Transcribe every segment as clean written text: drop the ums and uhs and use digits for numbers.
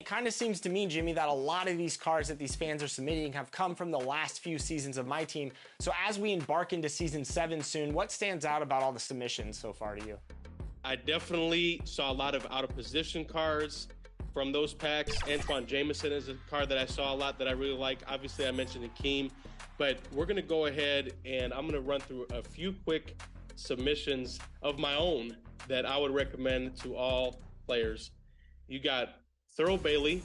kind of seems to me, Jimmy, that a lot of these cards that these fans are submitting have come from the last few seasons of my team. So as we embark into season 7 soon, what stands out about all the submissions so far to you? I definitely saw a lot of out-of-position cards from those packs. Antoine Jameson is a card that I saw a lot that I really like. Obviously, I mentioned Akeem, but we're going to go ahead and I'm going to run through a few quick submissions of my own that I would recommend to all players. You got Thurl Bailey,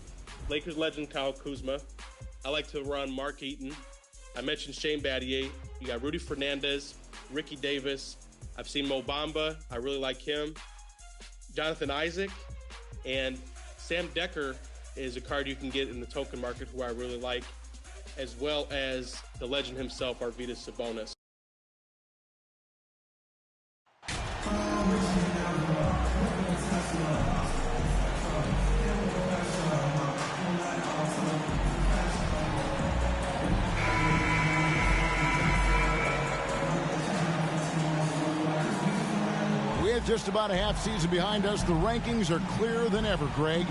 Lakers legend Kyle Kuzma. I like to run Mark Eaton. I mentioned Shane Battier. You got Rudy Fernandez, Ricky Davis. I've seen Mo Bamba. I really like him. Jonathan Isaac. And Sam Decker is a card you can get in the token market who I really like, as well as the legend himself, Arvydas Sabonis. Just about a half season behind us. The rankings are clearer than ever, Greg.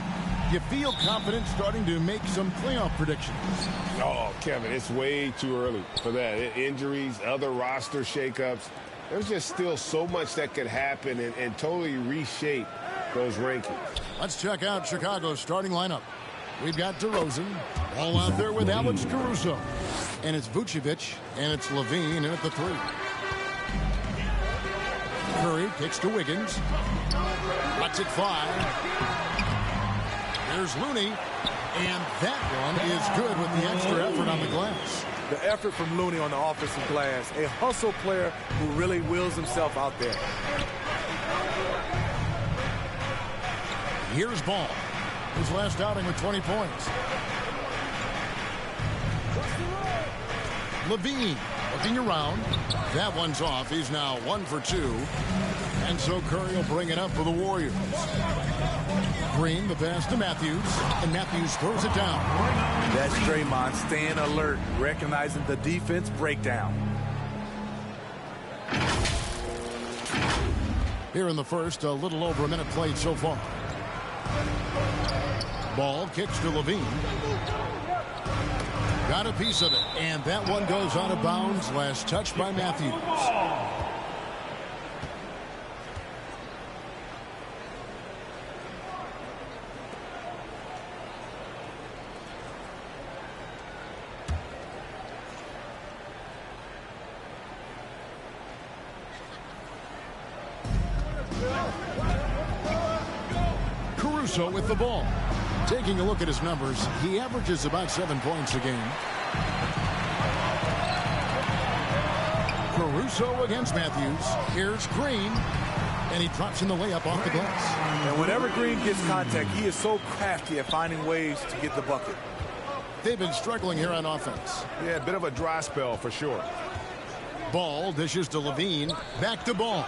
You feel confident starting to make some playoff predictions? Oh, Kevin, it's way too early for that. Injuries, other roster shakeups. There's just still so much that could happen and totally reshape those rankings. Let's check out Chicago's starting lineup. We've got DeRozan, all out there with Alex Caruso. And it's Vucevic, and it's Levine in at the 3. Curry kicks to Wiggins. Lets it fly. There's Looney. And that one is good with the extra effort on the glass. The effort from Looney on the offensive glass. A hustle player who really wills himself out there. Here's Ball. His last outing with 20 points. Levine looking around. That one's off. He's now 1 for 2. And so Curry will bring it up for the Warriors. Green, the pass to Matthews. And Matthews throws it down. That's Draymond staying alert, recognizing the defense breakdown. Here in the first, a little over a minute played so far. Ball kicks to Levine. Got a piece of it, and that one goes out of bounds. Last touch by Matthews. Caruso with the ball. Taking a look at his numbers, he averages about 7 points a game. Caruso against Matthews. Here's Green. And he drops in the layup off the glass. And whenever Green gets contact, he is so crafty at finding ways to get the bucket. They've been struggling here on offense. Yeah, a bit of a dry spell for sure. Ball dishes to Levine. Back to Ball.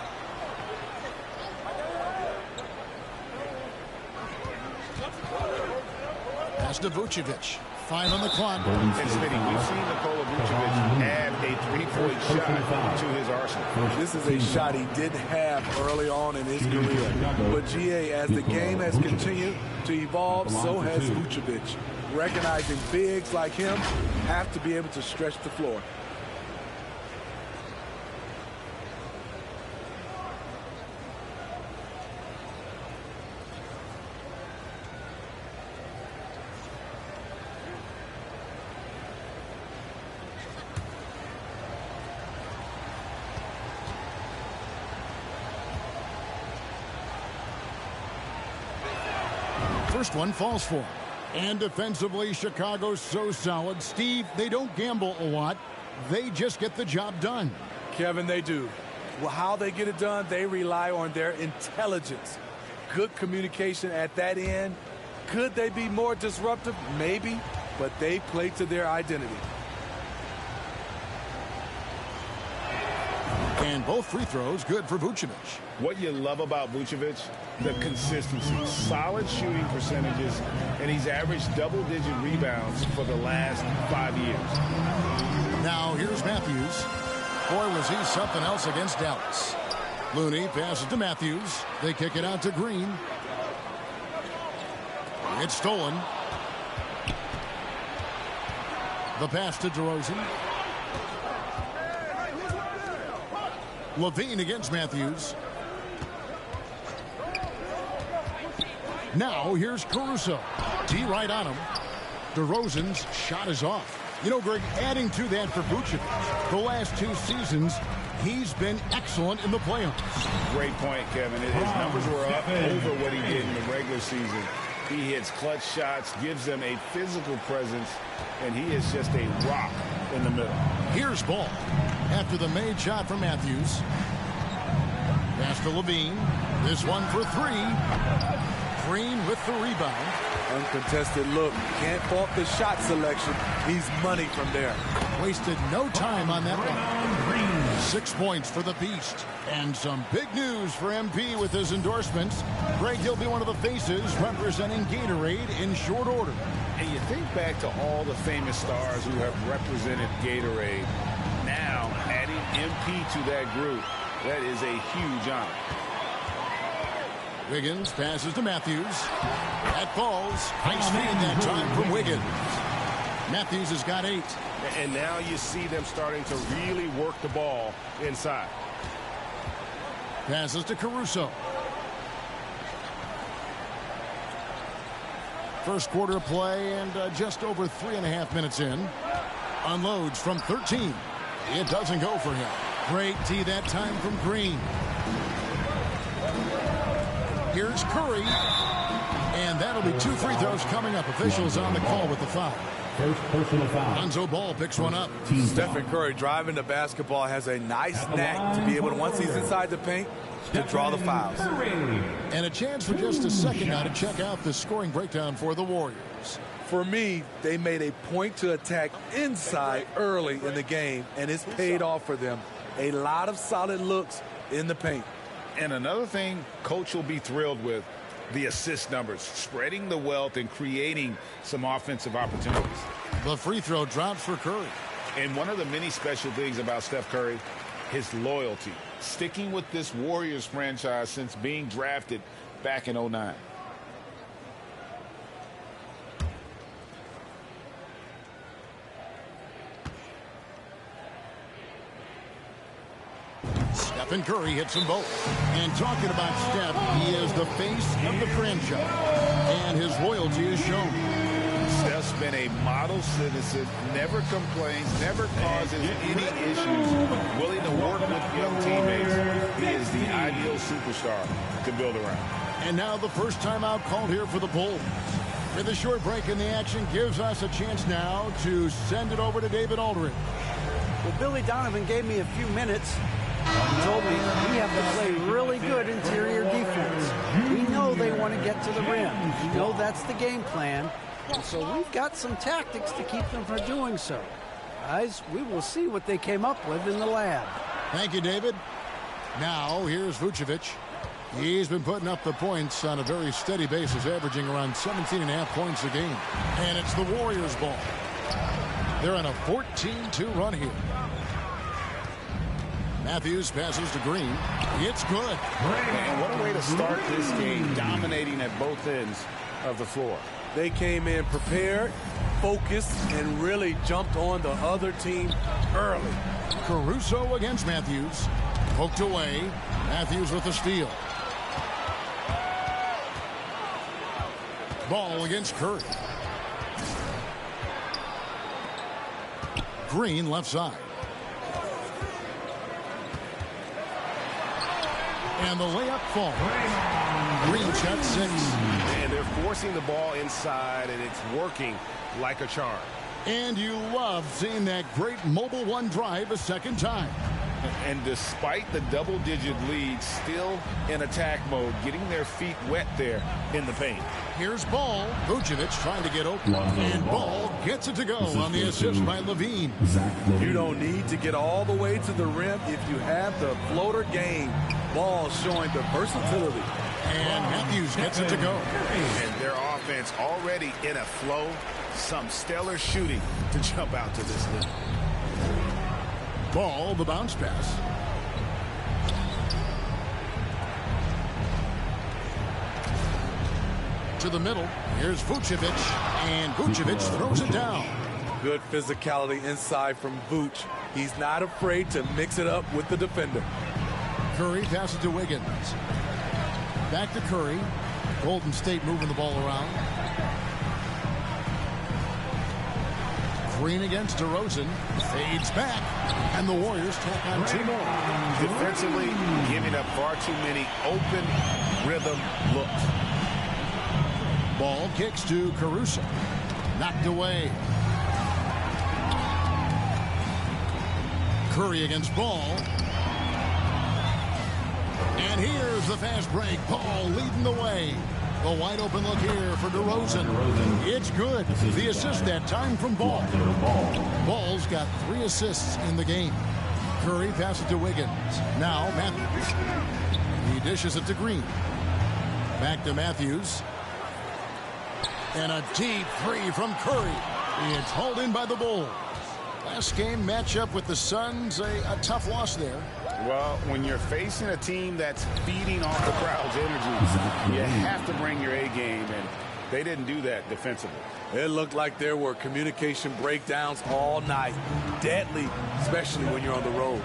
Pass to Vucevic. 5 on the clock. And Smitty, we've seen Nikola Vucevic add a 3-point shot to his arsenal. This is a shot he didn't have early on in his career. But GA, as the game has continued to evolve, so has Vucevic. Recognizing bigs like him have to be able to stretch the floor. First one falls for him. And defensively, Chicago's so solid. Steve, they don't gamble a lot. They just get the job done. Kevin, they do. Well, how they get it done, they rely on their intelligence. Good communication at that end. Could they be more disruptive? Maybe, but they play to their identity. And both free throws good for Vucevic. What you love about Vucevic, the consistency, solid shooting percentages, and he's averaged double-digit rebounds for the last 5 years. Now here's Matthews. Boy, was he something else against Dallas. Looney passes to Matthews. They kick it out to Green. It's stolen. The pass to DeRozan. Levine against Matthews. Now here's Caruso. D right on him. DeRozan's shot is off. You know, Greg, adding to that for Vucevic, the last 2 seasons, he's been excellent in the playoffs. Great point, Kevin. His numbers were up over what he did in the regular season. He hits clutch shots, gives them a physical presence, and he is just a rock in the middle. Here's Ball. After the made shot from Matthews. Pass to Levine. This one for 3. Green with the rebound. Uncontested look. Can't fault the shot selection. He's money from there. Wasted no time on that one. 6 points for the Beast. And some big news for MP with his endorsements. Greg, he'll be one of the faces representing Gatorade in short order. And you think back to all the famous stars who have represented Gatorade. Now, adding MP to that group, that is a huge honor. Wiggins passes to Matthews. That falls. Nice feed that time from Wiggins. Matthews has got 8. And now you see them starting to really work the ball inside. Passes to Caruso. First quarter of play and just over 3.5 minutes in. Unloads from 13. It doesn't go for him. Great D that time from Green. Here's Curry. And that'll be 2 free throws coming up. Officials on the call with the foul. First personal foul. Lonzo Ball picks one up. Stephen Curry driving the basketball has a nice knack to be able to, once he's inside the paint, to draw the fouls. And a chance for just a second now to check out the scoring breakdown for the Warriors. For me, they made a point to attack inside early in the game, and it's paid off for them. A lot of solid looks in the paint. And another thing Coach will be thrilled with, the assist numbers, spreading the wealth and creating some offensive opportunities. The free throw drops for Curry. And one of the many special things about Steph Curry, his loyalty, sticking with this Warriors franchise since being drafted back in 2009. Stephen Curry hits them both. And talking about Steph, he is the face of the franchise. And his loyalty is shown. Steph's been a model citizen, never complains, never causes any issues, willing to work with young teammates. He is the ideal superstar to build around. And now the first timeout called here for the Bulls. With a short break in the action gives us a chance now to send it over to David Aldridge. Well, Billy Donovan gave me a few minutes. He told me we have to play really good interior defense. We know they want to get to the rim. We know that's the game plan. And so we've got some tactics to keep them from doing so. Guys, we will see what they came up with in the lab. Thank you, David. Now, here's Vucevic. He's been putting up the points on a very steady basis, averaging around 17.5 points a game. And it's the Warriors' ball. They're on a 14-2 run here. Matthews passes to Green. It's good. And what a way to start this game, dominating at both ends of the floor. They came in prepared, focused, and really jumped on the other team early. Caruso against Matthews. Poked away. Matthews with the steal. Ball against Curry. Green left side. And the layup falls. Green shot 6. And they're forcing the ball inside, and it's working like a charm. And you love seeing that great mobile one drive a second time. And despite the double-digit lead, still in attack mode, getting their feet wet there in the paint. Here's Ball. Vucevic trying to get open. And Ball gets it to go on the assist by Levine. You don't need to get all the way to the rim if you have the floater game. Ball showing the versatility. And Matthews gets it to go. And their offense already in a flow. Some stellar shooting to jump out to this lead. Ball, the bounce pass. to the middle. Here's Vucevic, and Vucevic throws it down. Good physicality inside from Vooch. He's not afraid to mix it up with the defender. Curry passes to Wiggins. Back to Curry. Golden State moving the ball around. Green against DeRozan. Fades back. And the Warriors tack on 2 more. Defensively, giving up far too many open rhythm looks. Ball kicks to Caruso. Knocked away. Curry against Ball. And here's the fast break. Ball leading the way. The wide open look here for DeRozan. It's good. The assist that time from Ball. Ball's got 3 assists in the game. Curry passes to Wiggins. Now Matthews. He dishes it to Green. Back to Matthews. And a deep 3 from Curry. It's hauled in by the Bulls. Last game matchup with the Suns, a tough loss there. Well, when you're facing a team that's feeding off the crowd's energy, you have to bring your A game, and they didn't do that defensively. It looked like there were communication breakdowns all night. Deadly, especially when you're on the road.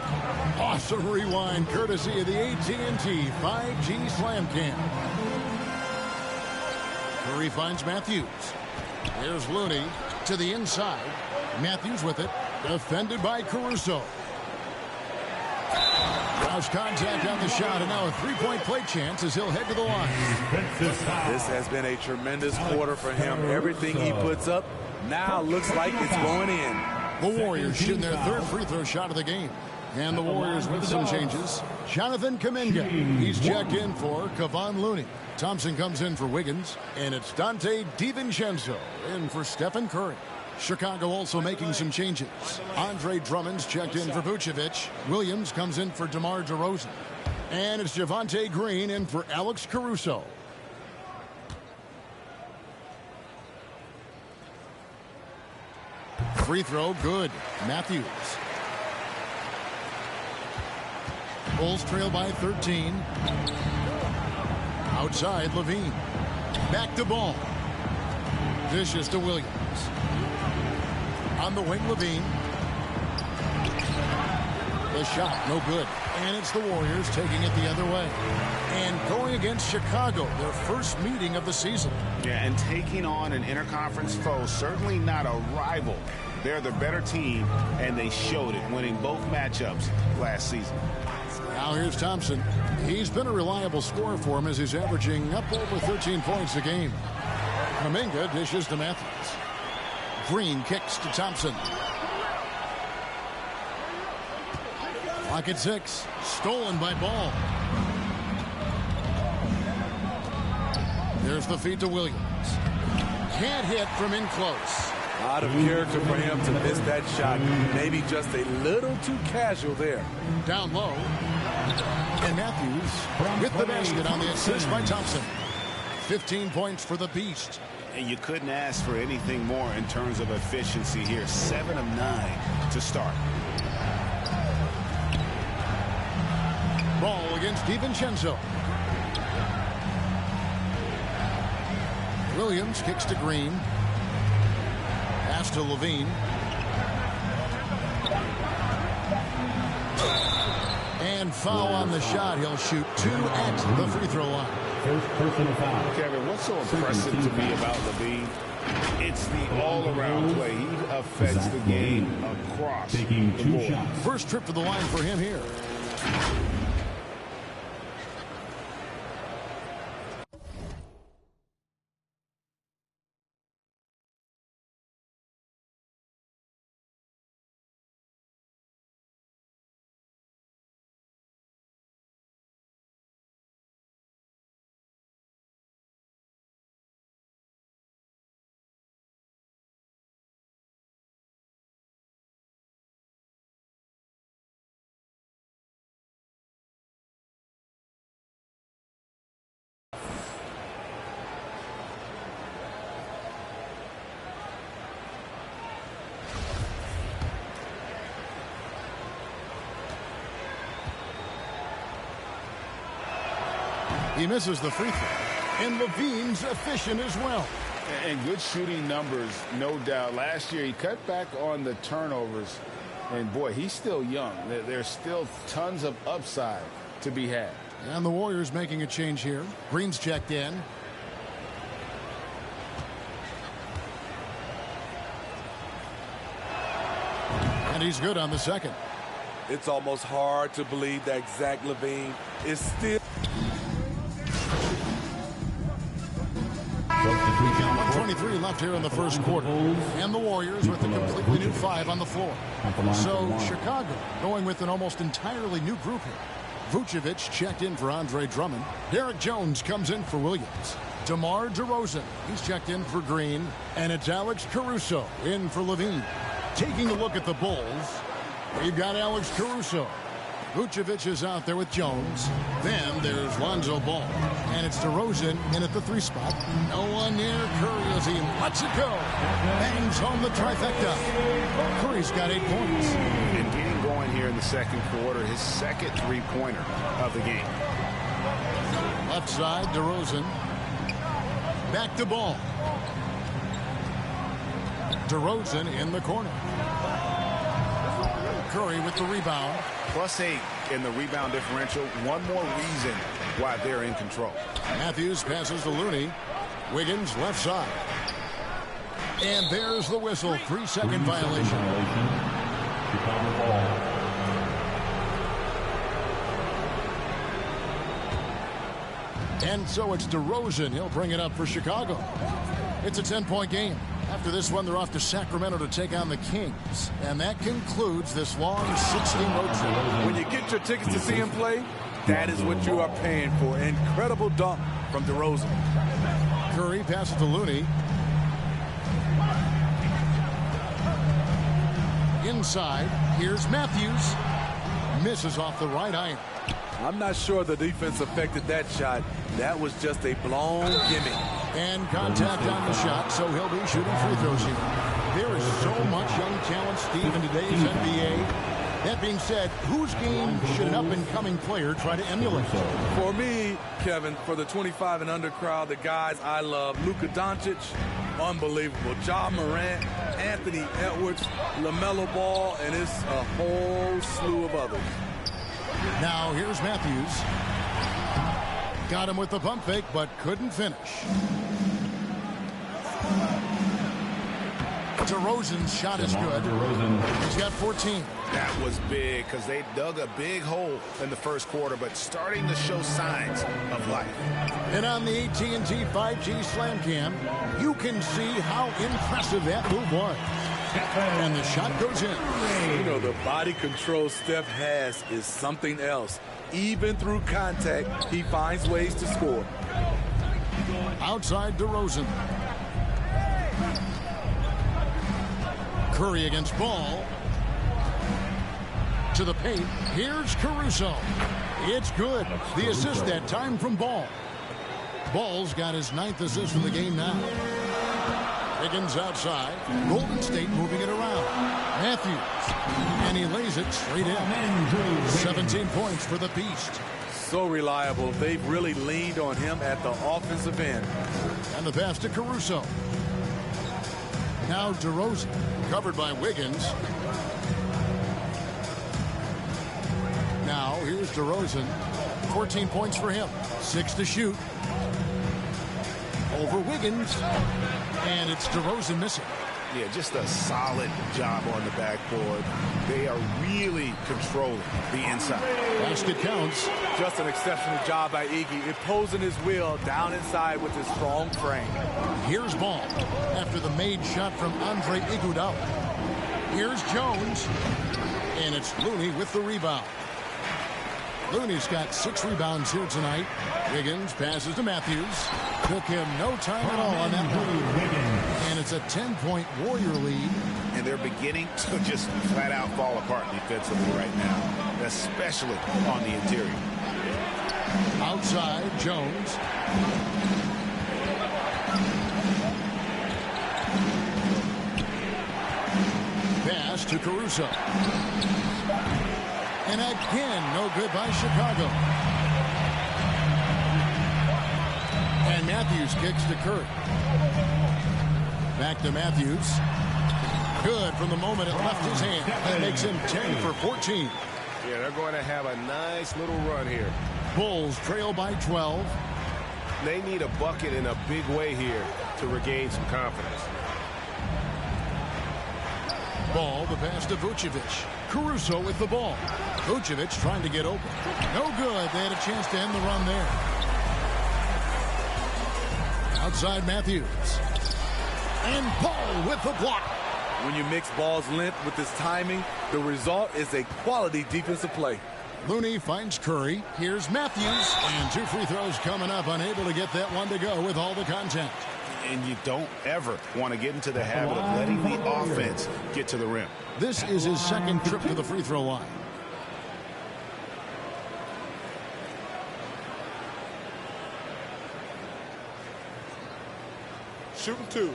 Awesome rewind, courtesy of the AT&T 5G Slam Cam. Curry finds Matthews. There's Looney to the inside. Matthews with it. Defended by Caruso. Draws contact on the shot, and now a 3-point play chance as he'll head to the line. This has been a tremendous quarter for him. Everything he puts up now looks like it's going in. The Warriors shooting their 3rd free throw shot of the game. And the Warriors with some changes. Jonathan Kuminga. He's checked in for Kevon Looney. Thompson comes in for Wiggins. And it's Dante DiVincenzo in for Stephen Curry. Chicago also making some changes. Andre Drummond's checked in for Vucevic. Williams comes in for DeMar DeRozan. And it's Javonte Green in for Alex Caruso. Free throw, good. Matthews. Bulls trail by 13. Outside, Levine. Back to Ball. Dishes to Williams. On the wing, Levine. The shot, no good. And it's the Warriors taking it the other way. And going against Chicago, their first meeting of the season. Yeah, and taking on an interconference foe, certainly not a rival. They're the better team, and they showed it, winning both matchups last season. Now here's Thompson. He's been a reliable scorer for him as he's averaging up over 13 points a game. Kuminga dishes to Matthews. Green kicks to Thompson. Clock at 6. Stolen by Ball. There's the feed to Williams. Can't hit from in close. Out of character for him to miss that shot. Maybe just a little too casual there. Down low. And Matthews with the basket on the assist by Thompson. 15 points for the Beast. And you couldn't ask for anything more in terms of efficiency here. 7 of 9 to start. Ball against DiVincenzo. Williams kicks to Green. Pass to Levine. And foul on the shot. He'll shoot 2 at the free throw line. First personal foul. Kevin, what's so impressive to me about Levine? It's the all-around play. He affects the game across Taking the 2 board. shots. First trip to the line for him here. He misses the free throw. And Levine's efficient as well. And good shooting numbers, no doubt. Last year, he cut back on the turnovers. And, boy, he's still young. There's still tons of upside to be had. And the Warriors making a change here. Green's checked in. And he's good on the second. It's almost hard to believe that Zach LaVine is still... 1:23 left here in the first quarter. And the Warriors with a completely new 5 on the floor. So Chicago going with an almost entirely new group here. Vucevic checked in for Andre Drummond. Derek Jones comes in for Williams. DeMar DeRozan, he's checked in for Green. And it's Alex Caruso in for Levine. Taking a look at the Bulls, we've got Alex Caruso. Vucevic is out there with Jones. Then there's Lonzo Ball. And it's DeRozan in at the 3 spot. No one near Curry as he lets it go. Bangs home the trifecta. Curry's got 8 points. And getting going here in the second quarter, his second three-pointer of the game. Left side, DeRozan. Back to Ball. DeRozan in the corner. Curry with the rebound. +8 in the rebound differential. One more reason why they're in control. Matthews passes to Looney. Wiggins left side. And there's the whistle. 3-second violation. And so it's DeRozan. He'll bring it up for Chicago. It's a 10-point game. After this one, they're off to Sacramento to take on the Kings. And that concludes this long 16 road trip. When you get your tickets to see him play, that is what you are paying for. Incredible dunk from DeRozan. Curry passes to Looney. Inside, here's Matthews. Misses off the right iron. I'm not sure the defense affected that shot. That was just a blown gimme. And contact on the shot, so he'll be shooting free throws here. There is so much young talent, Steve, in today's NBA. That being said, whose game should an up-and-coming player try to emulate? For me, Kevin, for the 25 and under crowd, the guys I love, Luka Doncic, unbelievable. Ja Morant, Anthony Edwards, LaMelo Ball, and it's a whole slew of others. Now here's Matthews. Got him with the pump fake, but couldn't finish. DeRozan's shot is good. He's got 14. That was big because they dug a big hole in the first quarter, but starting to show signs of life. And on the AT&T 5G Slam Cam, you can see how impressive that move was. And the shot goes in. You know, the body control Steph has is something else. Even through contact, he finds ways to score. Outside DeRozan. Curry against Ball. To the paint. Here's Caruso. It's good. The assist that time from Ball. Ball's got his 9th assist of the game now. Wiggins outside. Golden State moving it around. Matthews. And he lays it straight in. 17 points for the Beast. So reliable. They've really leaned on him at the offensive end. And the pass to Caruso. Now DeRozan. Covered by Wiggins. Now here's DeRozan. 14 points for him. 6 to shoot. Over Wiggins. And it's DeRozan missing. Yeah, just a solid job on the backboard. They are really controlling the inside. Basket counts. Just an exceptional job by Iggy, imposing his will down inside with his strong frame. Here's Ball after the made shot from Andre Iguodala. Here's Jones. And it's Looney with the rebound. Looney's got 6 rebounds here tonight. Wiggins passes to Matthews. Took him no time at all on that one. And it's a 10-point Warrior lead. And they're beginning to just flat out fall apart defensively right now, especially on the interior. Outside, Jones. Pass to Caruso. And again, no good by Chicago. And Matthews kicks to Curry. Back to Matthews. Good from the moment it left his hand. That makes him 10 for 14. Yeah, they're going to have a nice little run here. Bulls trail by 12. They need a bucket in a big way here to regain some confidence. Ball, the pass to Vucevic. Caruso with the ball. Vucevic trying to get open. No good. They had a chance to end the run there. Outside Matthews. And Paul with the block. When you mix Ball's length with his timing, the result is a quality defensive play. Looney finds Curry. Here's Matthews. And 2 free throws coming up. Unable to get that one to go with all the contact. And you don't ever want to get into the habit of letting the offense get to the rim. This is his second trip to the free throw line. Shooting 2.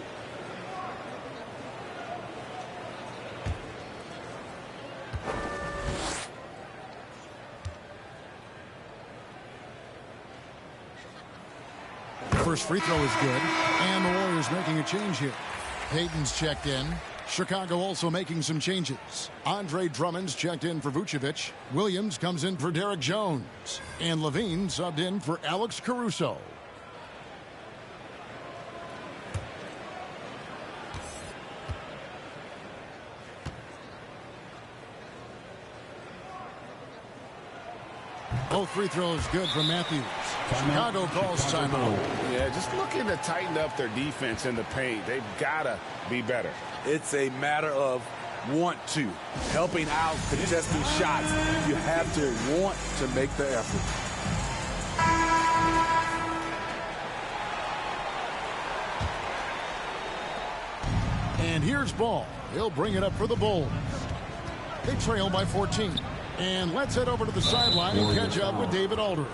First free throw is good. And the Warriors making a change here. Payton's checked in. Chicago also making some changes. Andre Drummond's checked in for Vucevic. Williams comes in for Derek Jones. And Levine subbed in for Alex Caruso. Both free throws good from Matthews. Chicago calls timeout. Yeah, just looking to tighten up their defense in the paint. They've got to be better. It's a matter of want to. Helping out, contesting shots. You have to want to make the effort. And here's Ball. He'll bring it up for the Bulls. They trail by 14. And let's head over to the sideline and catch up with David Aldridge.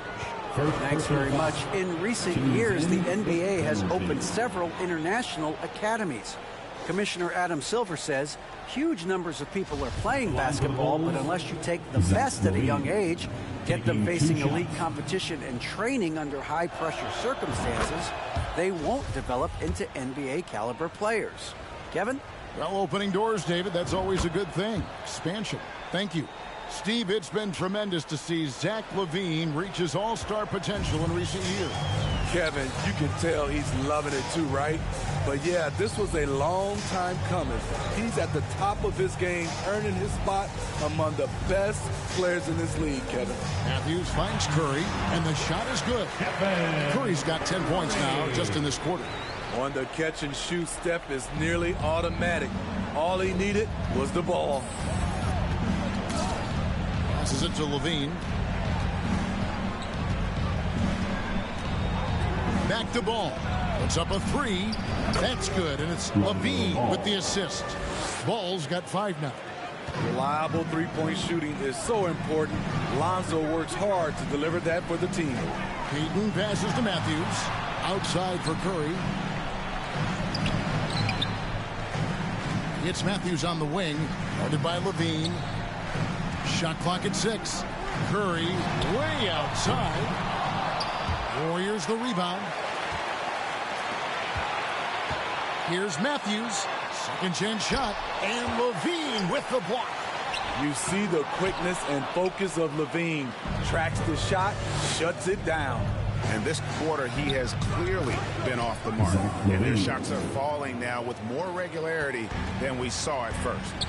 Thanks very much. In recent years, the NBA has opened several international academies. Commissioner Adam Silver says huge numbers of people are playing basketball, but unless you take the best at a young age, get them facing elite competition and training under high-pressure circumstances, they won't develop into NBA-caliber players. Kevin? Well, opening doors, David, that's always a good thing. Expansion. Thank you. Steve, it's been tremendous to see Zach LaVine reach his all-star potential in recent years. Kevin, you can tell he's loving it too, right? But yeah, this was a long time coming. He's at the top of his game, earning his spot among the best players in this league, Kevin. Matthews finds Curry, and the shot is good. Curry's got 10 points now just in this quarter. On the catch-and-shoot step is nearly automatic. All he needed was the ball. Passes it to Levine. Back to Ball. Puts up a 3. That's good, and it's Levine with the assist. Ball's got 5 now. Reliable three-point shooting is so important. Lonzo works hard to deliver that for the team. Payton passes to Matthews. Outside for Curry. It's Matthews on the wing. Guarded by Levine. Shot clock at 6. Curry way outside. Warriors the rebound. Here's Matthews. Second chance shot. And Levine with the block. You see the quickness and focus of Levine. Tracks the shot, shuts it down. And this quarter, he has clearly been off the mark. And their shots are falling now with more regularity than we saw at first.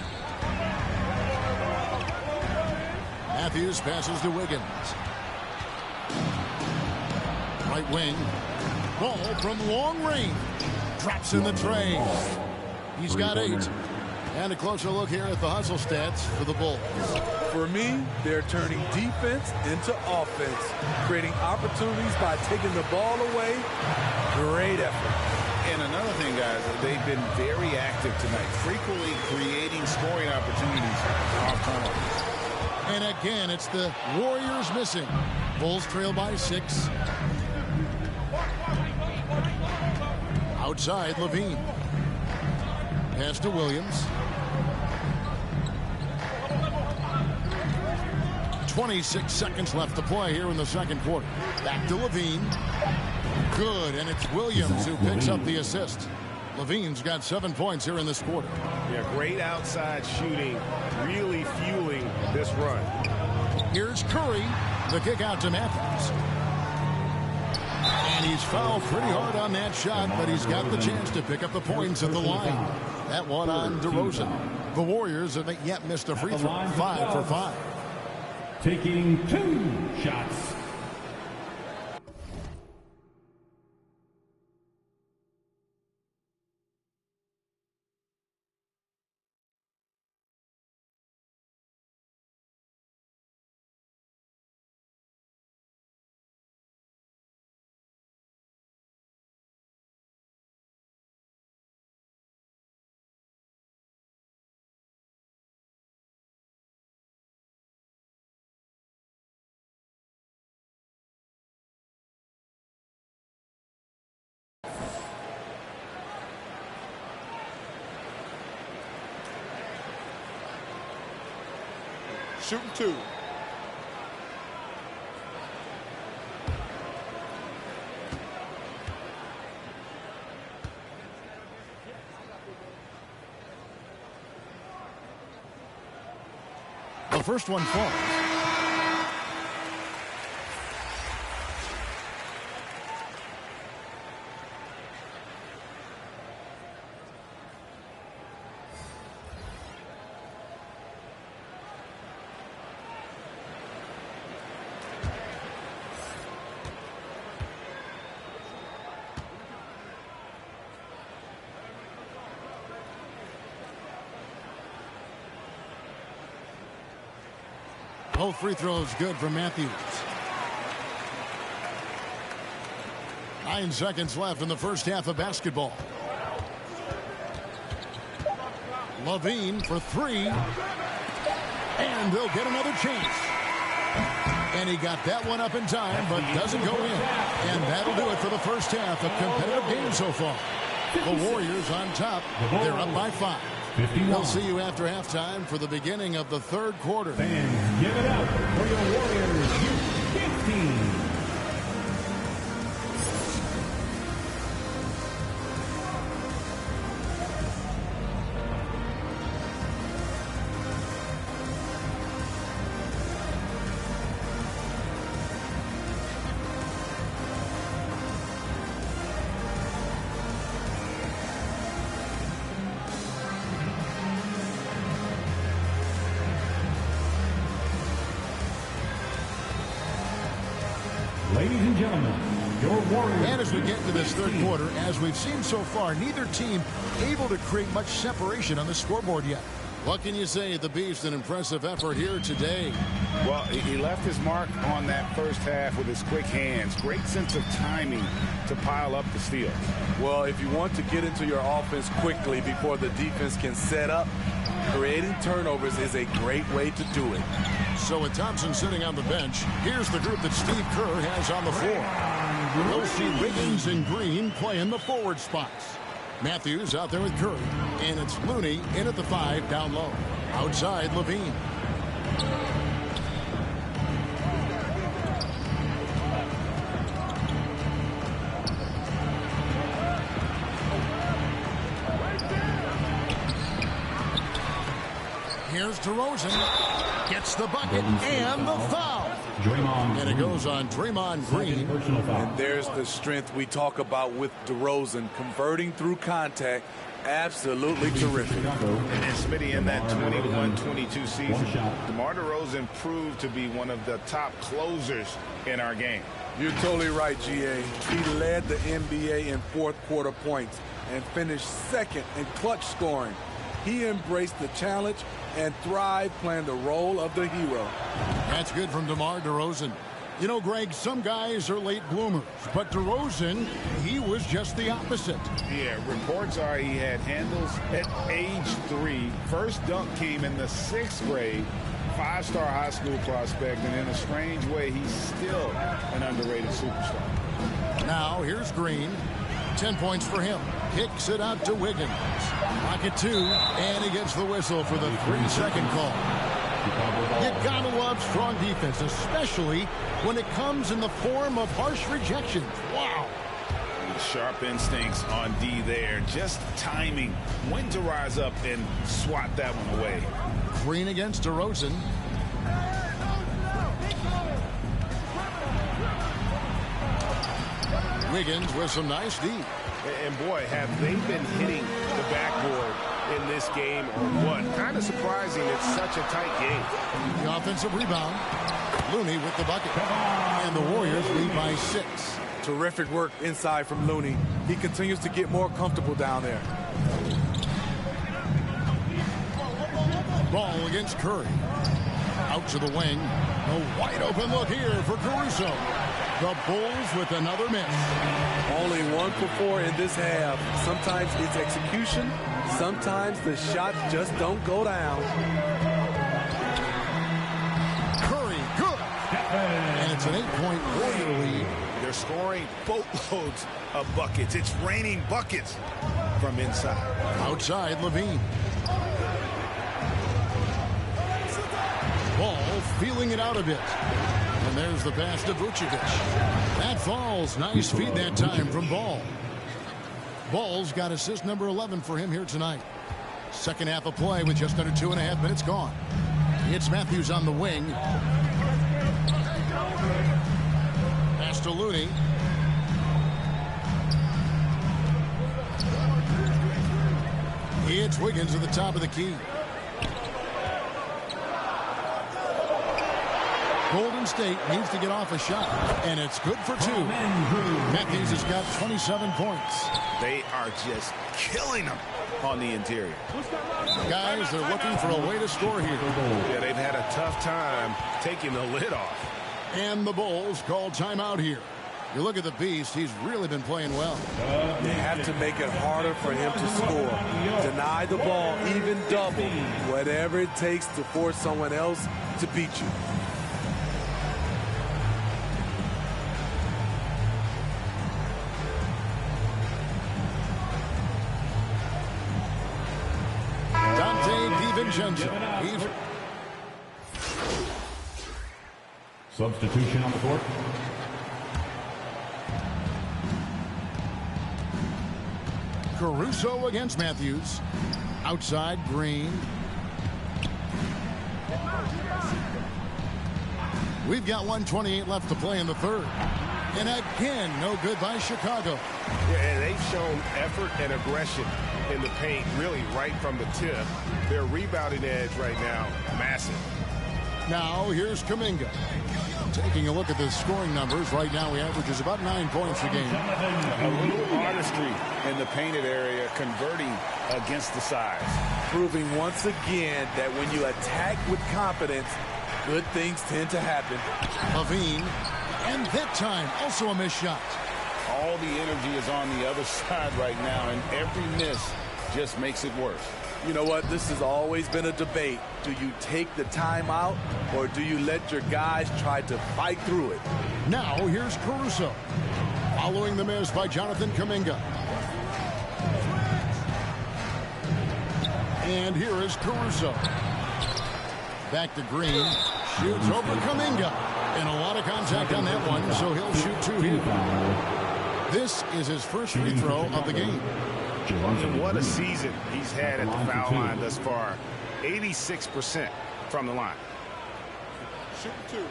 Matthews passes to Wiggins. Right wing. Ball from long range. Drops in the tray. He's got 8. And a closer look here at the hustle stats for the Bulls. For me, they're turning defense into offense, creating opportunities by taking the ball away. Great effort. And another thing, guys, they've been very active tonight, frequently creating scoring opportunities off turnovers. And again, it's the Warriors missing. Bulls trail by 6. Outside, Levine. Pass to Williams. 26 seconds left to play here in the second quarter. Back to Levine. Good, and it's Williams who picks up the assist. Levine's got 7 points here in this quarter. Yeah, great outside shooting, really fueling this run. Here's Curry. The kick out to Matthews. And he's fouled pretty hard on that shot, but he's got the chance to pick up the points at the line. That one on DeRozan. The Warriors haven't yet missed a free throw. 5 for 5. Taking 2 shots. Shooting 2. The first one falls. Both free throws good for Matthews. 9 seconds left in the first half of basketball. Levine for 3. And they'll get another chance. And he got that one up in time, but doesn't go in. And that'll do it for the first half. A competitive game so far. The Warriors on top. They're up by 5. 51. We'll see you after halftime for the beginning of the third quarter. Fans, give it up for your Warriors U15. Ladies and gentlemen, your Warriors. And as we get to this third quarter, as we've seen so far, neither team able to create much separation on the scoreboard yet. What can you say? The Beast, an impressive effort here today. Well, he left his mark on that first half with his quick hands. Great sense of timing to pile up the steals. Well, if you want to get into your offense quickly before the defense can set up, creating turnovers is a great way to do it. So with Thompson sitting on the bench, here's the group that Steve Kerr has on the floor. We'll see Wiggins and Green playing the forward spots. Matthews out there with Curry. And it's Looney in at the 5 down low. Outside, Levine. Here's DeRozan. Gets the bucket and the foul. And it goes on Draymond Green. And there's the strength we talk about with DeRozan. Converting through contact. Absolutely terrific. And Smitty, in that 21-22 season, DeMar DeRozan proved to be one of the top closers in our game. You're totally right, GA. He led the NBA in fourth quarter points and finished second in clutch scoring. He embraced the challenge and thrived playing the role of the hero. That's good from DeMar DeRozan. You know, Greg, some guys are late bloomers, but DeRozan, he was just the opposite. Yeah, reports are he had handles at age 3. First dunk came in the 6th grade. 5-star high school prospect, and in a strange way, he's still an underrated superstar. Now, here's Green. 10 points for him. Kicks it out to Wiggins. Pocket 2, and he gets the whistle for the 3-second call. You gotta love strong defense, especially when it comes in the form of harsh rejections. Wow. Sharp instincts on D there. Just timing when to rise up and swat that one away. Green against DeRozan. Wiggins with some nice D. And boy, have they been hitting the backboard in this game or what? Kind of surprising. It's such a tight game. The offensive rebound. Looney with the bucket. And the Warriors lead by 6. Terrific work inside from Looney. He continues to get more comfortable down there. Ball against Curry. Out to the wing. A wide open look here for Caruso. The Bulls with another miss. Only 1 for 4 in this half. Sometimes it's execution. Sometimes the shots just don't go down. Curry, good. And it's an 8-point Warrior lead. They're scoring boatloads of buckets. It's raining buckets from inside. Outside, Levine. Ball feeling it out a bit. And there's the pass to Vucevic. That falls. Nice feed that time from Ball. Ball's got assist number 11 for him here tonight. Second half of play with just under 2.5 minutes gone. It's Matthews on the wing. Pass to Looney. It's Wiggins at the top of the key. Golden State needs to get off a shot, and it's good for 2. Matthews has got 27 points. They are just killing them on the interior. Guys, they're looking for a way to score here. Yeah, they've had a tough time taking the lid off. And the Bulls call timeout here. You look at the beast, he's really been playing well. You have to make it harder for him to score. Deny the ball, even double. Whatever it takes to force someone else to beat you. Substitution on the court. Caruso against Matthews. Outside, Green. We've got 1:28 left to play in the third. And again, no good by Chicago. Yeah, and they've shown effort and aggression in the paint, really right from the tip. Their rebounding edge right now, massive. Now, here's Kuminga. Taking a look at the scoring numbers, right now he averages about 9 points a game. A little artistry in the painted area, converting against the size. Proving once again that when you attack with confidence, good things tend to happen. Levine, and that time, also a missed shot. All the energy is on the other side right now, and every miss just makes it worse. You know what? This has always been a debate. Do you take the time out, or do you let your guys try to fight through it? Now, here's Caruso. Following the miss by Jonathan Kuminga. And here is Caruso. Back to Green. Shoots over Kuminga. And a lot of contact on that one, so he'll shoot 2 here. This is his first free throw of the game. And what a season he's had at the foul line thus far. 86% from the line. Shoot 2.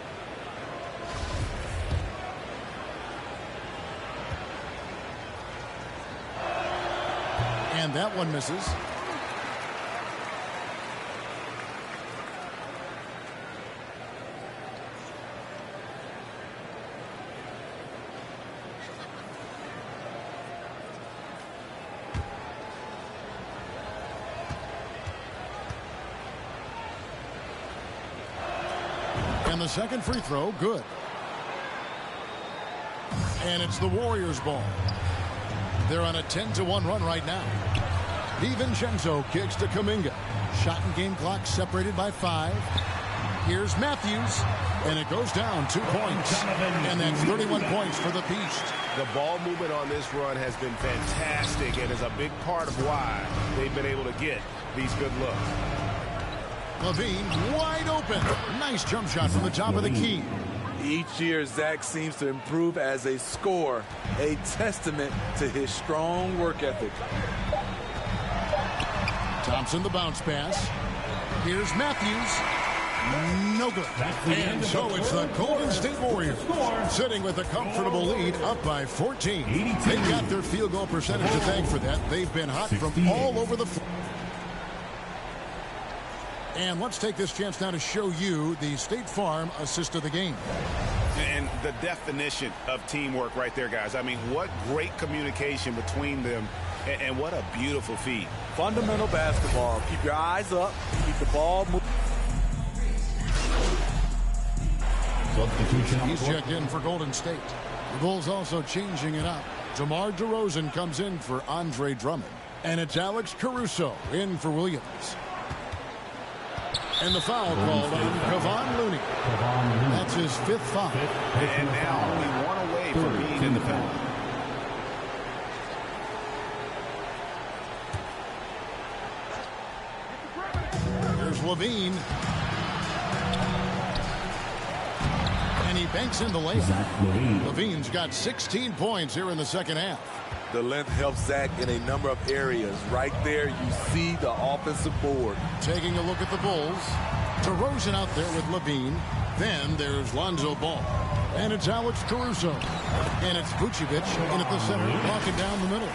And that one misses. And the second free throw, good. And it's the Warriors' ball. They're on a 10-1 run right now. DiVincenzo kicks to Kuminga. Shot and game clock separated by 5. Here's Matthews. And it goes down 2 points. And that's 31 points for the Beast. The ball movement on this run has been fantastic and is a big part of why they've been able to get these good looks. Levine wide open. Nice jump shot from the top of the key. Each year, Zach seems to improve as a scorer, a testament to his strong work ethic. Thompson the bounce pass. Here's Matthews. No good. And so it's the Golden State Warriors sitting with a comfortable lead up by 14. They've got their field goal percentage to thank for that. They've been hot from all over the floor. And let's take this chance now to show you the State Farm assist of the game. And the definition of teamwork right there, guys. I mean, what great communication between them, and what a beautiful feed. Fundamental basketball. Keep your eyes up. Keep the ball moving. He's checked in for Golden State. The Bulls also changing it up. DeMar DeRozan comes in for Andre Drummond. And it's Alex Caruso in for Williams. And the foul called on Kevon Looney. That's his 5th foul. And now only one away from being in the penalty. There's Levine. And he banks in the layup. Levine's got 16 points here in the second half. The length helps Zach in a number of areas. Right there, you see the offensive board. Taking a look at the Bulls. DeRozan out there with Levine. Then there's Lonzo Ball. And it's Alex Caruso. And it's Vucevic in at the center, walking down the middle.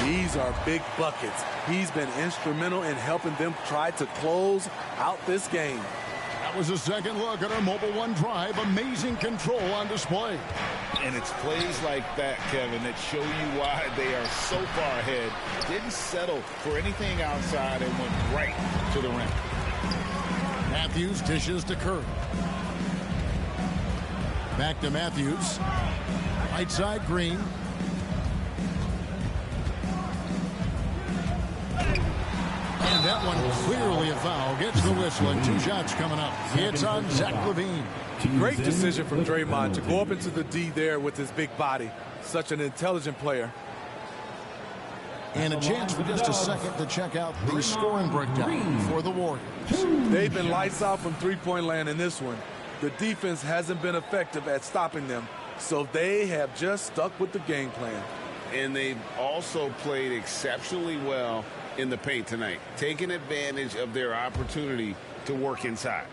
These are big buckets. He's been instrumental in helping them try to close out this game. That was a second look at our Mobile One Drive. Amazing control on display. And it's plays like that, Kevin, that show you why they are so far ahead. Didn't settle for anything outside and went right to the rim. Matthews dishes to Curry. Back to Matthews. Right side, Green. And that one clearly a foul. Gets the whistle and 2 shots coming up. It's on Zach LaVine. Great decision from Draymond to go up into the D there with his big body. Such an intelligent player. And a chance for just a second to check out the scoring breakdown for the Warriors. They've been lights out from three-point land in this one. The defense hasn't been effective at stopping them, so they have just stuck with the game plan. And they've also played exceptionally well in the paint tonight, taking advantage of their opportunity to work inside.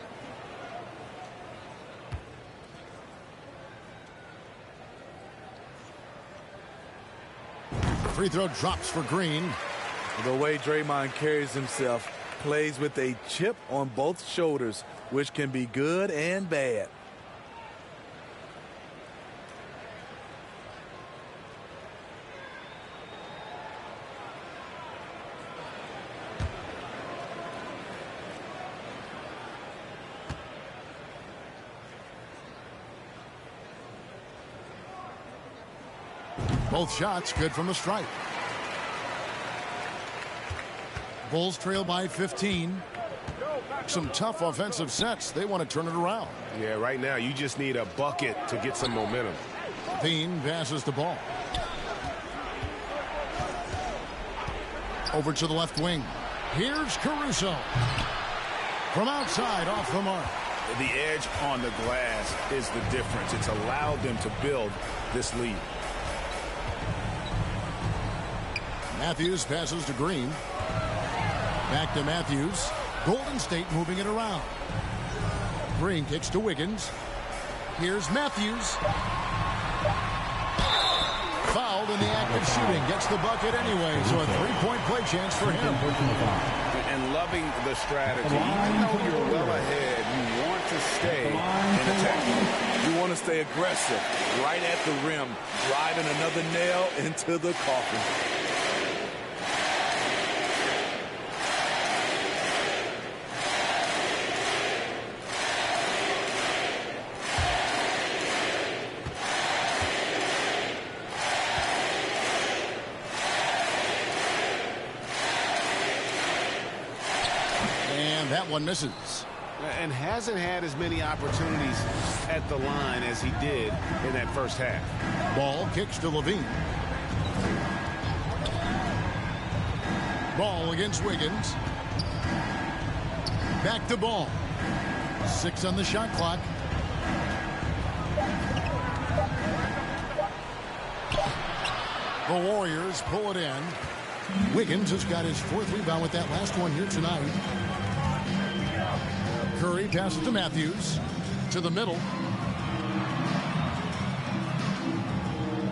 Free throw drops for Green. The way Draymond carries himself, plays with a chip on both shoulders, which can be good and bad. Both shots good from the stripe. Bulls trail by 15. Some tough offensive sets. They want to turn it around. Yeah, right now you just need a bucket to get some momentum. Dean passes the ball. Over to the left wing. Here's Caruso. From outside, off the mark. The edge on the glass is the difference. It's allowed them to build this lead. Matthews passes to Green. Back to Matthews. Golden State moving it around. Green kicks to Wiggins. Here's Matthews. Fouled in the act of shooting. Gets the bucket anyway, so a three-point play chance for him. And loving the strategy. Even though you're well ahead, you want to stay in attack. You want to stay aggressive, right at the rim, driving another nail into the coffin. That one misses. And hasn't had as many opportunities at the line as he did in that first half. Ball kicks to Levine. Ball against Wiggins. Back to ball. 6 on the shot clock. The Warriors pull it in. Wiggins has got his 4th rebound with that last one here tonight. Curry passes to Matthews. To the middle.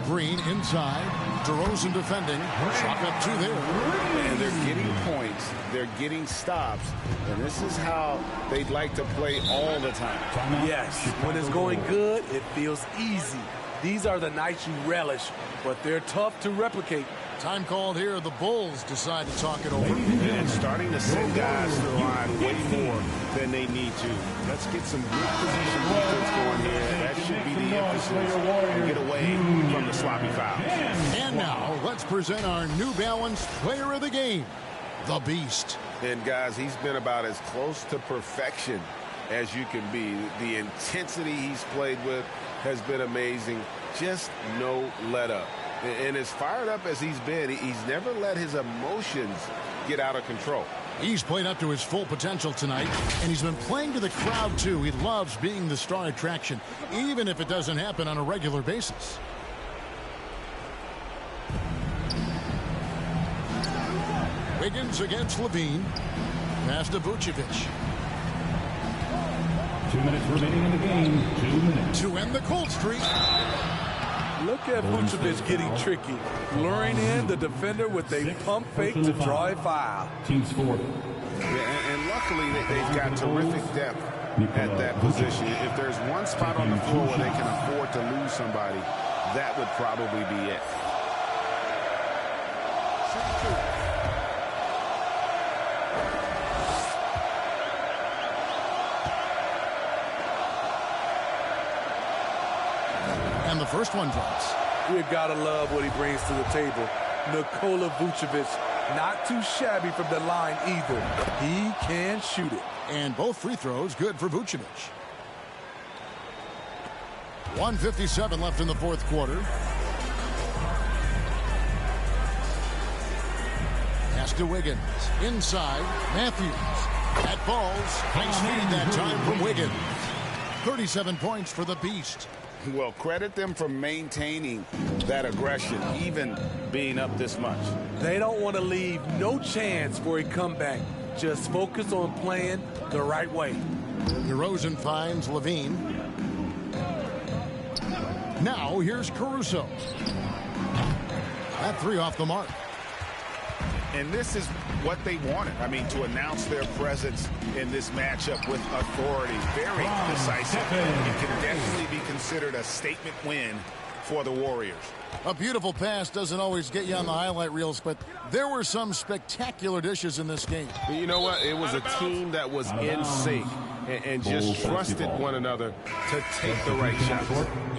Green inside. DeRozan defending. Chalk up 2 there. And they're getting points. They're getting stops. And this is how they'd like to play all the time. Yes, when it's going good, it feels easy. These are the nights you relish, but they're tough to replicate. Time called here. The Bulls decide to talk it over. And starting to send guys to the line way more than they need to. Let's get some good position defense going here. That should be the emphasis. And get away from the sloppy fouls. And now, let's present our New Balance player of the game, the Beast. And guys, he's been about as close to perfection as you can be. The intensity he's played with has been amazing. Just no let up. And as fired up as he's been, he's never let his emotions get out of control. He's played up to his full potential tonight, and he's been playing to the crowd, too. He loves being the star attraction, even if it doesn't happen on a regular basis. Wiggins against Levine. Pass to Vucevic. 2 minutes remaining in the game. 2 minutes. To end the cold streak. Look at Vucevic getting tricky, luring in the defender with a pump fake to draw a foul. Team score. Yeah, and luckily they've got terrific depth at that position. If there's one spot on the floor where they can afford to lose somebody, that would probably be it. And the first one drops. You gotta love what he brings to the table. Nikola Vucevic, not too shabby from the line either. He can shoot it. And both free throws good for Vucevic. 1:57 left in the 4th quarter. Pass to Wiggins. Inside, Matthews. That falls. Nice feed that time from Wiggins. 37 points for the Beast. Well, credit them for maintaining that aggression, even being up this much. They don't want to leave no chance for a comeback. Just focus on playing the right way. DeRozan finds Levine. Now here's Caruso. That 3 off the mark. And this is what they wanted. I mean, to announce their presence in this matchup with authority. Very decisive. It can definitely be considered a statement win for the Warriors. A beautiful pass doesn't always get you on the highlight reels, but there were some spectacular dishes in this game. You know what? It was a team that was in sync and just trusted one another to take the right shots.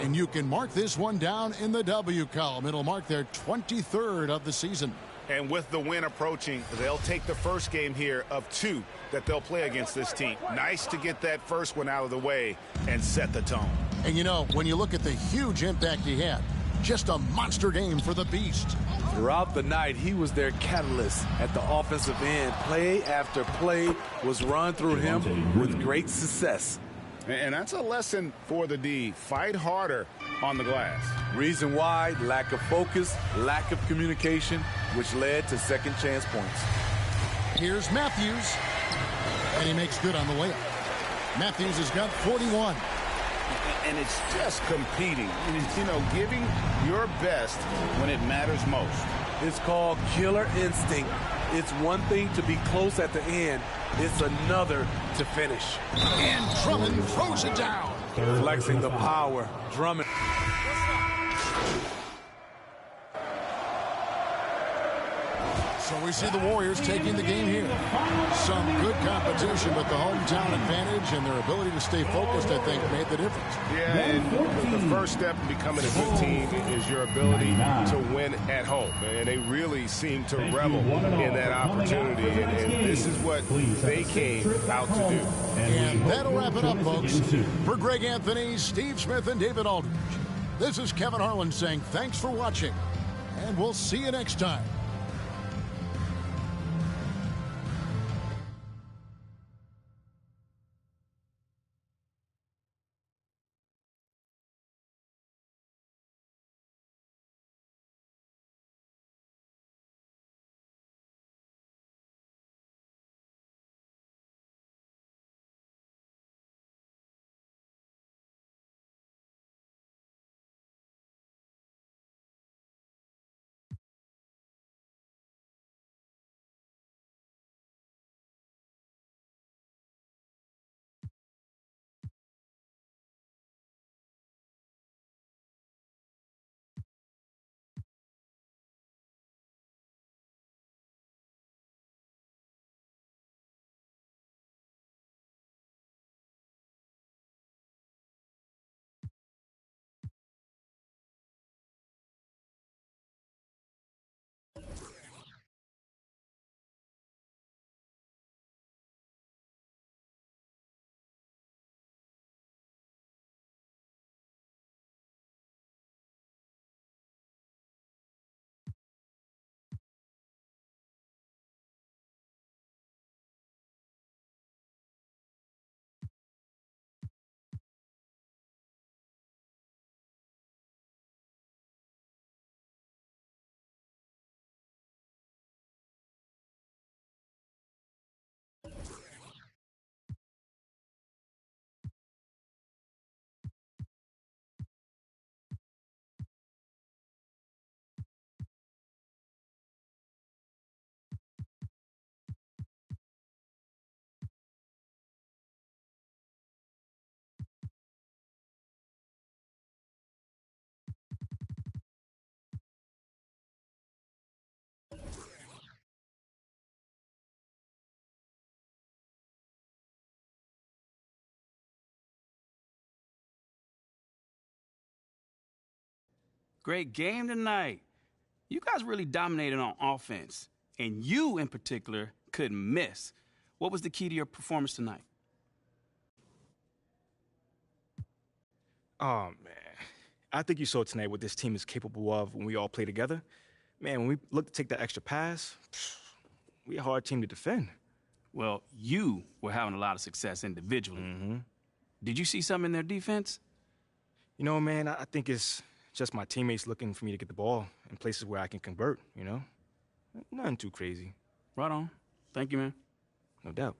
And you can mark this one down in the W column. It'll mark their 23rd of the season. And with the win approaching, they'll take the first game here of 2 that they'll play against this team. Nice to get that first one out of the way and set the tone. And you know, when you look at the huge impact he had, just a monster game for the Beast. Throughout the night, he was their catalyst at the offensive end. Play after play was run through him with great success. And that's a lesson for the D. Fight harder on the glass. Reason why: lack of focus, lack of communication, which led to second chance points. Here's Matthews. And he makes good on the layup. Matthews has got 41. And it's just competing. You know, giving your best when it matters most. It's called killer instinct. It's one thing to be close at the end. It's another to finish. And Drummond throws it down. Flexing the power. Drummond. So we see the Warriors taking the game here. Some good competition, but the hometown advantage and their ability to stay focused, I think, made the difference. Yeah, and the first step in becoming a good team is your ability to win at home. And they really seem to revel in that opportunity. And this is what they came out to do. And that'll wrap it up, folks. For Greg Anthony, Steve Smith, and David Aldridge, this is Kevin Harlan saying thanks for watching, and we'll see you next time. Great game tonight. You guys really dominated on offense, and you in particular couldn't miss. What was the key to your performance tonight? Oh, man. I think you saw tonight what this team is capable of when we all play together. Man, when we look to take that extra pass, we're a hard team to defend. Well, you were having a lot of success individually. Did you see something in their defense? You know, man, I think it's just my teammates looking for me to get the ball in places where I can convert, you know? Nothing too crazy. Right on. Thank you, man. No doubt.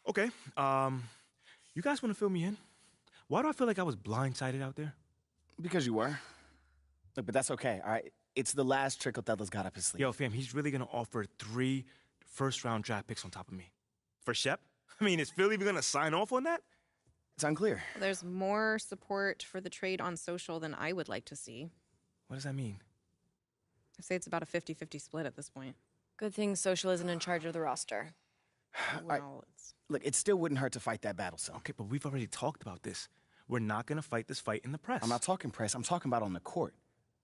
Okay, you guys want to fill me in? Why do I feel like I was blindsided out there? Because you were. Look, but that's okay, all right? It's the last trick Otelo's got up his sleeve. Yo, fam, he's really going to offer 3 first-round draft picks on top of me. For Shep? I mean, is Philly even going to sign off on that? It's unclear. There's more support for the trade on social than I would like to see. What does that mean? I say it's about a 50-50 split at this point. Good thing social isn't in charge of the roster. Well, Look, it still wouldn't hurt to fight that battle, son. Okay, but we've already talked about this. We're not going to fight this fight in the press. I'm not talking press. I'm talking about on the court.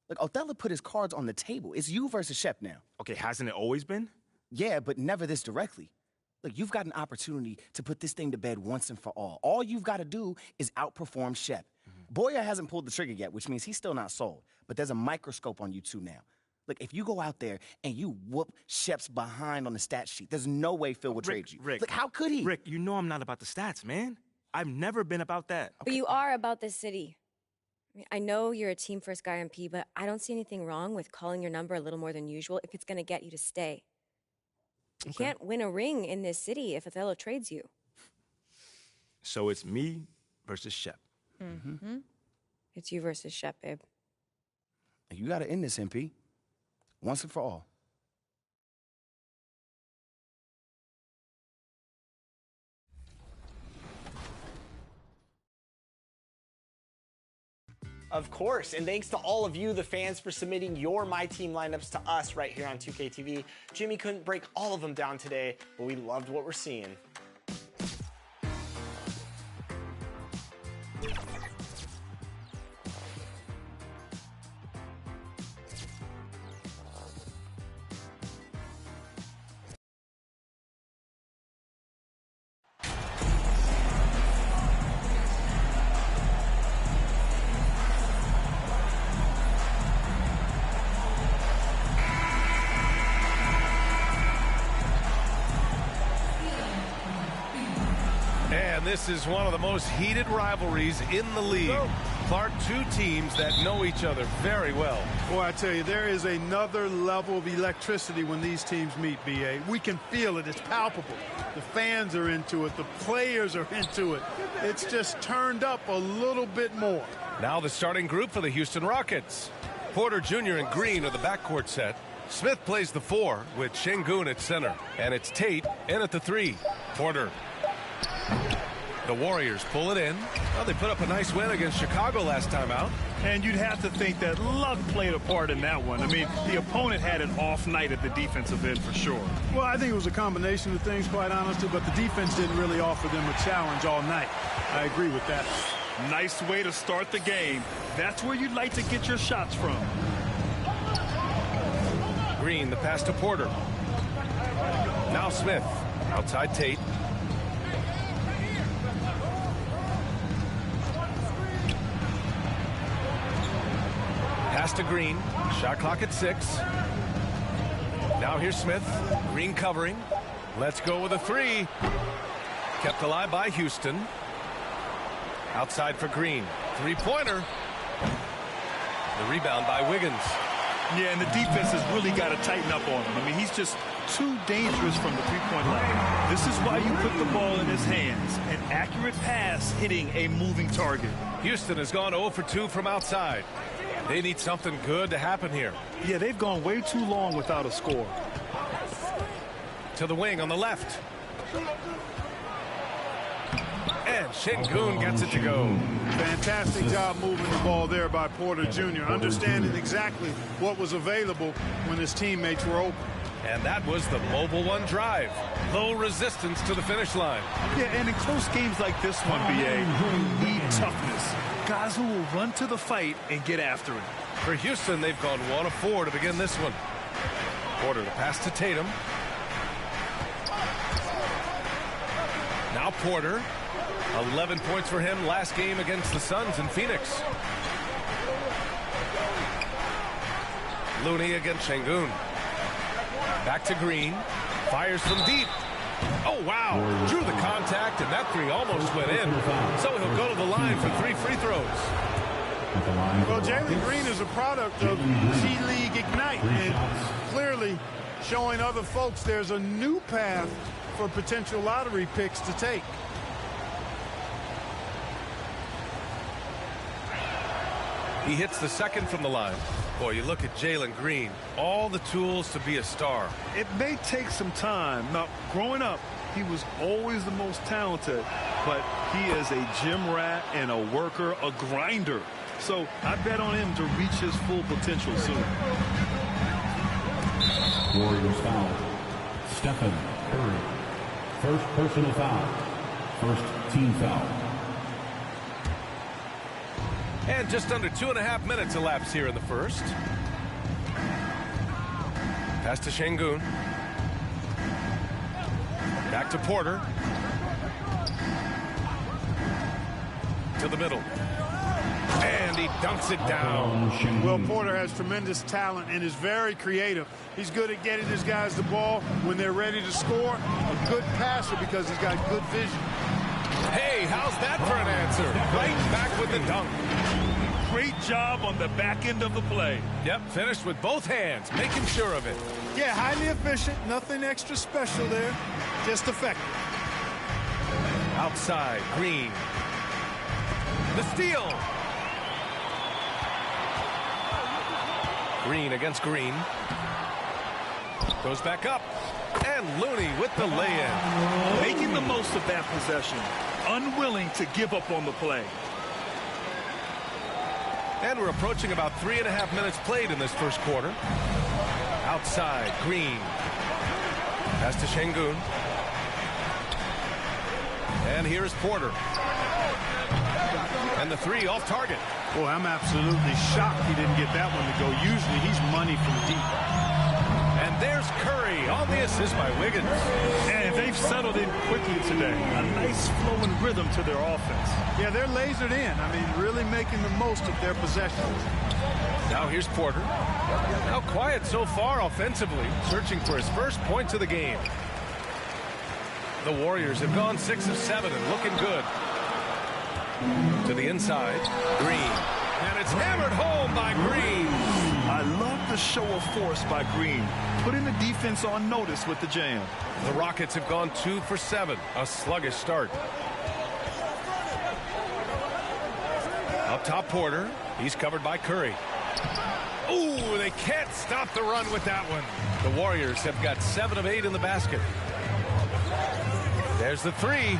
Look, Othello put his cards on the table. It's you versus Shep now. Okay, hasn't it always been? Yeah, but never this directly. Look, you've got an opportunity to put this thing to bed once and for all. All you've got to do is outperform Shep. Boyer hasn't pulled the trigger yet, which means he's still not sold. But there's a microscope on you two now. Look, if you go out there and you whoop Shep's behind on the stat sheet, there's no way Phil will trade you. Rick, look, how could he? Rick, you know I'm not about the stats, man. I've never been about that. But you are about this city. I mean, I know you're a team-first guy on P, but I don't see anything wrong with calling your number a little more than usual if it's going to get you to stay. You can't win a ring in this city if Othello trades you. So it's me versus Shep. Mm-hmm. It's you versus Shep, babe. You got to end this, MP. Once and for all. Of course, and thanks to all of you, the fans, for submitting your My Team lineups to us right here on 2K TV. Jimmy couldn't break all of them down today, but we loved what we're seeing. This is one of the most heated rivalries in the league. Clark, two teams that know each other very well. Boy, I tell you, there is another level of electricity when these teams meet, B.A. We can feel it. It's palpable. The fans are into it. The players are into it. It's just turned up a little bit more. Now the starting group for the Houston Rockets. Porter Jr. and Green are the backcourt set. Smith plays the 4 with Şengün at center. And it's Tate in at the 3. Porter. The Warriors pull it in. Well, they put up a nice win against Chicago last time out. And you'd have to think that luck played a part in that one. I mean, the opponent had an off night at the defensive end for sure. Well, I think it was a combination of things, quite honestly, but the defense didn't really offer them a challenge all night. I agree with that. Nice way to start the game. That's where you'd like to get your shots from. Green, the pass to Porter. Now Smith. Outside Tate. Pass to Green. Shot clock at 6. Now here's Smith. Green covering. Let's go with a 3. Kept alive by Houston. Outside for Green. Three-pointer. The rebound by Wiggins. Yeah, and the defense has really got to tighten up on him. I mean, he's just too dangerous from the three-point line. This is why you put the ball in his hands. An accurate pass hitting a moving target. Houston has gone 0 for 2 from outside. They need something good to happen here. Yeah, they've gone way too long without a score. To the wing on the left. And Şengün gets it to go. Fantastic job moving the ball there by Porter Jr., understanding exactly what was available when his teammates were open. And that was the Mobile One drive. Low resistance to the finish line. Yeah, and in close games like this one, BA, you need toughness. Guys who will run to the fight and get after it. For Houston, they've gone 1 of 4 to begin this one. Porter, the pass to Tatum. Now Porter. 11 points for him last game against the Suns in Phoenix. Looney against Şengün. Back to Green. Fires from deep. Oh, wow. Drew the contact, and that 3 almost went in. So he'll go to the line for 3 free throws. Well, Jalen Green is a product of G League Ignite, and clearly showing other folks there's a new path for potential lottery picks to take. He hits the second from the line. Boy, you look at Jalen Green, all the tools to be a star. It may take some time. Now, growing up, he was always the most talented, but he is a gym rat and a worker, a grinder. So I bet on him to reach his full potential soon. Warriors foul. Stephen Curry. First personal foul. First team foul. And just under 2.5 minutes elapsed here in the first. Pass to Şengün. Back to Porter. To the middle. And he dunks it down. Well, Porter has tremendous talent and is very creative. He's good at getting his guys the ball when they're ready to score. A good passer because he's got good vision. Hey, how's that for an answer? Right back with the dunk. Great job on the back end of the play. Yep, finished with both hands, making sure of it. Yeah, highly efficient. Nothing extra special there. Just effective. Outside, Green. The steal. Green against Green. Goes back up. And Looney with the lay-in. Making the most of that possession. Unwilling to give up on the play. And we're approaching about 3.5 minutes played in this first quarter. Outside, Green. Pass to Şengün. And here's Porter. And the three off target. Boy, I'm absolutely shocked he didn't get that one to go. Usually he's money from deep. And there's Curry on the assist by Wiggins. And they've settled in quickly today. A nice flowing rhythm to their offense. Yeah, they're lasered in. I mean, really making the most of their possessions. Now here's Porter. Now quiet so far offensively, searching for his first points of the game. The Warriors have gone 6 of 7 and looking good. To the inside, Green. And it's hammered home by Green. I love the show of force by Green, putting the defense on notice with the jam. The Rockets have gone 2 for 7, a sluggish start. Up top, Porter. He's covered by Curry. Ooh, they can't stop the run with that one. The Warriors have got 7 of 8 in the basket. There's the three.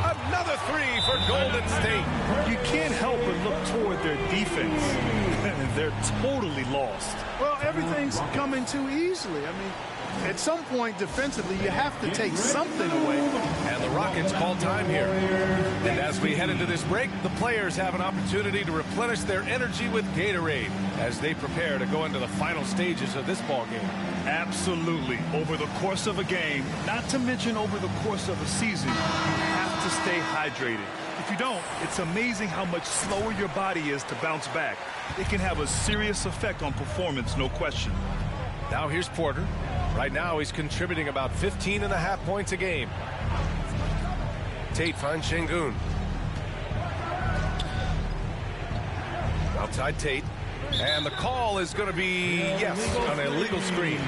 Another three for Golden State. You can't help but look toward their defense. They're totally lost. Well, everything's coming too easily. I mean, at some point defensively, you have to take something away. And the Rockets call time here. And as we head into this break, the players have an opportunity to replenish their energy with Gatorade as they prepare to go into the final stages of this ball game. Absolutely. Over the course of a game, not to mention over the course of a season, you have to stay hydrated. If you don't, it's amazing how much slower your body is to bounce back. It can have a serious effect on performance, no question. Now here's Porter. Right now he's contributing about 15.5 points a game. Tate finds Şengün. Outside Tate. And the call is going to be, yes, an illegal screen.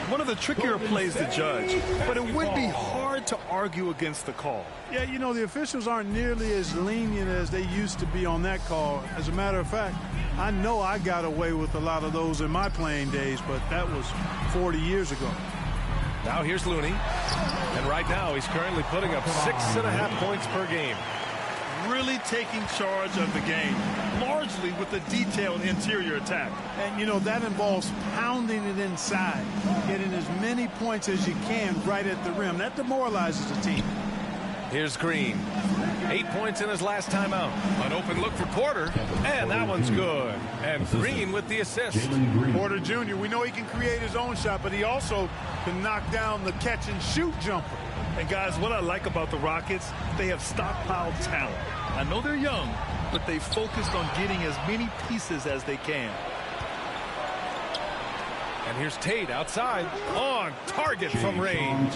One of the trickier plays to judge, but it would be hard to argue against the call. Yeah, you know, the officials aren't nearly as lenient as they used to be on that call. As a matter of fact, I know I got away with a lot of those in my playing days, but that was 40 years ago. Now here's Looney. And right now he's currently putting up 6.5 points per game. Really taking charge of the game, largely with a detailed interior attack. And, you know, that involves pounding it inside, getting as many points as you can right at the rim. That demoralizes a team. Here's Green. 8 points in his last time out. An open look for Porter, and that one's good. And Green with the assist. Porter Jr., we know he can create his own shot, but he also can knock down the catch-and-shoot jumper. And, guys, what I like about the Rockets, they have stockpiled talent. I know they're young, but they focused on getting as many pieces as they can. And here's Tate outside on target from range.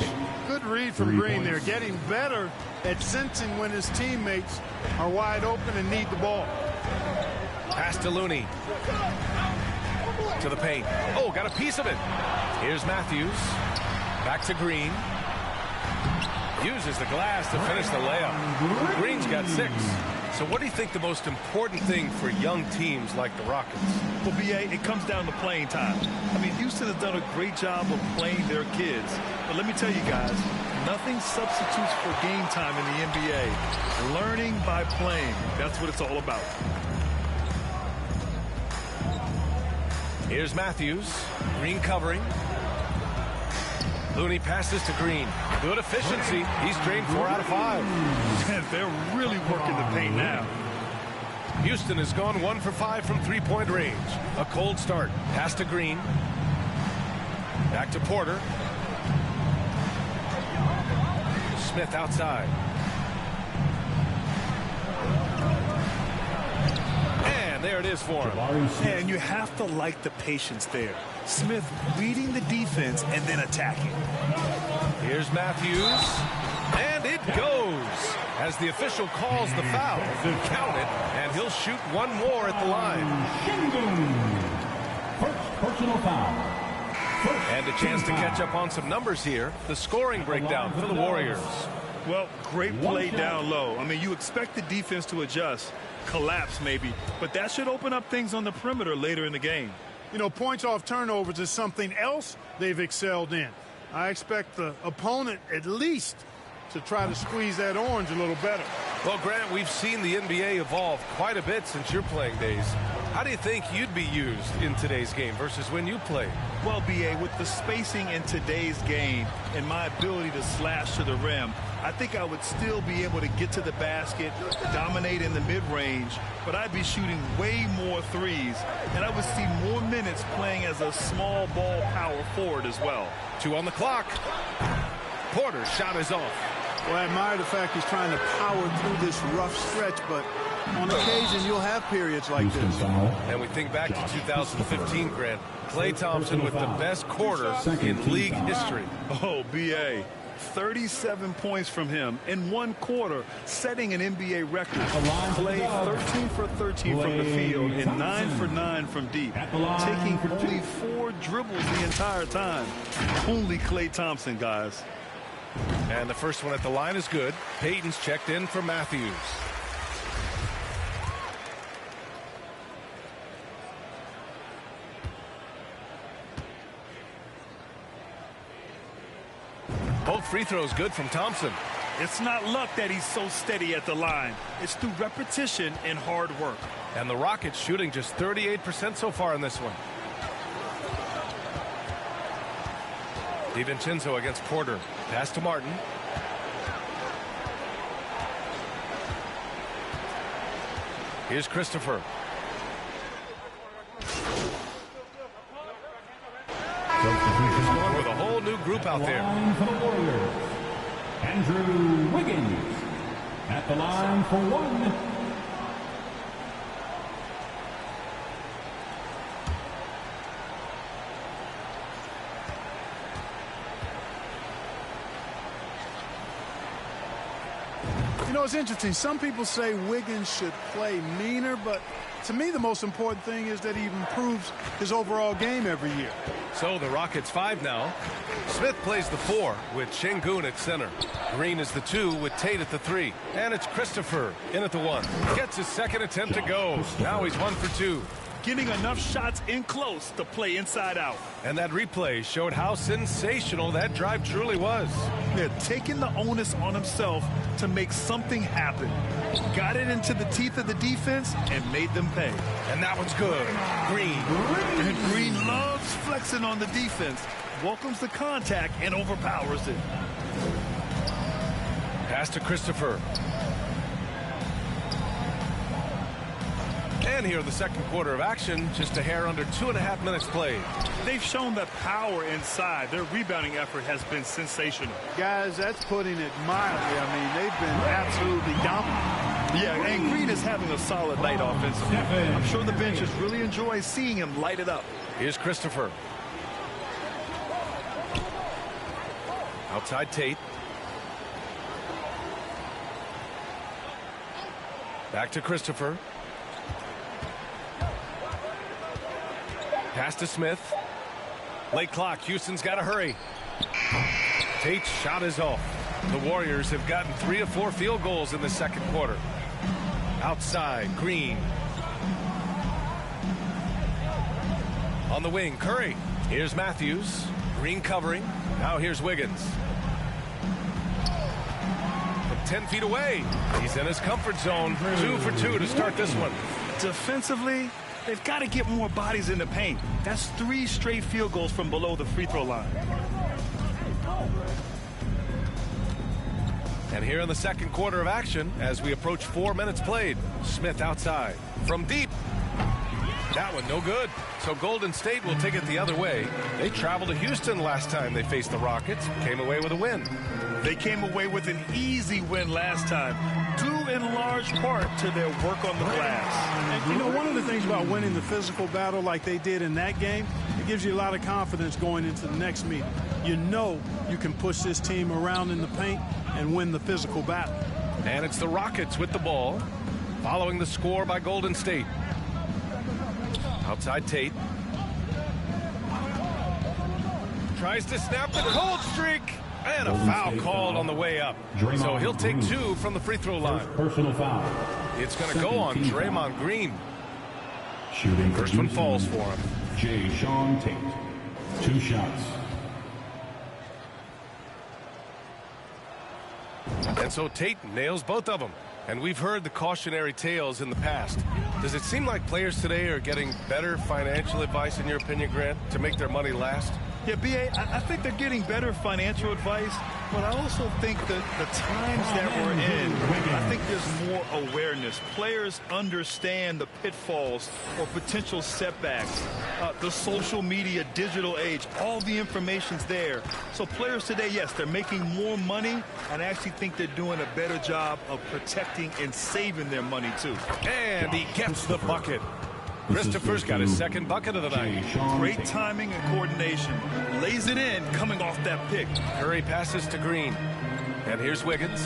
Good read from Green there, getting better at sensing when his teammates are wide open and need the ball. Pass to Looney. To the paint. Oh, got a piece of it. Here's Matthews. Back to Green. Uses the glass to finish the layup. Green's got 6. So what do you think the most important thing for young teams like the Rockets? Well, B.A., it comes down to playing time. I mean, Houston has done a great job of playing their kids. But let me tell you guys, Nothing substitutes for game time in the NBA. Learning by playing. That's what it's all about. Here's Matthews. Green covering. Looney passes to Green. Good efficiency. He's drained 4 out of 5. And they're really working the paint now. Houston has gone 1 for 5 from three-point range. A cold start. Pass to Green. Back to Porter. Smith outside. And there it is for him. And you have to like the patience there. Smith reading the defense and then attacking. Here's Matthews. And it goes. As the official calls the foul. Count it. And he'll shoot one more at the line. First personal foul. And a chance to catch up on some numbers here. The scoring breakdown for the Warriors. Well, great play down low. I mean, you expect the defense to adjust, collapse maybe, but that should open up things on the perimeter later in the game. You know, points off turnovers is something else they've excelled in. I expect the opponent at least to try to squeeze that orange a little better. Well, Grant, we've seen the NBA evolve quite a bit since your playing days. How do you think you'd be used in today's game versus when you played? Well, B.A., with the spacing in today's game and my ability to slash to the rim, I think I would still be able to get to the basket, dominate in the mid-range, but I'd be shooting way more threes, and I would see more minutes playing as a small ball power forward as well. 2 on the clock. Porter's shot is off. Well, I admire the fact he's trying to power through this rough stretch, but on occasion you'll have periods like this. And we think back to 2015, Grant. Klay Thompson with the best quarter in league history. Oh, B.A., 37 points from him in one quarter, setting an NBA record. Klay 13 for 13 from the field and 9 for 9 from deep, taking only 4 dribbles the entire time. Only Klay Thompson, guys. And the first one at the line is good. Payton's checked in for Matthews. Both free throws good from Thompson. It's not luck that he's so steady at the line. It's through repetition and hard work. And the Rockets shooting just 38% so far in this one. DiVincenzo against Porter. Pass to Martin. Here's Christopher. With a whole new group out there. For the Warriors, Andrew Wiggins at the line for 1. You know, it's interesting. Some people say Wiggins should play meaner, but to me the most important thing is that he improves his overall game every year. So the Rockets 5 now. Smith plays the 4 with Şengün at center. Green is the 2 with Tate at the 3. And it's Christopher in at the 1. Gets his second attempt to go. Now he's 1 for 2. Getting enough shots in close to play inside out. And that replay showed how sensational that drive truly was. They're taking the onus on himself to make something happen. Got it into the teeth of the defense and made them pay. And that one's good. Green. And Green loves flexing on the defense. Welcomes the contact and overpowers it. Pass to Christopher. And here in the second quarter of action, just a hair under 2.5 minutes played. They've shown the power inside. Their rebounding effort has been sensational. Guys, that's putting it mildly. I mean, they've been absolutely dominant. Yeah, and Green is having a solid night offensively. I'm sure the bench is really enjoying seeing him light it up. Here's Christopher. Outside Tate. Back to Christopher. Pass to Smith. Late clock. Houston's got to hurry. Tate's shot is off. The Warriors have gotten 3 of 4 field goals in the second quarter. Outside, Green. On the wing, Curry. Here's Matthews. Green covering. Now here's Wiggins. about 10 feet away. He's in his comfort zone. 2 for 2 to start this one. Defensively, they've got to get more bodies in the paint. That's 3 straight field goals from below the free throw line. And here in the second quarter of action, as we approach 4 minutes played, Smith outside. From deep. That one no good. So Golden State will take it the other way. They traveled to Houston last time they faced the Rockets. Came away with a win. They came away with an easy win last time, due in large part to their work on the glass. And, you know, one of the things about winning the physical battle like they did in that game, it gives you a lot of confidence going into the next meeting. You know you can push this team around in the paint and win the physical battle. And it's the Rockets with the ball, following the score by Golden State. Outside Tate. Tries to snap the cold streak. And a foul called on the way up. So he'll take 2 from the free throw line. Personal foul. It's going to go on Draymond Green. Shooting First one falls for him. Jay Sean Tate. 2 shots. And so Tate nails both of them. And we've heard the cautionary tales in the past. Does it seem like players today are getting better financial advice, in your opinion, Grant, to make their money last? Yeah, B.A., I think they're getting better financial advice, but I also think that the times that we're in, I think there's more awareness. Players understand the pitfalls or potential setbacks, the social media, digital age, all the information's there. So players today, yes, they're making more money, and I actually think they're doing a better job of protecting and saving their money, too. And he gets the bucket. Christopher's got his second bucket of the night. Great timing and coordination. Lays it in, coming off that pick. Curry passes to Green. And here's Wiggins.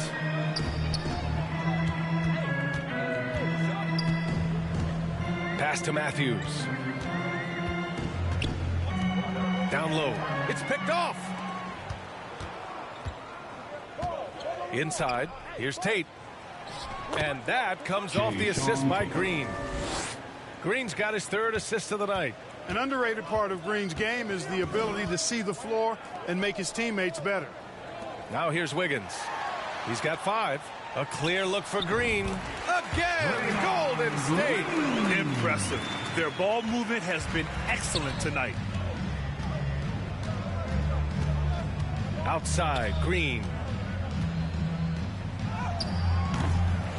Pass to Matthews. Down low. It's picked off. Inside. Here's Tate. And that comes off the assist by Green. Green's got his 3rd assist of the night. An underrated part of Green's game is the ability to see the floor and make his teammates better. Now here's Wiggins. He's got 5. A clear look for Green. Again, Golden State. Impressive. Their ball movement has been excellent tonight. Outside, Green.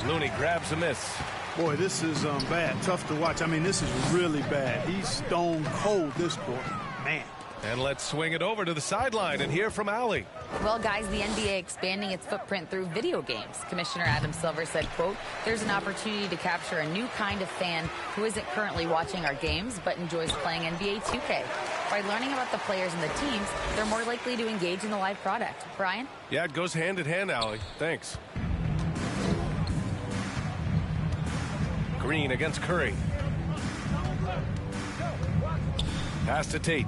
Looney grabs a miss. Boy, this is bad. Tough to watch. I mean, this is really bad. He's stone cold this quarter. Man. And let's swing it over to the sideline and hear from Allie. Well, guys, the NBA expanding its footprint through video games. Commissioner Adam Silver said, quote, there's an opportunity to capture a new kind of fan who isn't currently watching our games but enjoys playing NBA 2K. By learning about the players and the teams, they're more likely to engage in the live product. Brian? Yeah, it goes hand in hand, Allie. Thanks. Green against Curry. Pass to Tate.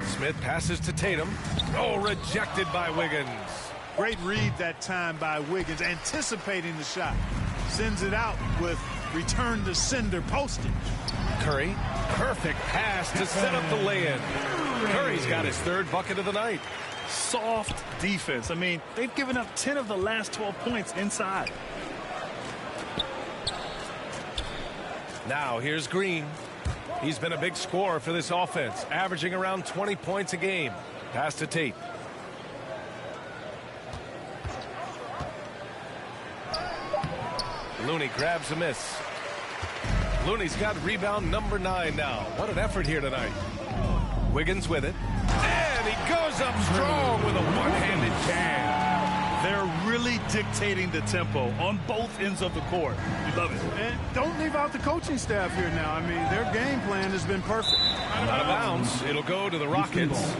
Smith passes to Tatum. Oh, rejected by Wiggins. Great read that time by Wiggins, anticipating the shot. Sends it out with return to sender postage. Curry, perfect pass to set up the lay-in. Curry's got his 3rd bucket of the night. Soft defense. I mean, they've given up 10 of the last 12 points inside. Now here's Green. He's been a big scorer for this offense, averaging around 20 points a game. Pass to Tate. Looney grabs a miss. Looney's got rebound number 9 now. What an effort here tonight. Wiggins with it. And he goes up strong with a one-handed jam. They're really dictating the tempo on both ends of the court. You love it. And don't leave out the coaching staff here now. I mean, their game plan has been perfect. Out of bounds. It'll go to the Rockets.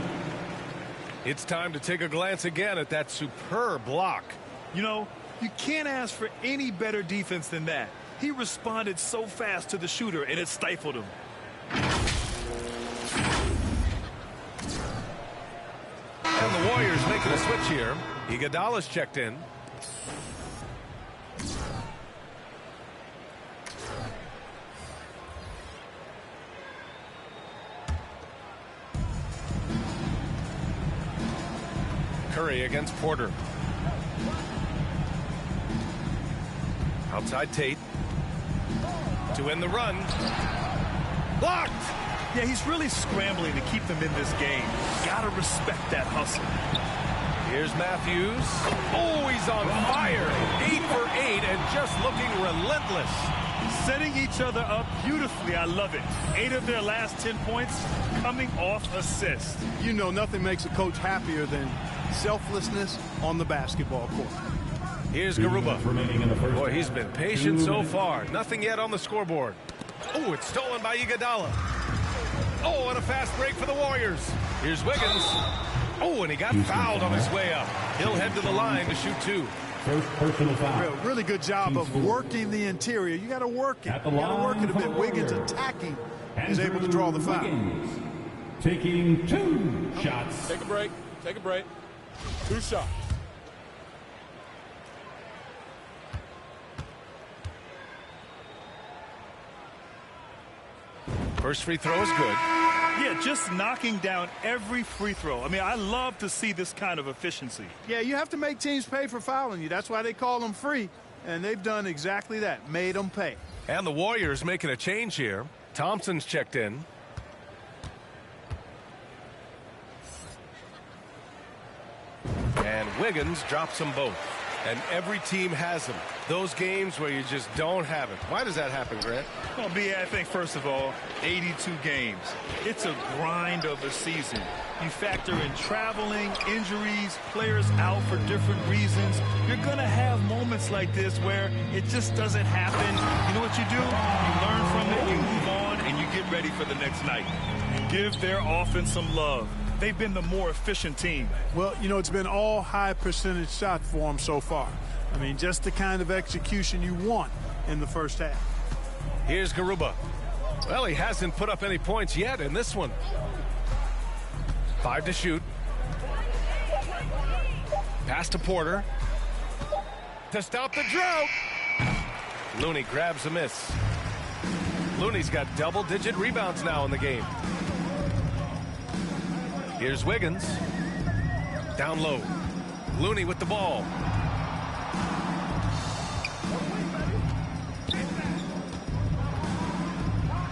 It's time to take a glance again at that superb block. You know, you can't ask for any better defense than that. He responded so fast to the shooter, and it stifled him. And the Warriors making a switch here. Iguodala's checked in. Curry against Porter. Outside Tate. To end the run. Blocked! Yeah, he's really scrambling to keep them in this game. Gotta respect that hustle. Here's Matthews. Oh, he's on fire. 8 for 8 and just looking relentless. Setting each other up beautifully. I love it. 8 of their last 10 points coming off assists. You know, nothing makes a coach happier than selflessness on the basketball court. Here's Garuba. Boy, he's been patient so far. Nothing yet on the scoreboard. Oh, it's stolen by Iguodala. Oh, and a fast break for the Warriors. Here's Wiggins. Oh, and he got fouled on his way up. He'll head to the line to shoot 2. First personal foul. Really good job of working the interior. You got to work it. You got to work it a bit. Wiggins attacking is able to draw the foul. Wiggins taking 2 shots. Take a break. Take a break. 2 shots. First free throw is good. Yeah, just knocking down every free throw. I mean, I love to see this kind of efficiency. Yeah, you have to make teams pay for fouling you. That's why they call them free. And they've done exactly that, made them pay. And the Warriors making a change here. Thompson's checked in. And Wiggins drops them both. And every team has them. Those games where you just don't have it. Why does that happen, Grant? Well, B.A., I think, first of all, 82 games. It's a grind of a season. You factor in traveling, injuries, players out for different reasons. You're going to have moments like this where it just doesn't happen. You know what you do? You learn from it, you move on, and you get ready for the next night. You give their offense some love. They've been the more efficient team. Well, you know, it's been all high percentage shots for them so far. I mean, just the kind of execution you want in the first half. Here's Garuba. Well, he hasn't put up any points yet in this one. 5 to shoot. Pass to Porter. To stop the drought. Looney grabs a miss. Looney's got double-digit rebounds now in the game. Here's Wiggins. Down low. Looney with the ball.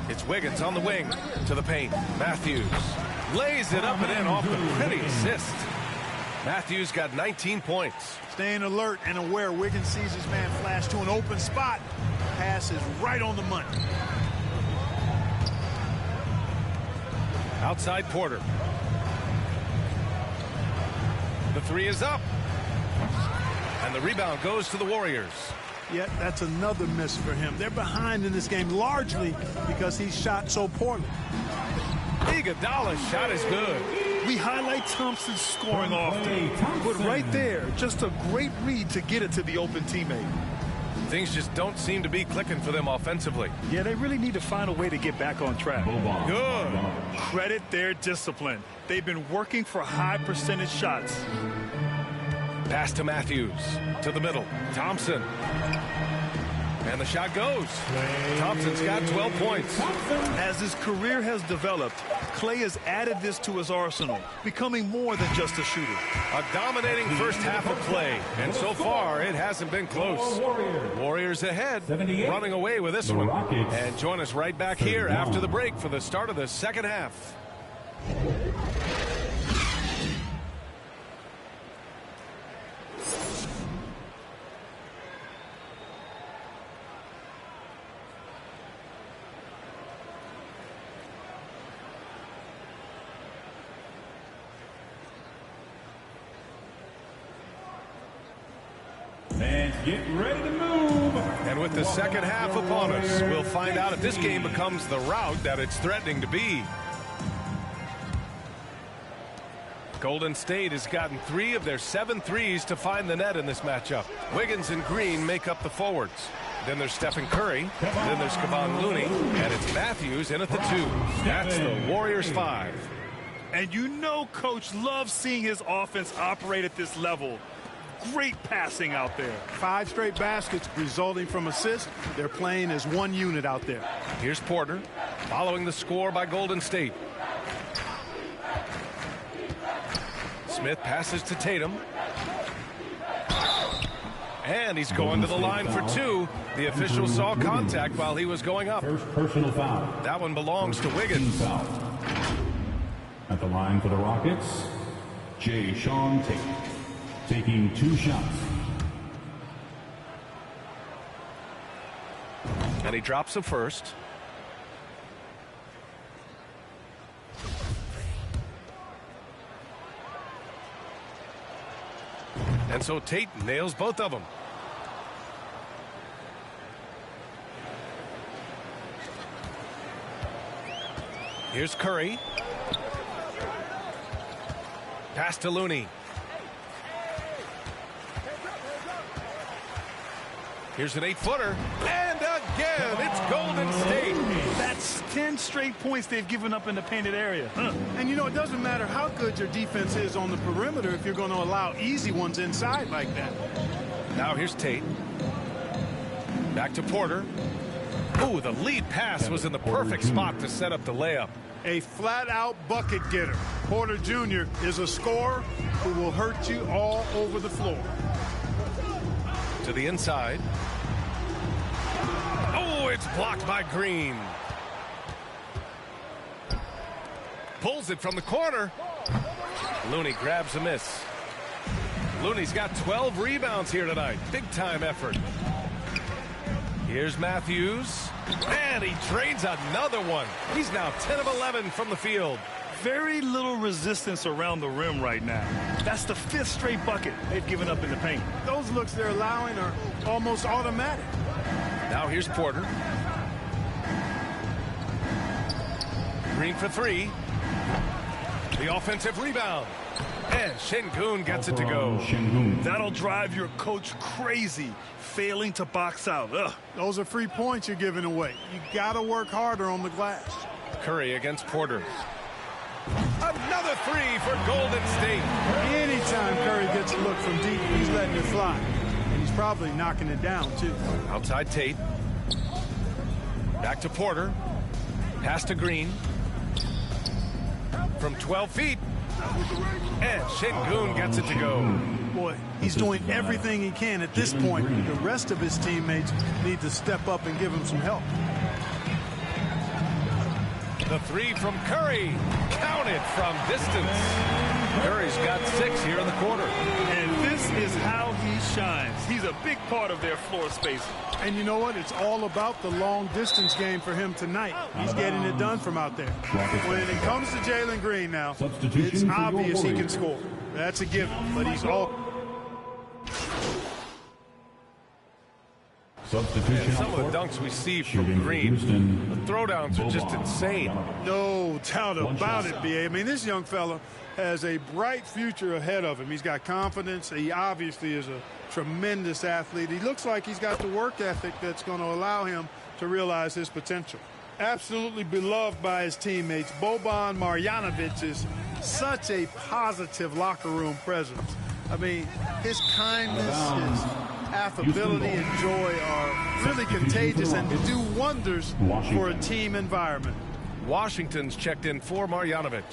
It's Wiggins on the wing to the paint. Matthews lays it up and in off the pretty assist. Matthews got 19 points. Staying alert and aware. Wiggins sees his man flash to an open spot. Pass is right on the money. Outside Porter. The 3 is up. And the rebound goes to the Warriors. Yet that's another miss for him. They're behind in this game largely because he shot so poorly. Iguodala's shot is good. We highlight Thompson's scoring often, but right there, just a great read to get it to the open teammate. Things just don't seem to be clicking for them offensively. Yeah, they really need to find a way to get back on track. Good. Credit their discipline. They've been working for high percentage shots. Pass to Matthews. To the middle. Thompson. And the shot goes. Thompson's got 12 points. As his career has developed, Clay has added this to his arsenal, becoming more than just a shooter. A dominating first half of Clay, and so far it hasn't been close. Warriors ahead, running away with this one. And join us right back here after the break for the start of the second half. Fans, get ready to move. And with the second half upon us, we'll find out if this game becomes the rout that it's threatening to be. Golden State has gotten 3 of their 7 threes to find the net in this matchup. Wiggins and Green make up the forwards. Then there's Stephen Curry. Then there's Kevon Looney. And it's Matthews in at the 2. That's the Warriors 5. And you know Coach loves seeing his offense operate at this level. Great passing out there. 5 straight baskets resulting from assists. They're playing as one unit out there. Here's Porter following the score by Golden State. Smith passes to Tatum. And he's going to the line for two. The official saw contact while he was going up. First personal foul. That one belongs to Wiggins. Foul. At the line for the Rockets, Sean Tate, taking 2 shots. And he drops a first. And so Tate nails both of them. Here's Curry. Pass to Looney. Here's an 8-footer. And again, it's Golden State. That's 10 straight points they've given up in the painted area. And you know, it doesn't matter how good your defense is on the perimeter if you're going to allow easy ones inside like that. Now here's Tate. Back to Porter. Ooh, the lead pass was in the perfect spot to set up the layup. A flat-out bucket getter. Porter Jr. is a scorer who will hurt you all over the floor. To the inside. Oh, it's blocked by Green. Pulls it from the corner. Looney grabs a miss. Looney's got 12 rebounds here tonight. Big-time effort. Here's Matthews. And he trades another one. He's now 10 of 11 from the field. Very little resistance around the rim right now. That's the 5th straight bucket they've given up in the paint. Those looks they're allowing are almost automatic. Now here's Porter. Green for 3. The offensive rebound. And Şengün gets it to go. That'll drive your coach crazy, failing to box out. Ugh. Those are free points you're giving away. You got to work harder on the glass. Curry against Porter. Another 3 for Golden State. Anytime Curry gets a look from deep, he's letting it fly. And he's probably knocking it down, too. Outside Tate. Back to Porter. Pass to Green. From 12 feet. And Şengün gets it to go. Boy, he's doing everything he can at this point. The rest of his teammates need to step up and give him some help. The 3 from Curry. Counted from distance. Curry's got 6 here in the quarter. And this is how he shines. He's a big part of their floor space. And you know what? It's all about the long distance game for him tonight. He's getting it done from out there. When it comes to Jalen Green now, it's obvious he can score. That's a given, but he's all... And some of the dunks we see from Green, the throwdowns are just insane. No doubt about it, B.A. I mean, this young fella has a bright future ahead of him. He's got confidence. He obviously is a tremendous athlete. He looks like he's got the work ethic that's going to allow him to realize his potential. Absolutely beloved by his teammates. Boban Marjanovic is such a positive locker room presence. I mean, his kindness, his affability and joy are really contagious and do wonders for a team environment. Washington's checked in for Marjanovic.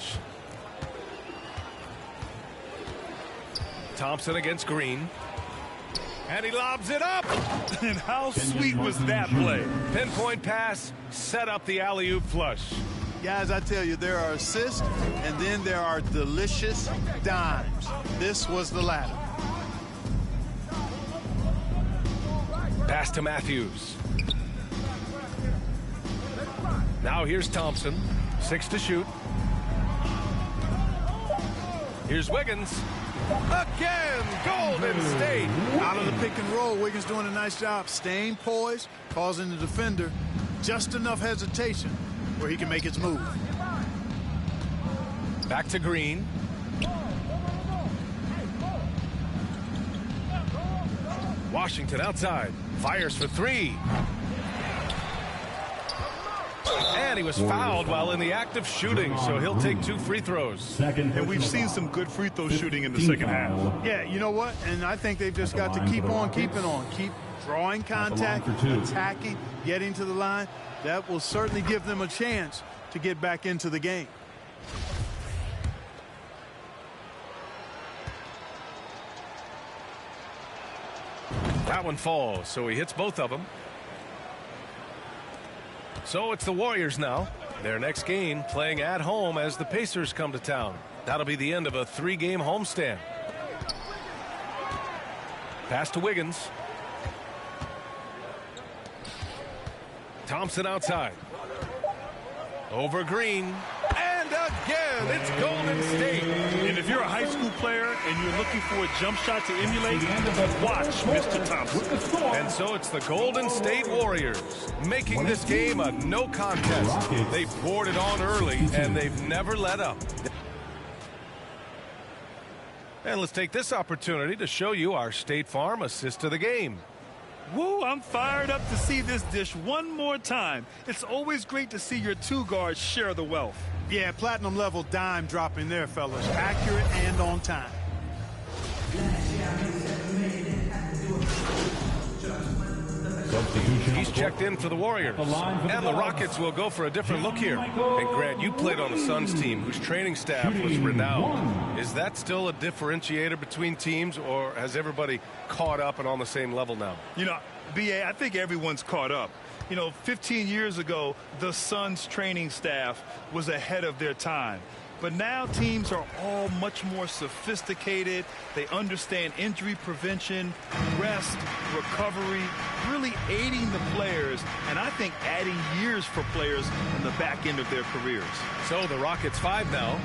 Thompson against Green. And he lobs it up. And how sweet was that play? Pinpoint pass, set up the alley-oop flush. Guys, I tell you, there are assists, and then there are delicious dimes. This was the latter. Pass to Matthews. Now here's Thompson. 6 to shoot. Here's Wiggins. Again, Golden State. Out of the pick and roll, Wiggins doing a nice job staying poised, causing the defender just enough hesitation where he can make his move. Back to Green. Washington outside. Fires for 3. And he was fouled while in the act of shooting, so he'll take 2 free throws. And we've seen some good free throw shooting in the second half. Yeah, you know what? And I think they've just got to keep on keeping on. Keep drawing contact, attacking, getting to the line. That will certainly give them a chance to get back into the game. That one falls, so he hits both of them. So it's the Warriors now. Their next game playing at home as the Pacers come to town. That'll be the end of a 3-game homestand. Pass to Wiggins. Thompson outside. Over Green. And again, it's Golden State. And if you're a high school player and you're looking for a jump shot to emulate, watch Mr. Thompson. And so it's the Golden State Warriors making this game a no contest. They poured it on early, and they've never let up. And let's take this opportunity to show you our State Farm assist of the game. Woo, I'm fired up to see this dish one more time. It's always great to see your two guards share the wealth. Yeah, platinum level dime dropping there, fellas. Accurate and on time. He's checked in for the Warriors. And the Rockets will go for a different look here. And Grant, you played on the Suns team whose training staff was renowned. Is that still a differentiator between teams, or has everybody caught up and on the same level now? You know, B.A., I think everyone's caught up. You know, 15 years ago, the Suns training staff was ahead of their time. But now teams are all much more sophisticated. They understand injury prevention, rest, recovery, really aiding the players, and I think adding years for players in the back end of their careers. So the Rockets 5 now.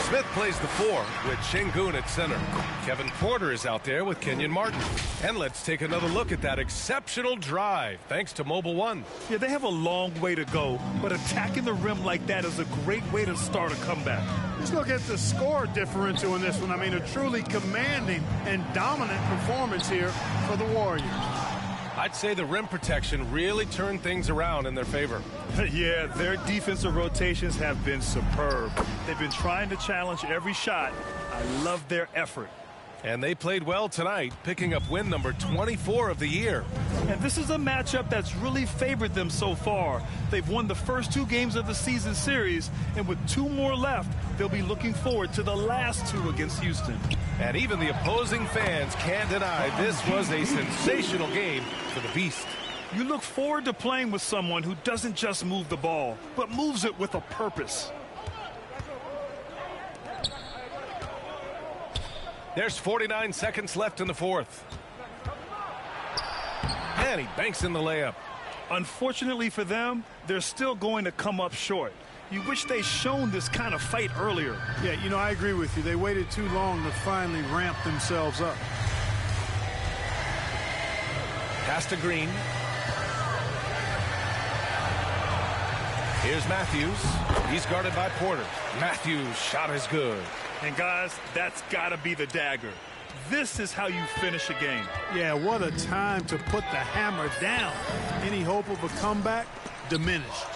Smith plays the 4 with Şengün at center. Kevin Porter is out there with Kenyon Martin. And let's take another look at that exceptional drive, thanks to Mobile One. Yeah, they have a long way to go, but attacking the rim like that is a great way to start a comeback. Just look at the score differential in this one. I mean, a truly commanding and dominant performance here for the Warriors. I'd say the rim protection really turned things around in their favor. Yeah, their defensive rotations have been superb. They've been trying to challenge every shot. I love their effort. And they played well tonight, picking up win number 24 of the year. And this is a matchup that's really favored them so far. They've won the first 2 games of the season series, and with 2 more left, they'll be looking forward to the last 2 against Houston. And even the opposing fans can't deny this was a sensational game for the Beast. You look forward to playing with someone who doesn't just move the ball, but moves it with a purpose. There's 49 seconds left in the 4th. And he banks in the layup. Unfortunately for them, they're still going to come up short. You wish they'd shown this kind of fight earlier. Yeah, you know, I agree with you. They waited too long to finally ramp themselves up. Pass to Green. Here's Matthews. He's guarded by Porter. Matthews' shot is good. And guys, that's got to be the dagger. This is how you finish a game. Yeah, what a time to put the hammer down. Any hope of a comeback diminished.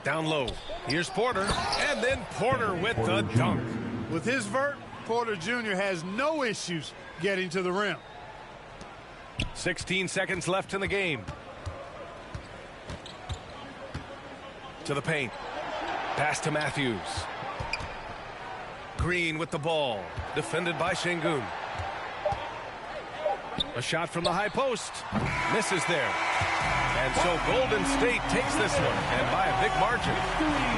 Down low. Here's Porter. And then Porter with the dunk. With his vert, Porter Jr. has no issues getting to the rim. 16 seconds left in the game. To the paint. Pass to Matthews. Green with the ball. Defended by Şengün. A shot from the high post. Misses there. And so Golden State takes this one, and by a big margin.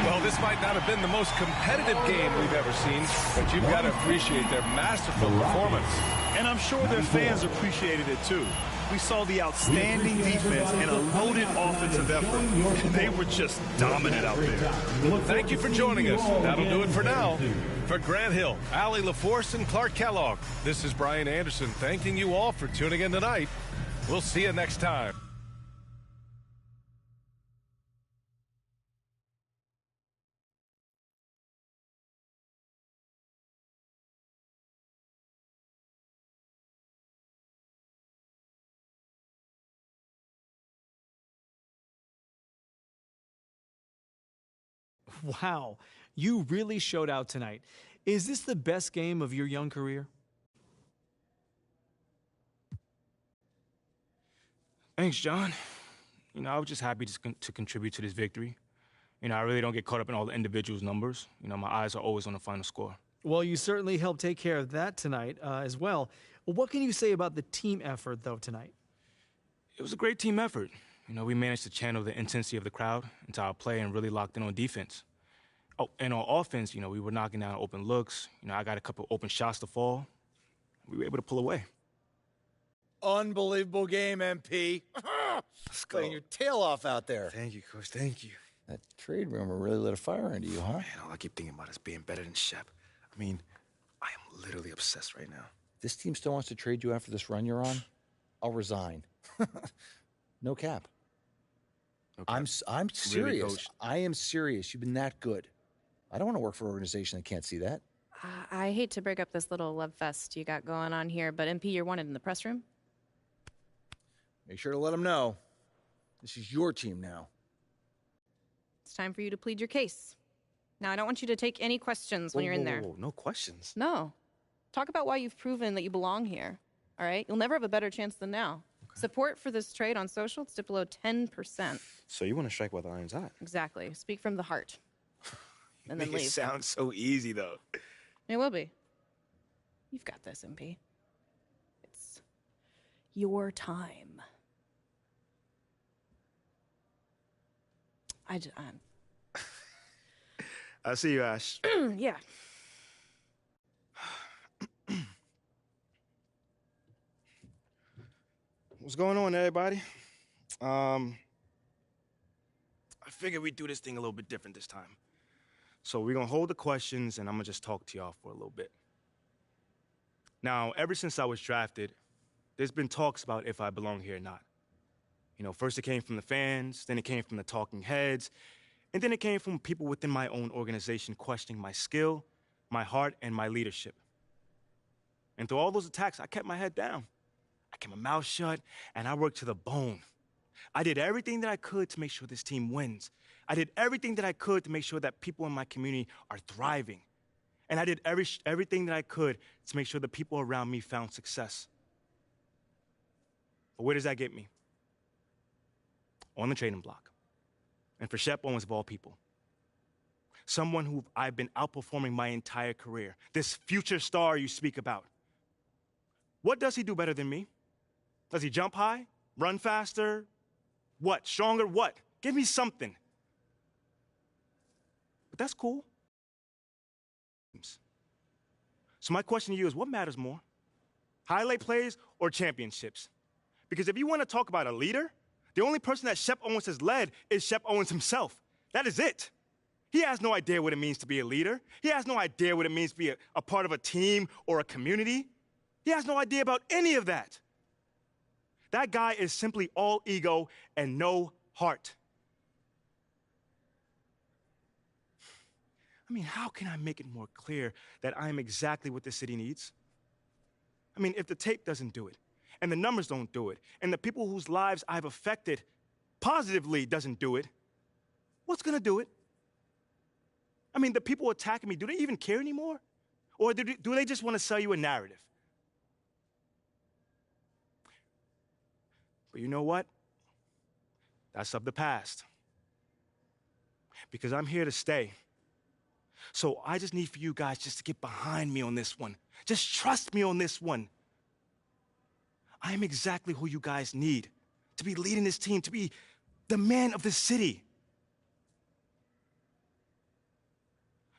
Well, this might not have been the most competitive game we've ever seen, but you've got to appreciate their masterful performance. And I'm sure their fans appreciated it too. We saw the outstanding defense and a loaded offensive effort. They were just dominant out there. Thank you for joining us. That'll do it for now. For Grant Hill, Allie LaForce, and Clark Kellogg, this is Brian Anderson thanking you all for tuning in tonight. We'll see you next time. Wow, you really showed out tonight. Is this the best game of your young career? Thanks, John. You know, I was just happy to contribute to this victory. You know, I really don't get caught up in all the individuals' numbers. You know, my eyes are always on the final score. Well, you certainly helped take care of that tonight as well. Well, what can you say about the team effort, though, tonight? It was a great team effort. You know, we managed to channel the intensity of the crowd into our play and really locked in on defense. Oh, and on offense, you know, we were knocking down open looks. You know, I got a couple open shots to fall. We were able to pull away. Unbelievable game, MP. Let's go. Playing your tail off out there. Thank you, Coach. Thank you. That trade rumor really lit a fire into you, huh? Man, all I keep thinking about is being better than Shep. I mean, I am literally obsessed right now. This team still wants to trade you after this run you're on? I'll resign. No cap. Okay. I'm serious. Really, Coach? I am serious. You've been that good. I don't want to work for an organization that can't see that. I hate to break up this little love fest you got going on here, but MP, you're wanted in the press room. Make sure to let them know. This is your team now. It's time for you to plead your case. Now, I don't want you to take any questions when you're in there. Whoa, no questions. No. Talk about why you've proven that you belong here, all right? You'll never have a better chance than now. Okay. Support for this trade on social, it's dipped below 10%. So you want to strike while the iron's hot? Exactly. Speak from the heart. And then Make leave. it sound so easy, though. It will be. You've got this, MP. It's your time. I'll see you, Ash. Yeah. What's going on, everybody? I figured we'd do this thing a little bit different this time. So we're going to hold the questions, and I'm going to just talk to y'all for a little bit. Now, ever since I was drafted, there's been talks about if I belong here or not. You know, first it came from the fans, then it came from the talking heads, and then it came from people within my own organization questioning my skill, my heart, and my leadership. And through all those attacks, I kept my head down. I kept my mouth shut, and I worked to the bone. I did everything that I could to make sure this team wins. I did everything that I could to make sure that people in my community are thriving. And I did everything that I could to make sure the people around me found success. But where does that get me? On the trading block. And for Shep Owens, of all people. Someone who I've been outperforming my entire career. This future star you speak about. What does he do better than me? Does he jump high? Run faster? What? Stronger? What? Give me something. But that's cool. So my question to you is, what matters more? Highlight plays or championships? Because if you want to talk about a leader, the only person that Shep Owens has led is Shep Owens himself. That is it. He has no idea what it means to be a leader. He has no idea what it means to be a part of a team or a community. He has no idea about any of that. That guy is simply all ego and no heart. I mean, how can I make it more clear that I am exactly what the city needs? I mean, if the tape doesn't do it, and the numbers don't do it, and the people whose lives I've affected positively doesn't do it, what's gonna do it? I mean, the people attacking me, do they even care anymore? Or do they just want to sell you a narrative? But you know what? That's of the past. Because I'm here to stay. So I just need for you guys just to get behind me on this one. Just trust me on this one. I am exactly who you guys need to be leading this team, to be the man of the city.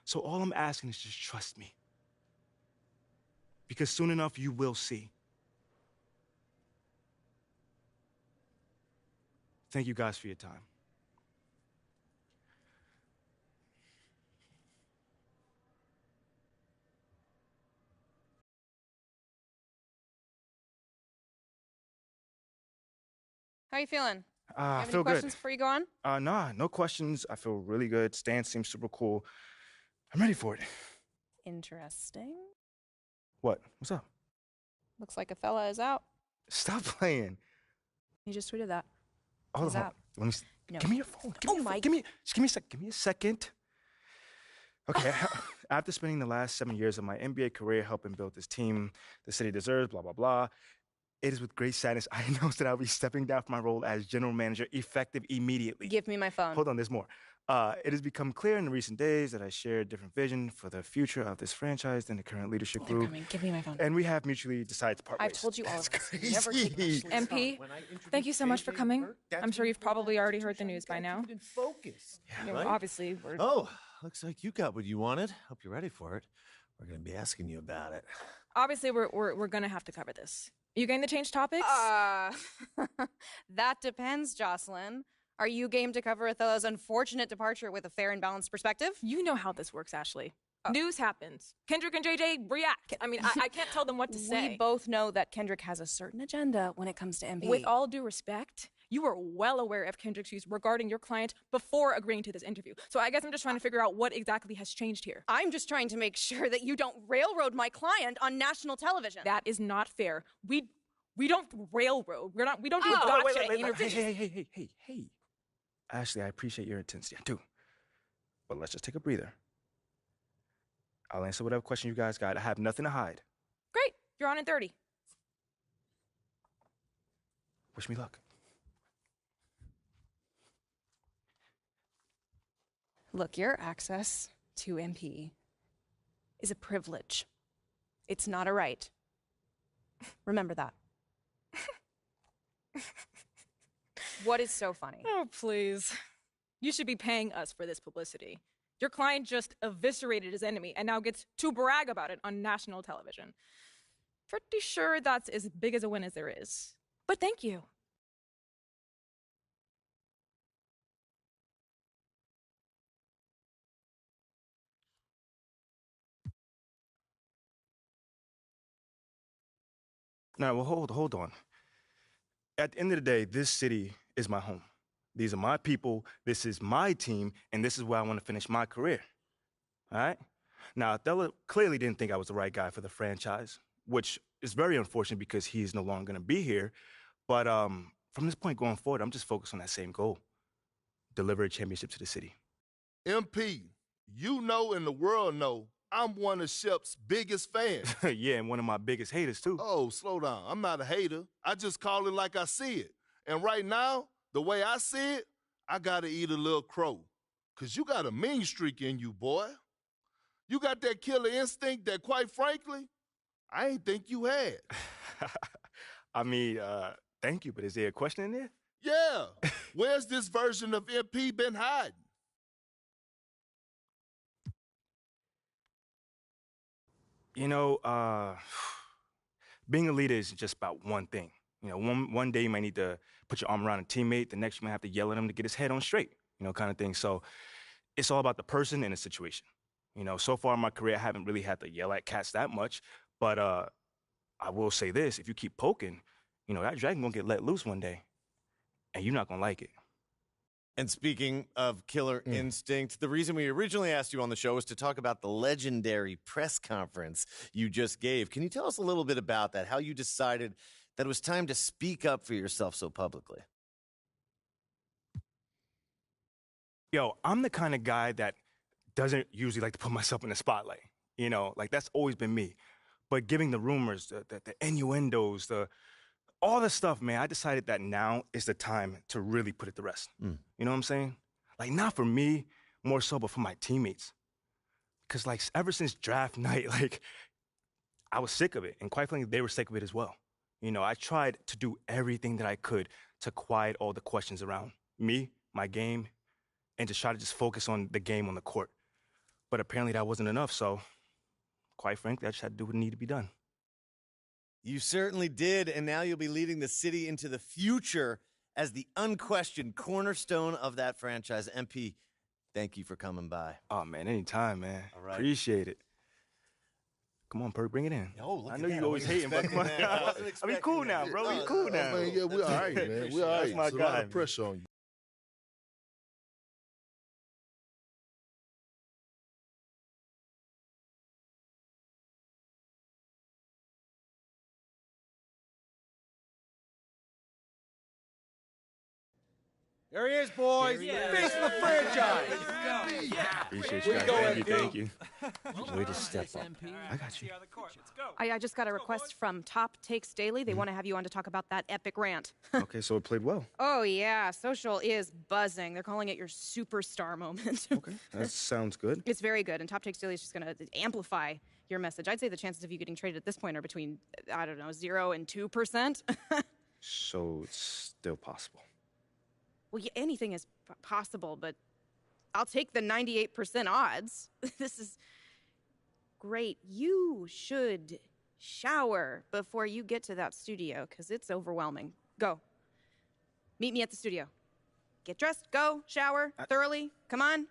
So all I'm asking is just trust me. Because soon enough, you will see. Thank you guys for your time. How are you feeling? You I have feel any questions before you go on? Nah, no questions. I feel really good. Stan seems super cool. I'm ready for it. Interesting. What? What's up? Looks like a fella is out. Stop playing. He just tweeted that. Hold He's on. out. Let me see. No. Give me your phone. Give me your phone. Give me a sec. Give me a second. Okay. After spending the last 7 years of my NBA career helping build this team the city deserves, blah, blah, blah, it is with great sadness I announce that I'll be stepping down from my role as general manager effective immediately. Give me my phone. Hold on, there's more. It has become clear in recent days that I share a different vision for the future of this franchise than the current leadership They're group. coming. Give me my phone. And we have mutually decided to part I've ways. told you all of this. Crazy. Never take Ashley's phone. MP, thank you so much for coming. I'm sure you've probably already heard the news by now. Yeah, You know, right? obviously, we're... Oh, looks like you got what you wanted. Hope you're ready for it. We're going to be asking you about it. Obviously, we're going to have to cover this. You game to change topics? That depends, Jocelyn. Are you game to cover Othello's unfortunate departure with a fair and balanced perspective? You know how this works, Ashley. News happens. Kendrick and JJ react. I mean, I can't tell them what to say. We both know that Kendrick has a certain agenda when it comes to MP. With all due respect, you were well aware of Kendrick's views regarding your client before agreeing to this interview. So I guess I'm just trying to figure out what exactly has changed here. I'm just trying to make sure that you don't railroad my client on national television. That is not fair. We don't railroad. We don't do gotcha interviews. Hey. Ashley, I appreciate your intensity. I do. But let's just take a breather. I'll answer whatever question you guys got. I have nothing to hide. Great. You're on in 30. Wish me luck. Look, your access to MP is a privilege. It's not a right. Remember that. What is so funny? Oh, please. You should be paying us for this publicity. Your client just eviscerated his enemy and now gets to brag about it on national television. Pretty sure that's as big as a win as there is. But thank you. No, well, hold on. At the end of the day, this city is my home. These are my people, this is my team, and this is where I want to finish my career. All right? Now, Othello clearly didn't think I was the right guy for the franchise, which is very unfortunate because he is no longer going to be here. But from this point going forward, I'm just focused on that same goal, deliver a championship to the city. MP, you know and the world know I'm one of Shep's biggest fans. Yeah, and one of my biggest haters, too. Oh, slow down. I'm not a hater. I just call it like I see it. And right now, the way I see it, I got to eat a little crow. Because you got a mean streak in you, boy. You got that killer instinct that, quite frankly, I ain't think you had. I mean, thank you, but is there a question in there? Yeah. Where's this version of MP been hiding? You know, being a leader isn't just about one thing. You know, one day you might need to put your arm around a teammate, the next you might have to yell at him to get his head on straight, you know, kind of thing. So it's all about the person and the situation. You know, so far in my career, I haven't really had to yell at cats that much, but I will say this, if you keep poking, you know, that dragon gonna get let loose one day, and you're not gonna like it. And speaking of killer instinct, the reason we originally asked you on the show was to talk about the legendary press conference you just gave. Can you tell us a little bit about that, how you decided that it was time to speak up for yourself so publicly? Yo, I'm the kind of guy that doesn't usually like to put myself in the spotlight. You know, like that's always been me. But giving the rumors, the innuendos, all the stuff, man, I decided that now is the time to really put it to rest. You know what I'm saying? Like, not for me, more so, but for my teammates. Because, like, ever since draft night, like, I was sick of it. And quite frankly, they were sick of it as well. You know, I tried to do everything that I could to quiet all the questions around me, my game, and to try to just focus on the game on the court. But apparently that wasn't enough, so quite frankly, I just had to do what needed to be done. You certainly did, and now you'll be leading the city into the future as the unquestioned cornerstone of that franchise. MP, thank you for coming by. Oh, man, anytime, man. All right. Appreciate it. Come on, Perk, bring it in. Oh, look I at know that. you always hating, but come on. I mean, cool now, bro. You cool now. Man, yeah, we all right, man. We all right. That's my It's a guy, lot man. of pressure on you. There he is, boys. Face of the franchise. Appreciate you guys. Thank you. Way to step up. I got you. I just got a request from Top Takes Daily. They want to have you on to talk about that epic rant. Okay, so it played well. Oh, yeah. Social is buzzing. They're calling it your superstar moment. Okay, that sounds good. It's very good, and Top Takes Daily is just going to amplify your message. I'd say the chances of you getting traded at this point are between, I don't know, 0 and 2%. So it's still possible. Well, yeah, anything is possible, but I'll take the 98% odds. This is great. You should shower before you get to that studio, because it's overwhelming. Go. Meet me at the studio. Get dressed, go, shower, thoroughly. Come on.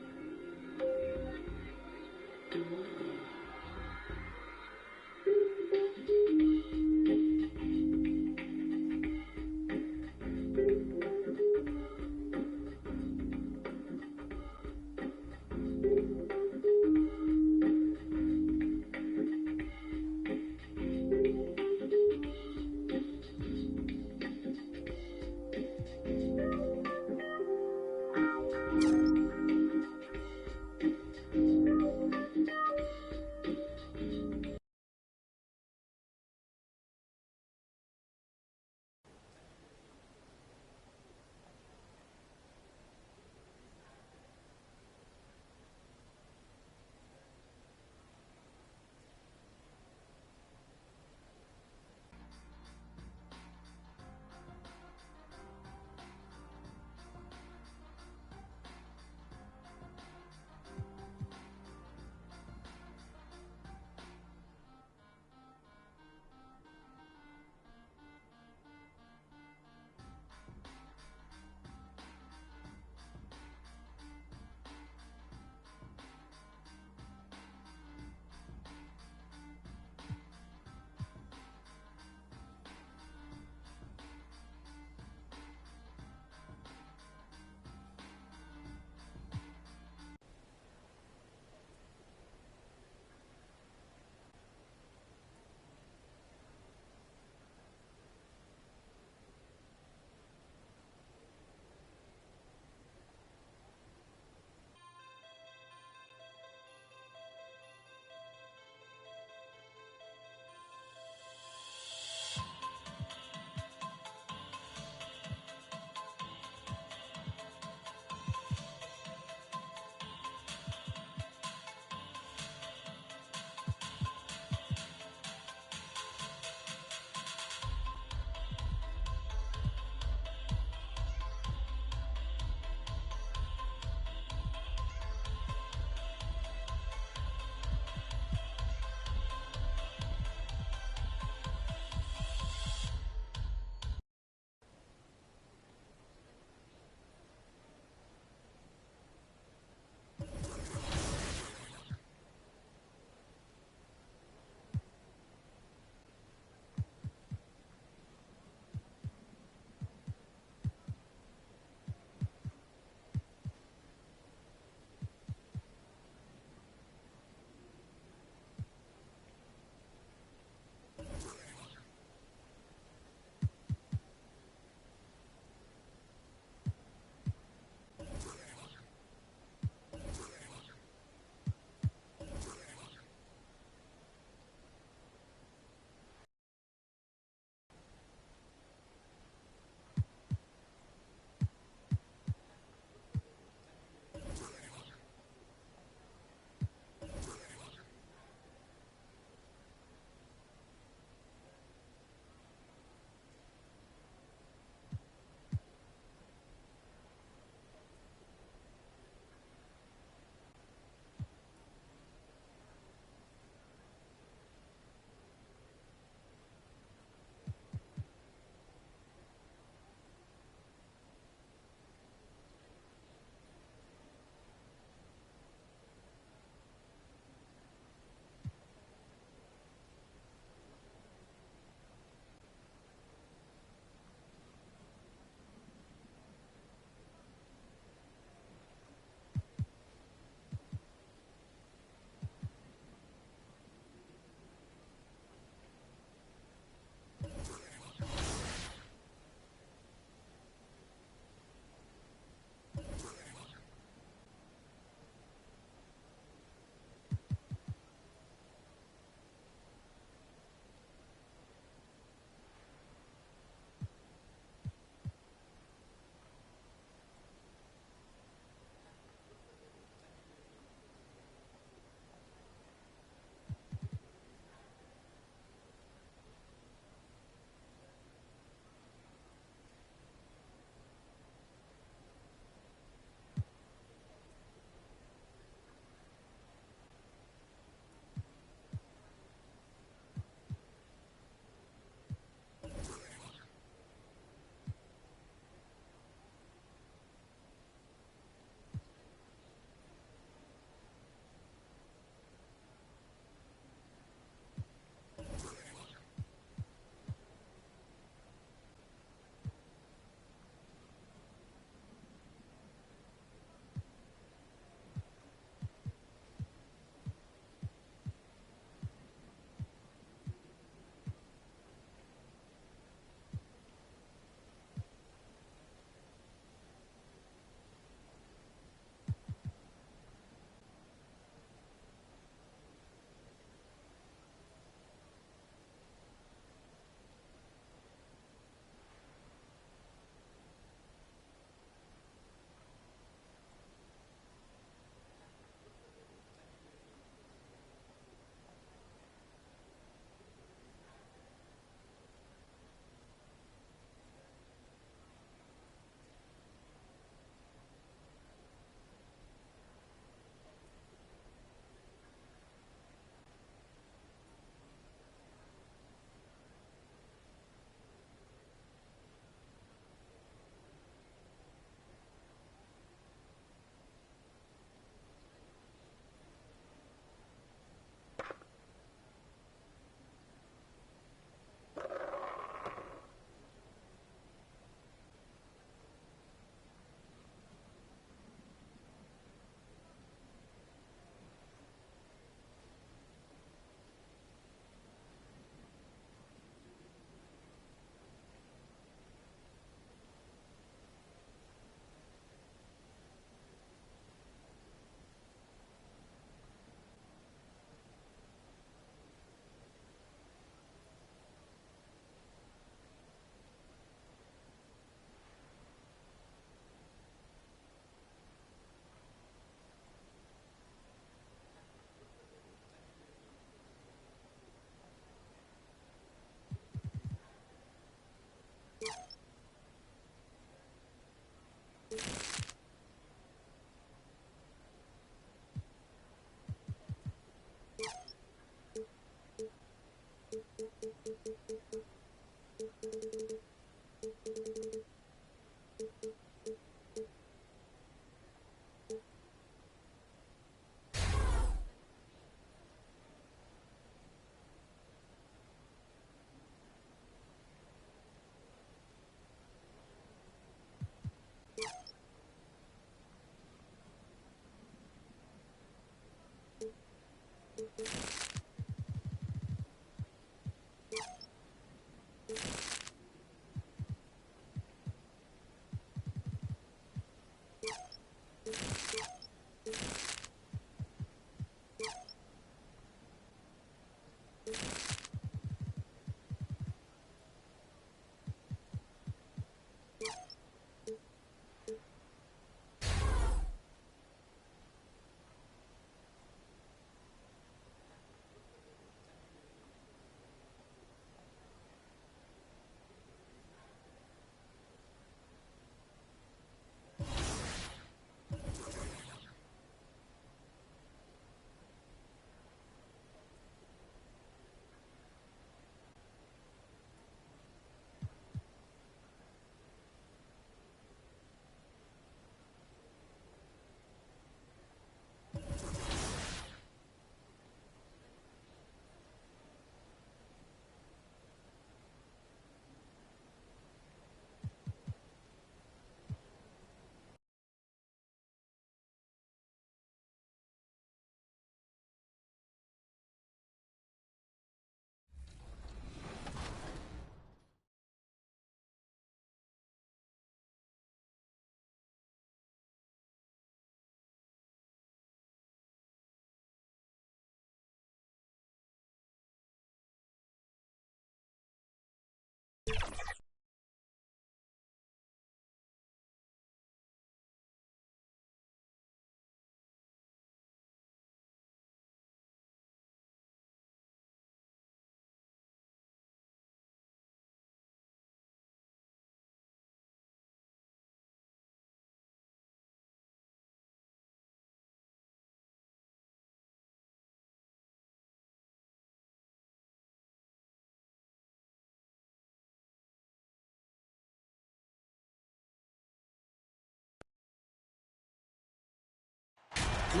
And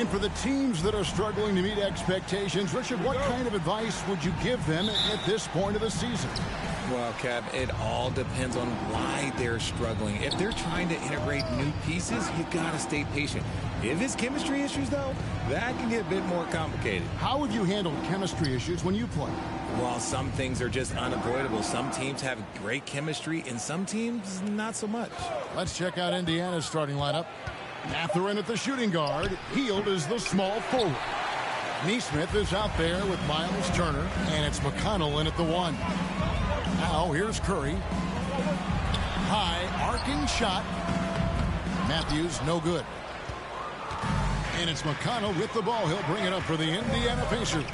for the teams that are struggling to meet expectations, Richard, what kind of advice would you give them at this point of the season? Well, Cap, it all depends on why they're struggling. If they're trying to integrate new pieces, you got to stay patient. If it's chemistry issues, though, that can get a bit more complicated. How have you handled chemistry issues when you play? Well, some things are just unavoidable. Some teams have great chemistry, and some teams not so much. Let's check out Indiana's starting lineup. Mathurin at the shooting guard. Hield is the small forward. Neesmith is out there with Miles Turner, and it's McConnell in at the 1. Now here's Curry. High arcing shot. Matthews no good. And it's McConnell with the ball. He'll bring it up for the Indiana Pacers.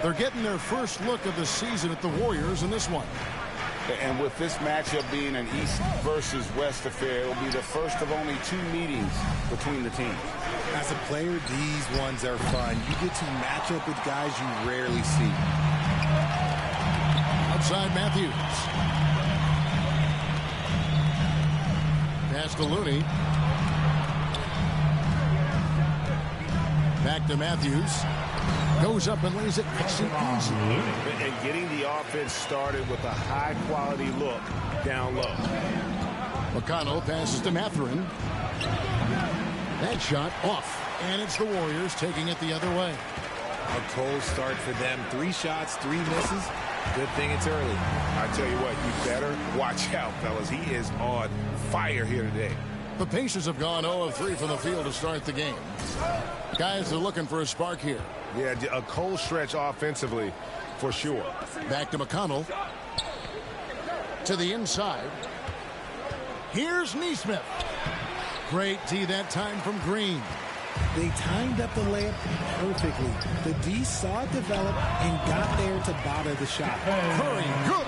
They're getting their first look of the season at the Warriors in this one. And with this matchup being an East versus West affair, it will be the first of only 2 meetings between the teams. As a player, these ones are fun. You get to match up with guys you rarely see. Outside Matthews. Pass to Looney. Back to Matthews. Goes up and lays it nice and easy. And getting the offense started with a high-quality look down low. McConnell passes to Mathurin. That shot off. And it's the Warriors taking it the other way. A cold start for them. 3 shots, 3 misses. Good thing it's early. I tell you what, you better watch out, fellas. He is on fire here today. The Pacers have gone 0 of 3 from the field to start the game. Guys are looking for a spark here. Yeah, a cold stretch offensively, for sure. Back to McConnell. To the inside. Here's Neesmith. Great D that time from Green. They timed up the layup perfectly. The D saw it develop and got there to bother the shot. Curry, good.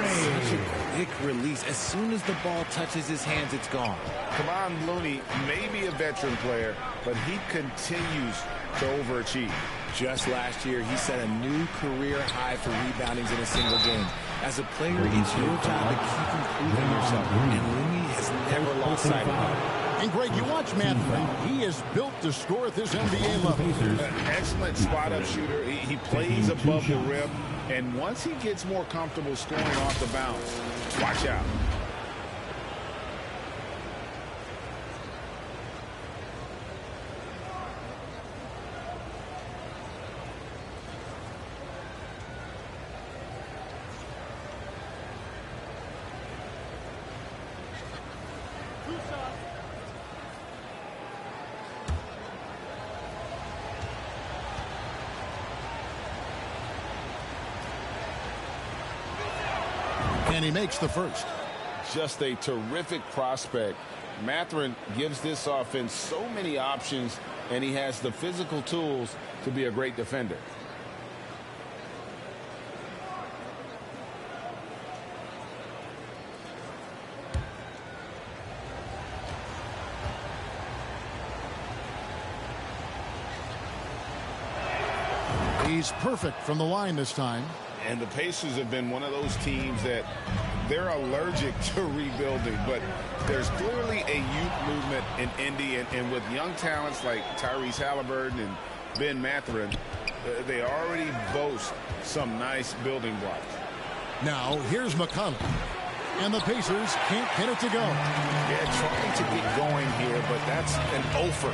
Such a quick release. As soon as the ball touches his hands, it's gone. Kevon Looney may be a veteran player, but he continues to overachieve. Just last year, he set a new career high for reboundings in a single game. As a player, it's your job to keep improving yourself, and Looney has never lost sight of that. And Greg, you watch Mathurin. He is built to score at this NBA level. Excellent spot-up shooter. He plays above the rim, and once he gets more comfortable scoring off the bounce, watch out. And he makes the first. Just a terrific prospect. Mathurin gives this offense so many options, and he has the physical tools to be a great defender. He's perfect from the line this time. And the Pacers have been one of those teams that they're allergic to rebuilding, but there's clearly a youth movement in Indy, and with young talents like Tyrese Halliburton and Ben Mathurin, they already boast some nice building blocks. Now, here's McConnell. And the Pacers can't get it to go. Yeah, trying to get going here, but that's an offer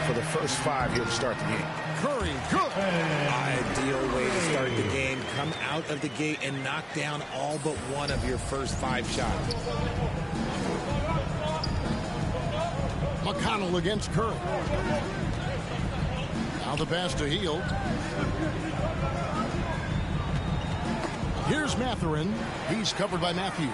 for the first 5 here to start the game. Curry, good. Ideal way to start the game. Come out of the gate and knock down all but one of your first 5 shots. McConnell against Curry. Now the pass to Hield. Here's Mathurin. He's covered by Matthews.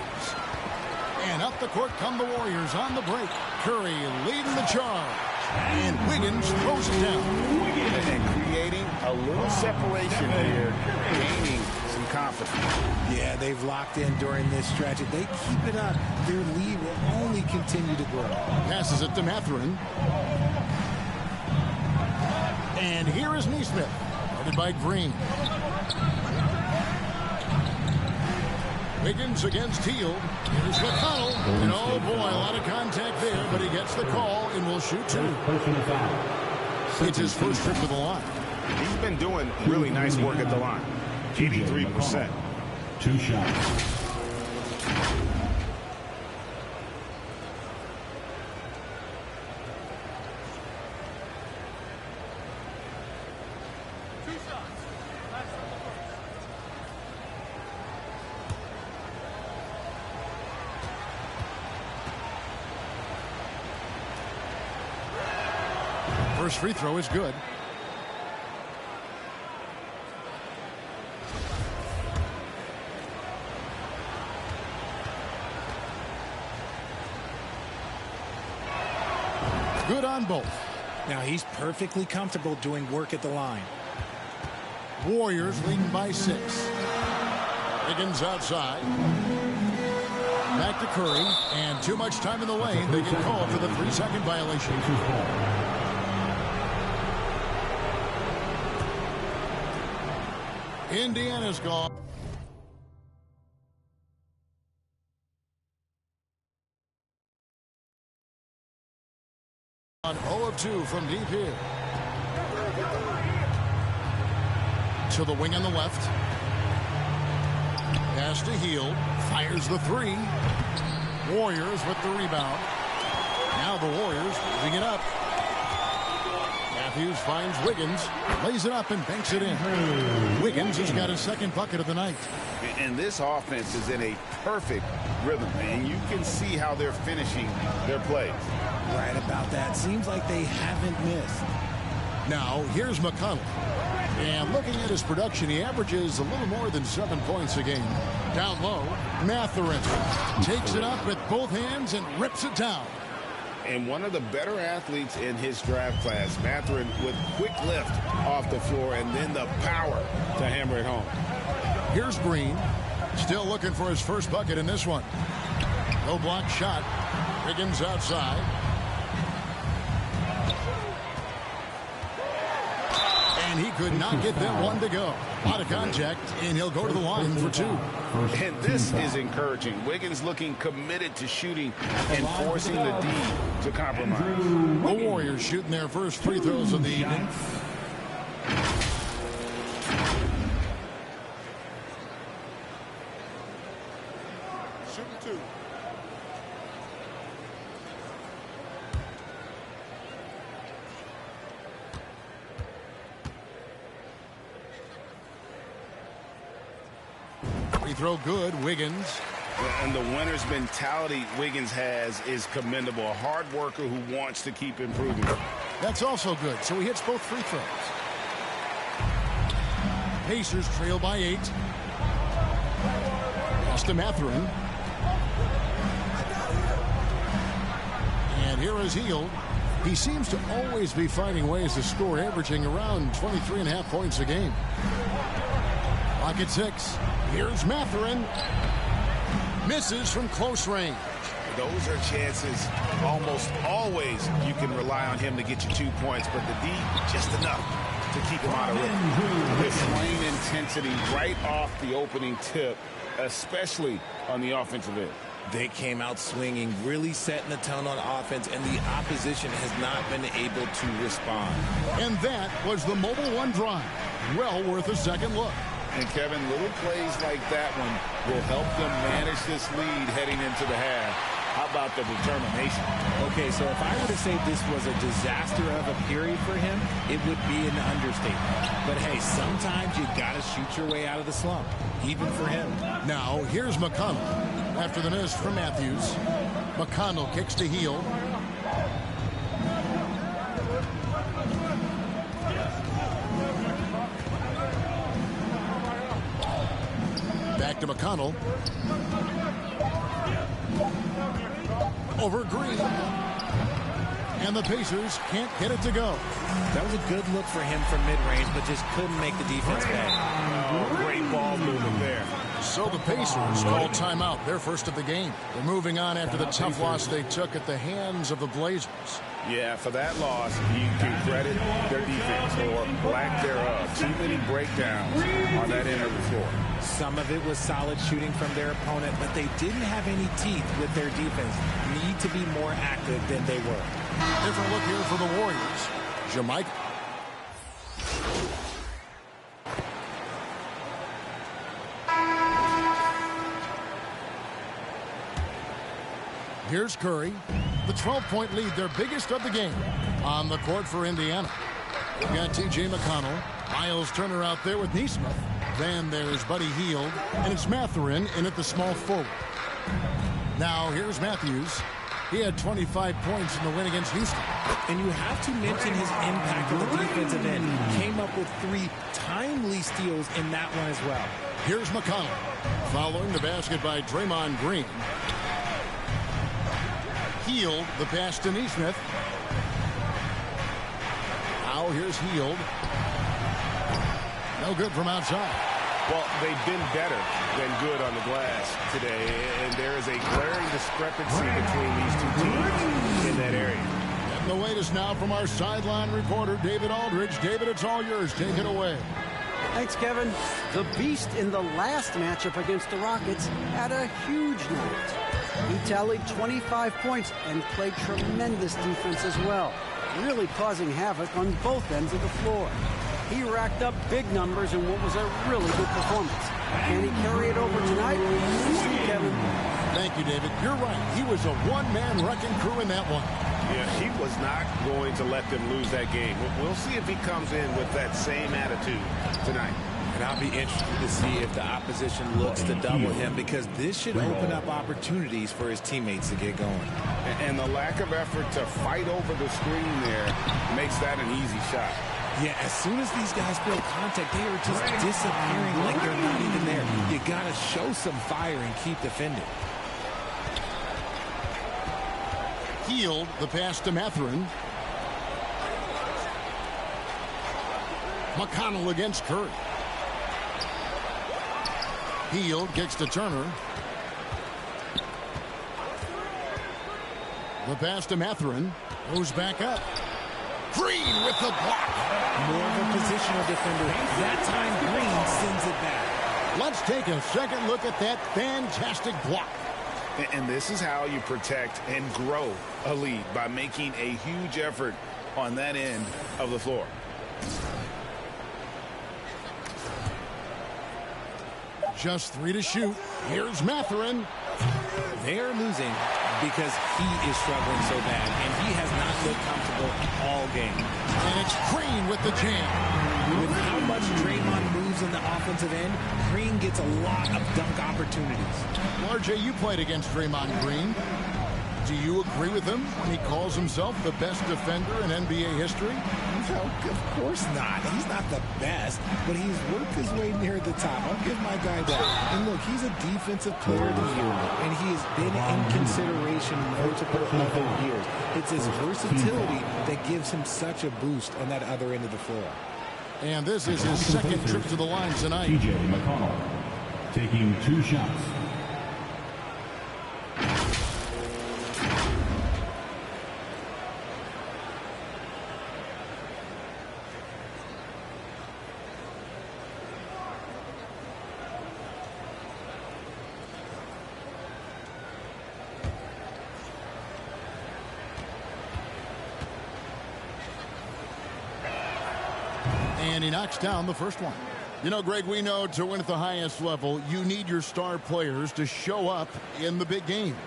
And up the court come the Warriors on the break. Curry leading the charge. And Wiggins throws it down. And creating a little separation here, gaining some confidence. Yeah, they've locked in during this stretch. If they keep it up, their lead will only continue to grow. Passes it to Mathurin. And here is Neesmith, headed by Green. Wiggins against Hield. Here's McConnell. And oh boy, a lot of contact there, but he gets the call and will shoot two. It's his first trip to the line. He's been doing really nice work at the line. 83%. 2 shots. First free throw is good. Good on both. Now he's perfectly comfortable doing work at the line. Warriors leading by 6. Wiggins outside. Back to Curry, and too much time in the lane. They get called for the 3-second violation. Indiana's gone. On 0 of 2 from deep here. To the wing on the left. Pass to Hield. Fires the 3. Warriors with the rebound. Now the Warriors moving it up. Matthews finds Wiggins. Lays it up and banks it in. Wiggins has got his second bucket of the night. And this offense is in a perfect rhythm, and you can see how they're finishing their plays. Right about that. Seems like they haven't missed. Now, here's McConnell. And looking at his production, he averages a little more than 7 points a game. Down low, Mathurin takes it up with both hands and rips it down. And one of the better athletes in his draft class, Mathurin, with quick lift off the floor and then the power to hammer it home. Here's Green, still looking for his first bucket in this one. No block shot. Wiggins outside. And he could not get that one to go. A lot of contact, and he'll go to the line for 2. And this is encouraging. Wiggins looking committed to shooting and forcing the D to compromise. The Warriors shooting their first free throws of the evening. Shooting 2. Free throw good, Wiggins. And the winner's mentality Wiggins has is commendable. A hard worker who wants to keep improving. That's also good, so he hits both free throws. Pacers trail by 8. Pass to Mathurin. And here is Hield. He seems to always be finding ways to score, averaging around 23.5 points a game. Clock at 6. Here's Mathurin. Misses from close range. Those are chances almost always you can rely on him to get you 2 points, but the D, just enough to keep him out of it. The flame intensity right off the opening tip, especially on the offensive end. They came out swinging, really setting the tone on offense, and the opposition has not been able to respond. And that was the Mobile One drive. Well worth a second look. And Kevin, little plays like that one will help them manage this lead heading into the half. How about the determination? Okay, so if I were to say this was a disaster of a period for him, it would be an understatement. But hey, sometimes you got to shoot your way out of the slump, even for him. Now, here's McConnell. After the miss from Matthews, McConnell kicks to Hield. Back to McConnell. Over Green. And the Pacers can't get it to go. That was a good look for him from mid-range, but just couldn't make the defense pay. Oh, great ball movement there. So the Pacers call timeout, their first of the game. They're moving on after the tough loss they took at the hands of the Blazers. Yeah, for that loss, you can credit their defense or lack thereof. Too many breakdowns on that end of the floor. Some of it was solid shooting from their opponent, but they didn't have any teeth with their defense. Need to be more active than they were. Different look here for the Warriors. Jamaica. Here's Curry. The 12-point lead, their biggest of the game, on the court for Indiana. We've got T.J. McConnell. Miles Turner out there with Neesmith. Then there's Buddy Hield. And it's Mathurin in at the small forward. Now here's Matthews. He had 25 points in the win against Houston. And you have to mention his impact on the defensive end. Came up with 3 timely steals in that one as well. Here's McConnell. Following the basket by Draymond Green. Hield, the pass to Neesmith. Now here's Hield. No good from outside. Well, they've been better than good on the glass today, and there is a glaring discrepancy between these two teams in that area. And the latest now from our sideline reporter, David Aldridge. David, it's all yours. Take it away. Thanks, Kevin. The Beast in the last matchup against the Rockets had a huge night. He tallied 25 points and played tremendous defense as well, really causing havoc on both ends of the floor. He racked up big numbers in what was a really good performance. Can he carry it over tonight? We'll see, Kevin. Thank you, David. You're right. He was a one-man wrecking crew in that one. Yeah, he was not going to let them lose that game. We'll see if he comes in with that same attitude tonight. And I'll be interested to see if the opposition looks to double him, because this should open up opportunities for his teammates to get going. And the lack of effort to fight over the screen there makes that an easy shot. Yeah, as soon as these guys feel contact, they are just disappearing like they're not even there. You got to show some fire and keep defending. Hield, the pass to Mathurin. McConnell against Curry. Hield kicks to Turner. The pass to Mathurin. Goes back up. Green with the block. More of a positional defender. That time Green sends it back. Let's take a second look at that fantastic block. And this is how you protect and grow a lead, by making a huge effort on that end of the floor. Just 3 to shoot. Here's Mathurin. They're losing because he is struggling so bad, and he has not looked comfortable all game. And it's Green with the jam. With how much Draymond moves in the offensive end, Green gets a lot of dunk opportunities. RJ, you played against Draymond Green. Do you agree with him when he calls himself the best defender in NBA history? No, of course not. He's not the best, but he's worked his way near the top. I'll give my guy that. And look, he's a defensive player of the year, and he has been in consideration multiple other years. It's his versatility that gives him such a boost on that other end of the floor. And this is his second trip to the line tonight. T.J. McConnell taking 2 shots. And he knocks down the first one. You know, Greg, we know to win at the highest level, you need your star players to show up in the big games.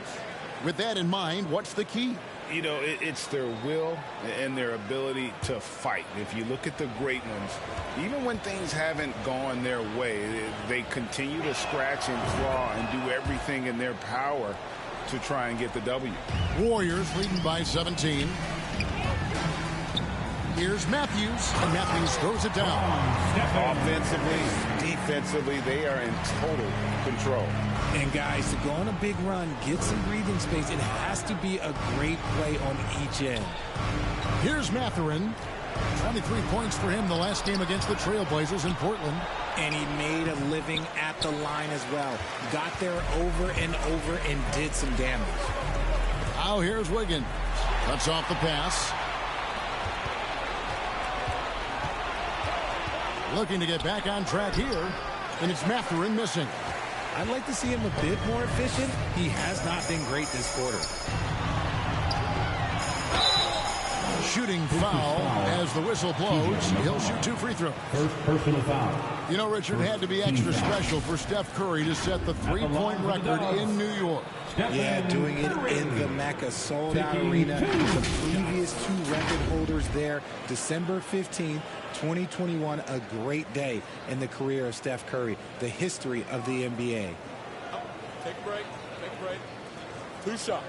With that in mind, what's the key? You know, it's their will and their ability to fight. If you look at the great ones, even when things haven't gone their way, they continue to scratch and claw and do everything in their power to try and get the W. Warriors leading by 17. Here's Matthews, and Matthews throws it down. Offensively, defensively, they are in total control. And guys, to go on a big run, get some breathing space, it has to be a great play on each end. Here's Mathurin. 23 points for him the last game against the Trailblazers in Portland. And he made a living at the line as well. Got there over and over and did some damage. Now here's Wiggins. Cuts off the pass. Looking to get back on track here. And it's Mathurin missing. I'd like to see him a bit more efficient. He has not been great this quarter. Shooting foul as the whistle blows. He'll shoot 2 free throws. First personal foul. You know, Richard, it had to be extra special for Steph Curry to set the three-point record in New York. Yeah, doing it in the Mecca sold-out arena. The previous 2 record holders there, December 15th, 2021, a great day in the career of Steph Curry, the history of the NBA. Take a break. Take a break. 2 shots.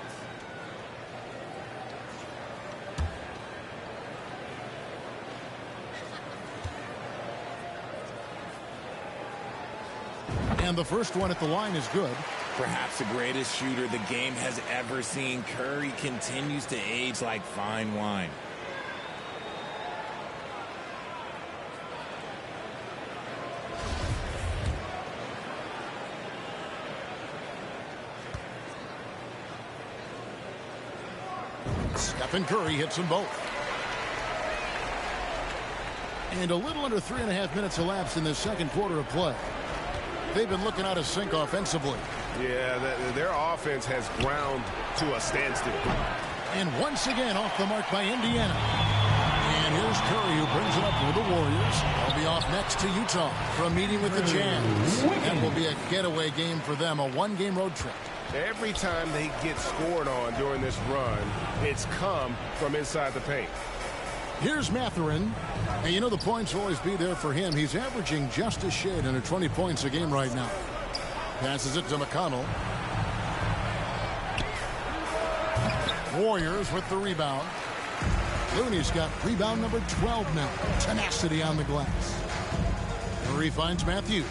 And the first one at the line is good. Perhaps the greatest shooter the game has ever seen. Curry continues to age like fine wine. Stephen Curry hits them both. And a little under 3.5 minutes elapsed in this second quarter of play. They've been looking out of sync offensively. Yeah, their offense has ground to a standstill. And once again off the mark by Indiana. And here's Curry who brings it up for the Warriors. They'll be off next to Utah for a meeting with the Jazz. That will be a getaway game for them, a 1-game road trip. Every time they get scored on during this run, it's come from inside the paint. Here's Mathurin. And you know the points will always be there for him. He's averaging just a shade under 20 points a game right now. Passes it to McConnell. Warriors with the rebound. Looney's got rebound number 12 now. Tenacity on the glass. Curry finds Matthews.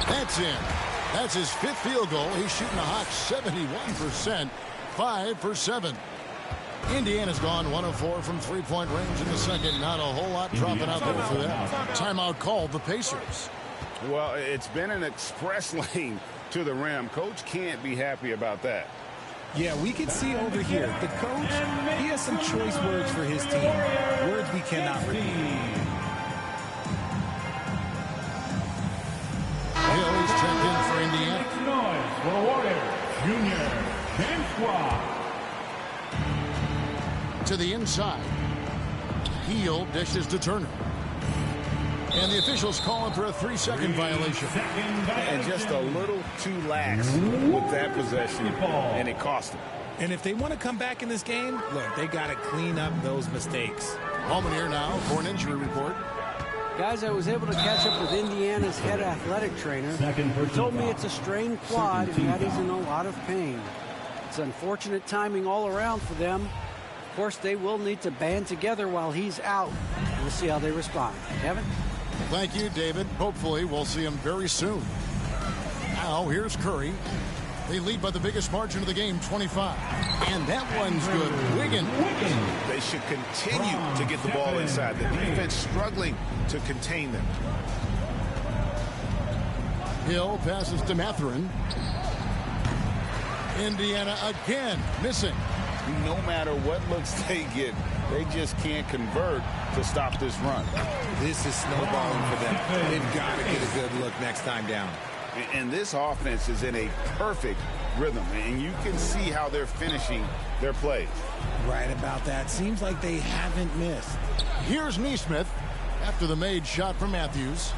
That's in. That's his 5th field goal. He's shooting a hot 71%. 5 for 7. Indiana's gone 1 of 4 from 3-point range in the second. Not a whole lot dropping out there for them. Timeout called the Pacers. Well, it's been an express lane to the rim. Coach can't be happy about that. Yeah, we can see over here. The coach, he has some choice words for his team. Words we cannot repeat. Hill is checked in for Indiana. Make noise for the Warriors. Junior James Squad. To the inside. Hill dishes to Turner. And the officials call him for a 3-second violation. And just a little too lax with that possession, and it cost them. And if they want to come back in this game, look, they got to clean up those mistakes. Holman here now for an injury report. Guys, I was able to catch up with Indiana's head athletic trainer. He told me it's a strained quad and that he's in a lot of pain. It's unfortunate timing all around for them. Of course, they will need to band together while he's out. We'll see how they respond. Kevin? Thank you, David. Hopefully, we'll see him very soon. Now, here's Curry. They lead by the biggest margin of the game, 25. And that one's good. Wiggins. They should continue to get the ball inside. The defense struggling to contain them. Hill passes to Mathurin. Indiana again missing. No matter what looks they get, they just can't convert to stop this run. This is snowballing for them. They've got to get a good look next time down. And this offense is in a perfect rhythm, and you can see how they're finishing their plays. Right about that. Seems like they haven't missed. Here's Neesmith after the made shot from Matthews.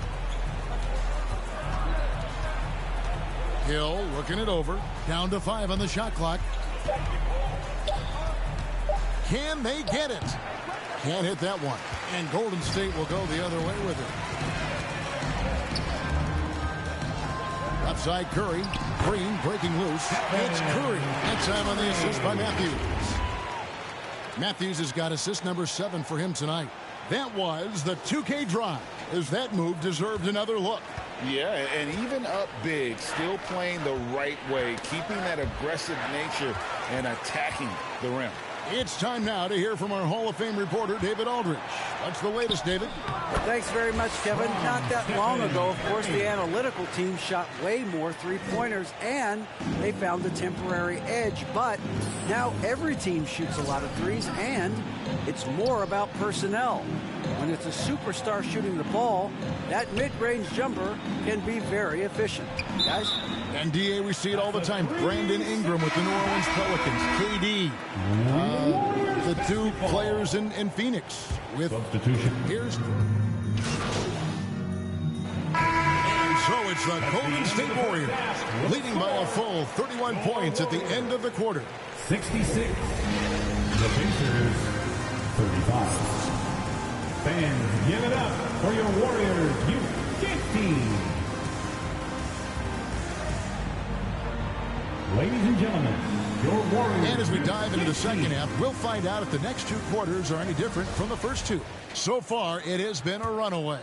Hill looking it over. Down to 5 on the shot clock. Can they get it? Can't hit that one. And Golden State will go the other way with it. Outside Curry. Green breaking loose. It's Curry. That time on the assist by Matthews. Matthews has got assist number 7 for him tonight. That was the 2K drive, as that move deserved another look. Yeah, and even up big, still playing the right way, keeping that aggressive nature and attacking the rim. It's time now to hear from our Hall of Fame reporter, David Aldridge. What's the latest, David? Thanks very much, Kevin. Not that long ago, of course, the analytical team shot way more three-pointers, and they found a temporary edge. But now every team shoots a lot of threes, and it's more about personnel. When it's a superstar shooting the ball, that mid-range jumper can be very efficient. Guys? And DA, we see it all the time. Brandon Ingram with the New Orleans Pelicans. KD. The two players in Phoenix with substitution. Here's and so it's the Golden State Warriors leading by a full 31 points at the end of the quarter. 66. The Pacers 35. Fans, give it up for your Warriors U15. Ladies and gentlemen, your Warriors. And as we dive into the second half, we'll find out if the next two quarters are any different from the first two. So far, it has been a runaway.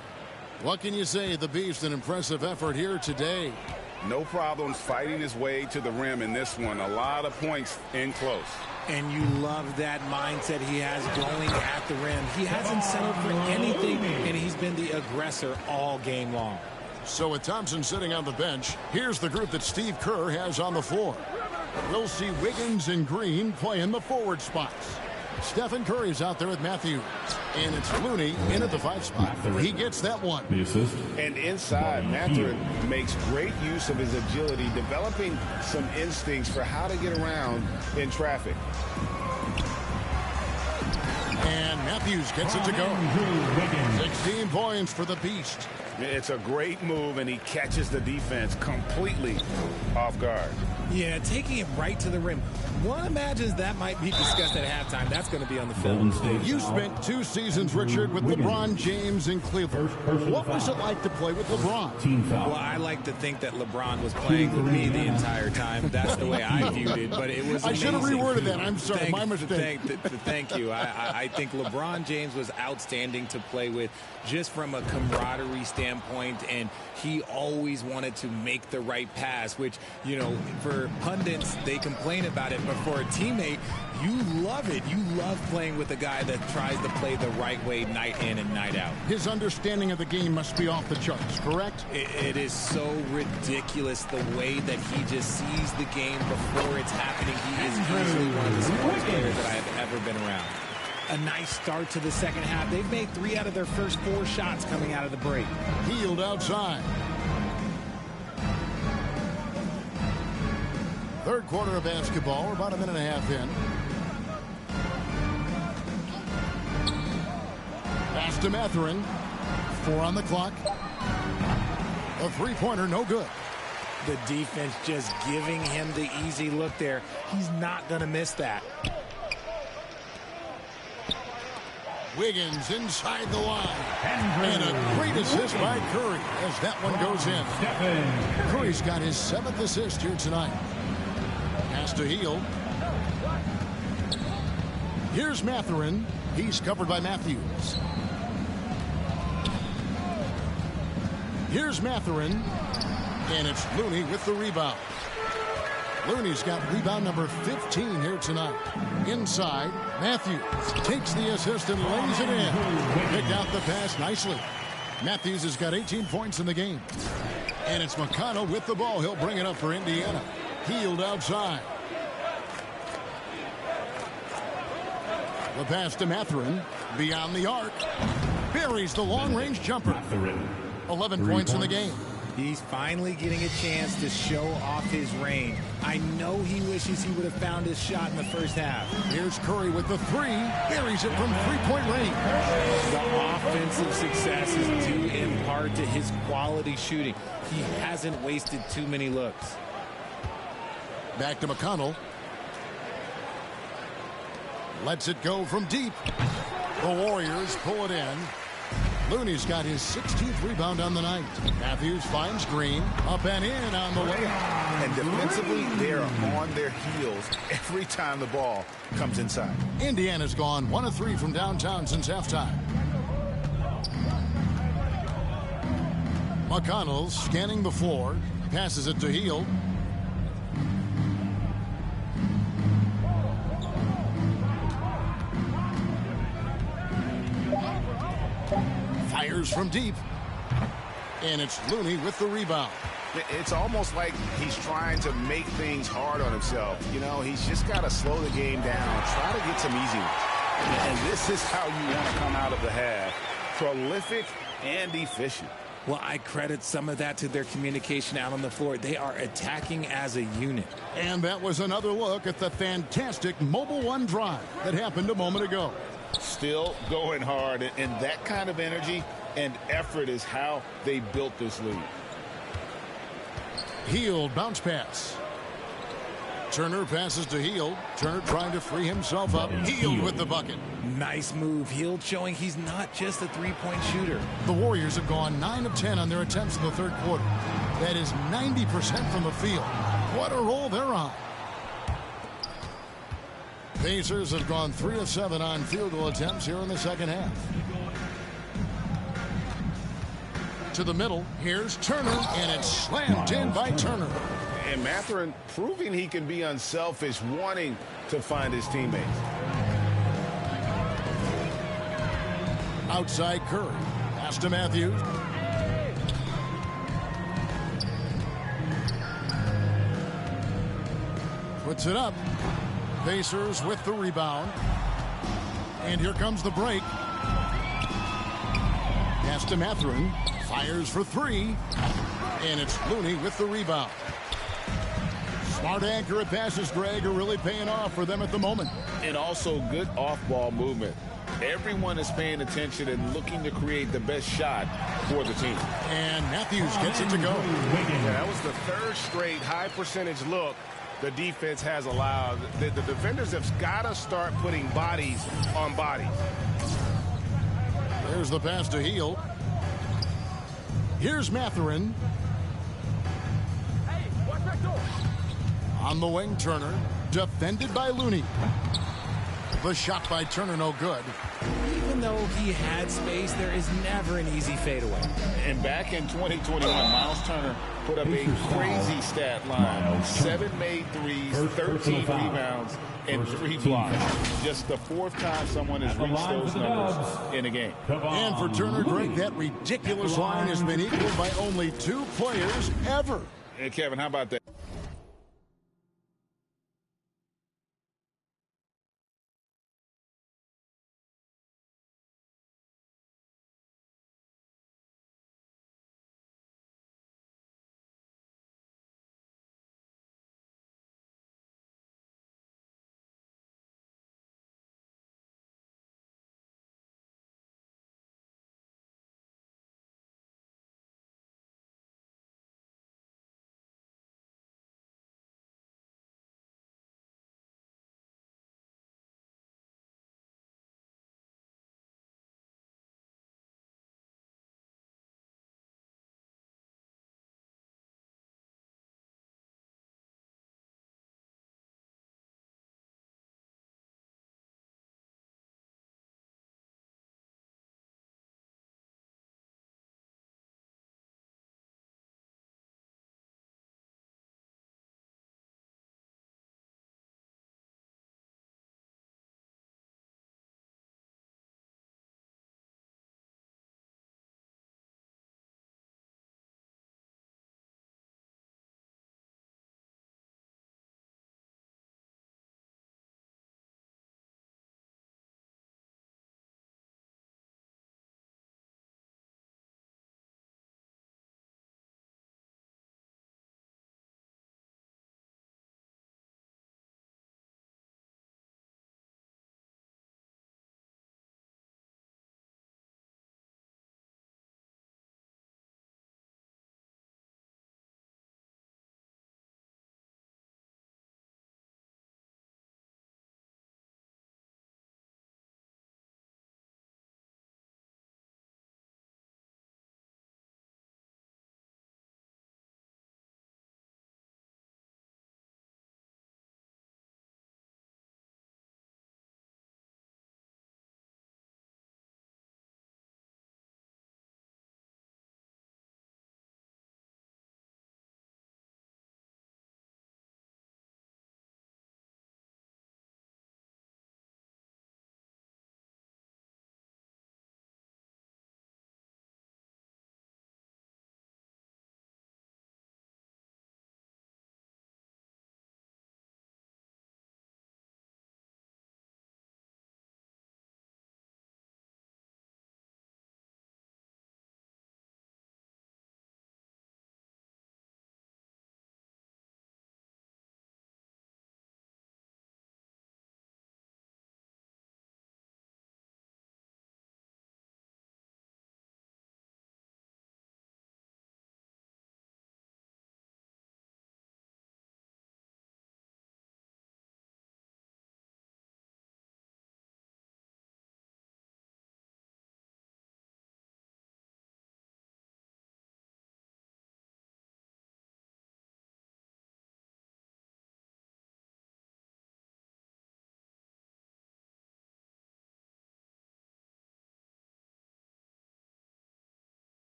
What can you say? The Beast, an impressive effort here today. No problems fighting his way to the rim in this one. A lot of points in close. And you love that mindset he has going at the rim. He hasn't settled for anything, and he's been the aggressor all game long. So with Thompson sitting on the bench, here's the group that Steve Kerr has on the floor. We'll see Wiggins and Green play in the forward spots. Stephen Curry's out there with Matthews. And it's Looney in at the 5 spot. He gets that one. The assist. And inside, Mathurin makes great use of his agility, developing some instincts for how to get around in traffic. And Matthews gets it to go. 16 points for the Beast. It's a great move, and he catches the defense completely off guard. Yeah, taking it right to the rim. One imagines that might be discussed at halftime. That's going to be on the film. You spent 2 seasons, Richard, with LeBron James in Cleveland. What was it like to play with LeBron? Well, I like to think that LeBron was playing with me the entire time. That's the way I viewed it, but it was amazing. I should have reworded that. I'm sorry, my mistake. Thank you. I think LeBron James was outstanding to play with just from a camaraderie standpoint, and he always wanted to make the right pass, which, you know, for pundits, they complain about it, but for a teammate, you love it. You love playing with a guy that tries to play the right way night in and night out. His understanding of the game must be off the charts, correct? It is so ridiculous the way that he just sees the game before it's happening. He is easily one of the smartest players that I have ever been around. A nice start to the second half. They've made 3 out of their first 4 shots coming out of the break. Healed outside. Third quarter of basketball. We're about a minute and a half in. Pass to Mathurin. 4 on the clock. A three-pointer, no good. The defense just giving him the easy look there. He's not going to miss that. Wiggins inside the line. And a great assist by Curry as that one goes in. Curry's got his 7th assist here tonight. Pass to Hield. Here's Mathurin. He's covered by Matthews. Here's Mathurin. And it's Looney with the rebound. Looney's got rebound number 15 here tonight. Inside, Matthews takes the assist and lays it in. Picked out the pass nicely. Matthews has got 18 points in the game. And it's McConnell with the ball. He'll bring it up for Indiana. Healed outside. The pass to Mathurin. Beyond the arc. Buries the long-range jumper. 11 points in the game. He's finally getting a chance to show off his range. I know he wishes he would have found his shot in the first half. Here's Curry with the 3. Buries it from 3-point range. The offensive success is due in part to his quality shooting. He hasn't wasted too many looks. Back to McConnell. Lets it go from deep. The Warriors pull it in. Looney's got his 16th rebound on the night. Matthews finds Green. Up and in on the way. And defensively, they're on their heels every time the ball comes inside. Indiana's gone 1 of 3 from downtown since halftime. McConnell scanning the floor. Passes it to Hield. Fires from deep. And it's Looney with the rebound. It's almost like he's trying to make things hard on himself. You know, he's just got to slow the game down, try to get some easy ones. And this is how you want to come out of the half. Prolific and efficient. Well, I credit some of that to their communication out on the floor. They are attacking as a unit. And that was another look at the fantastic Mobile One drive that happened a moment ago. Still going hard, and that kind of energy and effort is how they built this lead. Hield bounce pass. Turner passes to Hield. Turner trying to free himself up. Hield with the bucket. Nice move. Hield showing he's not just a three-point shooter. The Warriors have gone 9 of 10 on their attempts in the third quarter. That is 90% from the field. What a roll they're on. Pacers have gone 3 of 7 on field goal attempts here in the second half. To the middle. Here's Turner, and it's slammed in by Turner. And Mathurin proving he can be unselfish, wanting to find his teammates. Outside Curry. Pass to Matthews. Puts it up. Pacers with the rebound. And here comes the break. Pass to Mathurin. Fires for 3. And it's Looney with the rebound. Smart, accurate passes, Greg, are really paying off for them at the moment. And also good off-ball movement. Everyone is paying attention and looking to create the best shot for the team. And Matthews gets it to go. Yeah, that was the third straight high-percentage look the defense has allowed. The defenders have got to start putting bodies on bodies. There's the pass to Hield. Here's Mathurin. On the wing, Turner. Defended by Looney. The shot by Turner, no good. Even though he had space, there is never an easy fadeaway. And back in 2021, Miles Turner put up a crazy stat line. 7 made threes, 13 rebounds, and 3 blocks. Just the 4th time someone has reached those numbers in a game. And for Turner, Greg, that ridiculous line has been equaled by only 2 players ever. Hey, Kevin, how about that?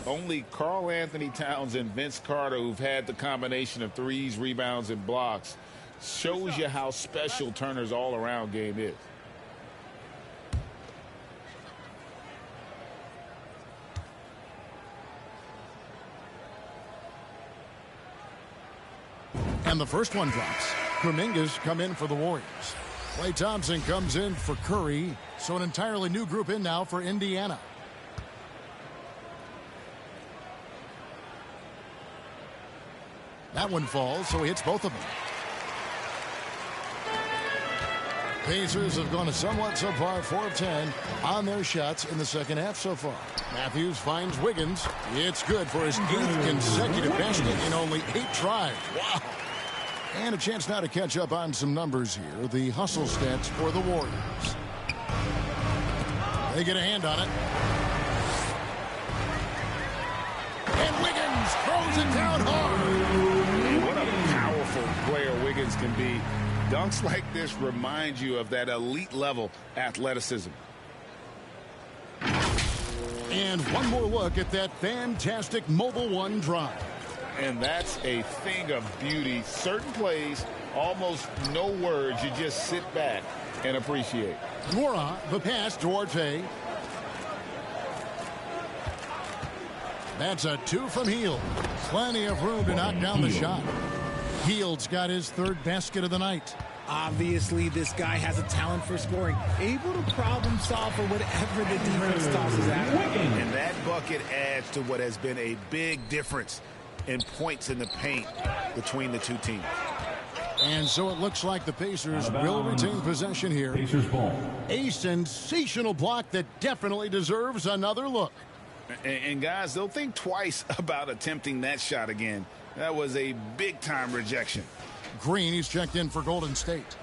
Only Karl Anthony Towns and Vince Carter, who've had the combination of threes, rebounds, and blocks, shows you how special Turner's all-around game is. And the first one drops. Kuminga's come in for the Warriors. Klay Thompson comes in for Curry. So an entirely new group in now for Indiana. That one falls, so he hits both of them. Pacers have gone a somewhat subpar 4 of 10 on their shots in the second half so far. Matthews finds Wiggins. It's good for his 8th consecutive basket in only 8 tries. Wow. And a chance now to catch up on some numbers here. The hustle stats for the Warriors. They get a hand on it. And Wiggins throws it down hard. And what a powerful player Wiggins can be. Dunks like this remind you of that elite level athleticism. And one more look at that fantastic Mobile One drive. And that's a thing of beauty. Certain plays, almost no words. You just sit back and appreciate. Nwora, the pass, Duarte. That's a 2 from Hield. Plenty of room to knock down the shot. Hield's got his 3rd basket of the night. Obviously, this guy has a talent for scoring. Able to problem solve for whatever the defense tosses at him. And that bucket adds to what has been a big difference in points in the paint between the two teams. And so it looks like the Pacers will retain possession here. Pacers ball. A sensational block that definitely deserves another look. And guys, they'll think twice about attempting that shot again. That was a big-time rejection. Green, he's checked in for Golden State.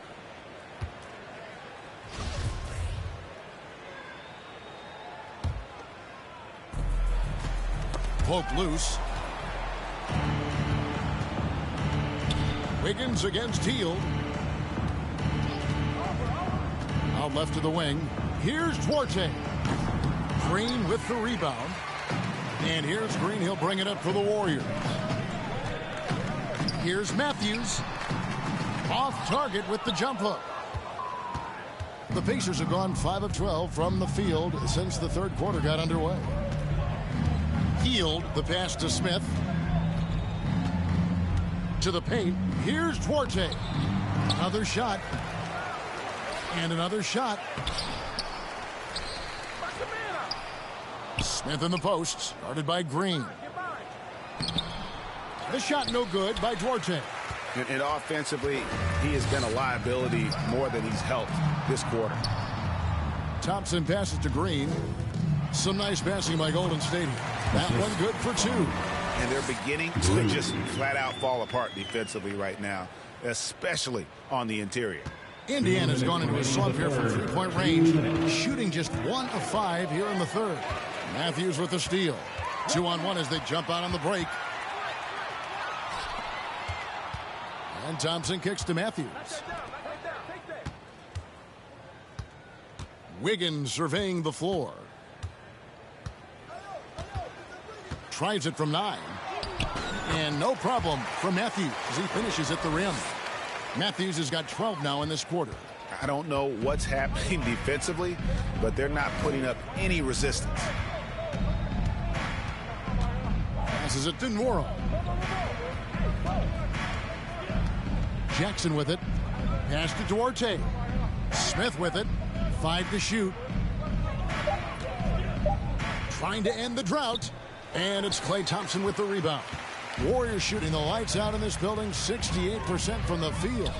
Poke loose. Wiggins against Hield. Out left to the wing. Here's Duarte. Green with the rebound. And here's Green. He'll bring it up for the Warriors. Here's Matthews. Off target with the jump hook. The Pacers have gone 5 of 12 from the field since the 3rd quarter got underway. Hield, the pass to Smith. To the paint. Here's Duarte. Another shot. And another shot. Smith in the post. Guarded by Green. The shot no good by Duarte. And offensively, he has been a liability more than he's helped this quarter. Thompson passes to Green. Some nice passing by Golden State. That one good for 2. And they're beginning to just flat out fall apart defensively right now, especially on the interior. Indiana's gone into a slump here from 3-point range, shooting just 1 of 5 here in the 3rd. Matthews with the steal. 2-on-1 as they jump out on the break. And Thompson kicks to Matthews. Wiggins surveying the floor. Tries it from 9. And no problem from Matthews as he finishes at the rim. Matthews has got 12 now in this quarter. I don't know what's happening defensively, but they're not putting up any resistance. Passes it to Nwora. Jackson with it. Pass to Duarte. Smith with it. 5 to shoot. Trying to end the drought. And it's Klay Thompson with the rebound. Warriors shooting the lights out in this building. 68% from the field.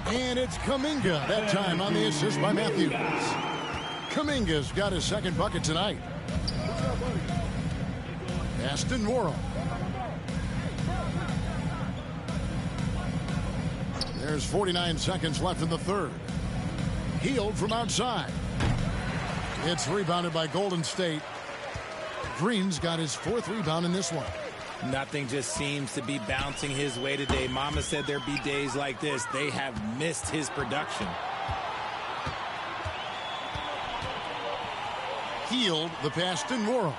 And it's Kuminga. That time on the assist by Matthews. Kuminga's got his 2nd bucket tonight. Pass to Nwora. There's 49 seconds left in the 3rd. Hield from outside. It's rebounded by Golden State. Green's got his 4th rebound in this one. Nothing just seems to be bouncing his way today. Mama said there'd be days like this. They have missed his production. Hield, the pass to Morrow.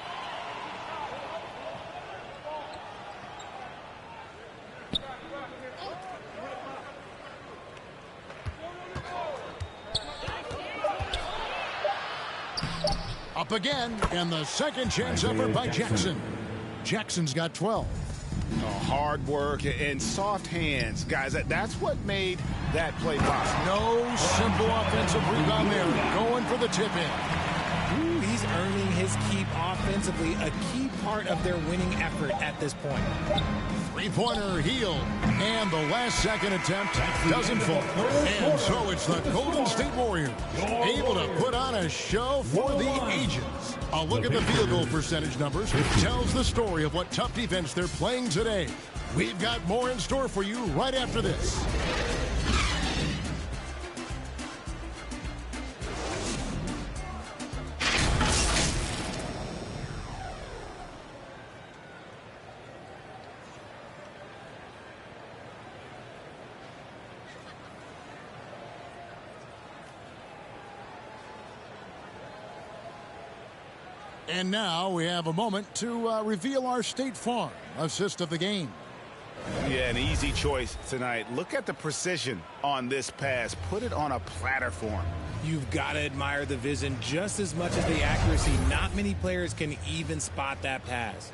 Up again, and the second chance effort by Jackson. Jackson's got 12. Hard work and soft hands. Guys, that's what made that play possible. No simple offensive rebound there. Going for the tip-in. Ooh, he's earning his keep offensively, a key part of their winning effort at this point. Three-pointer Hield, and the last second attempt doesn't fall. And so it's the Golden State Warriors able to put on a show for the ages. A look at the field goal percentage numbers tells the story of what tough defense they're playing today. We've got more in store for you right after this. And now we have a moment to reveal our State Farm assist of the game. Yeah, an easy choice tonight. Look at the precision on this pass. Put it on a platter for him. You've got to admire the vision just as much as the accuracy. Not many players can even spot that pass.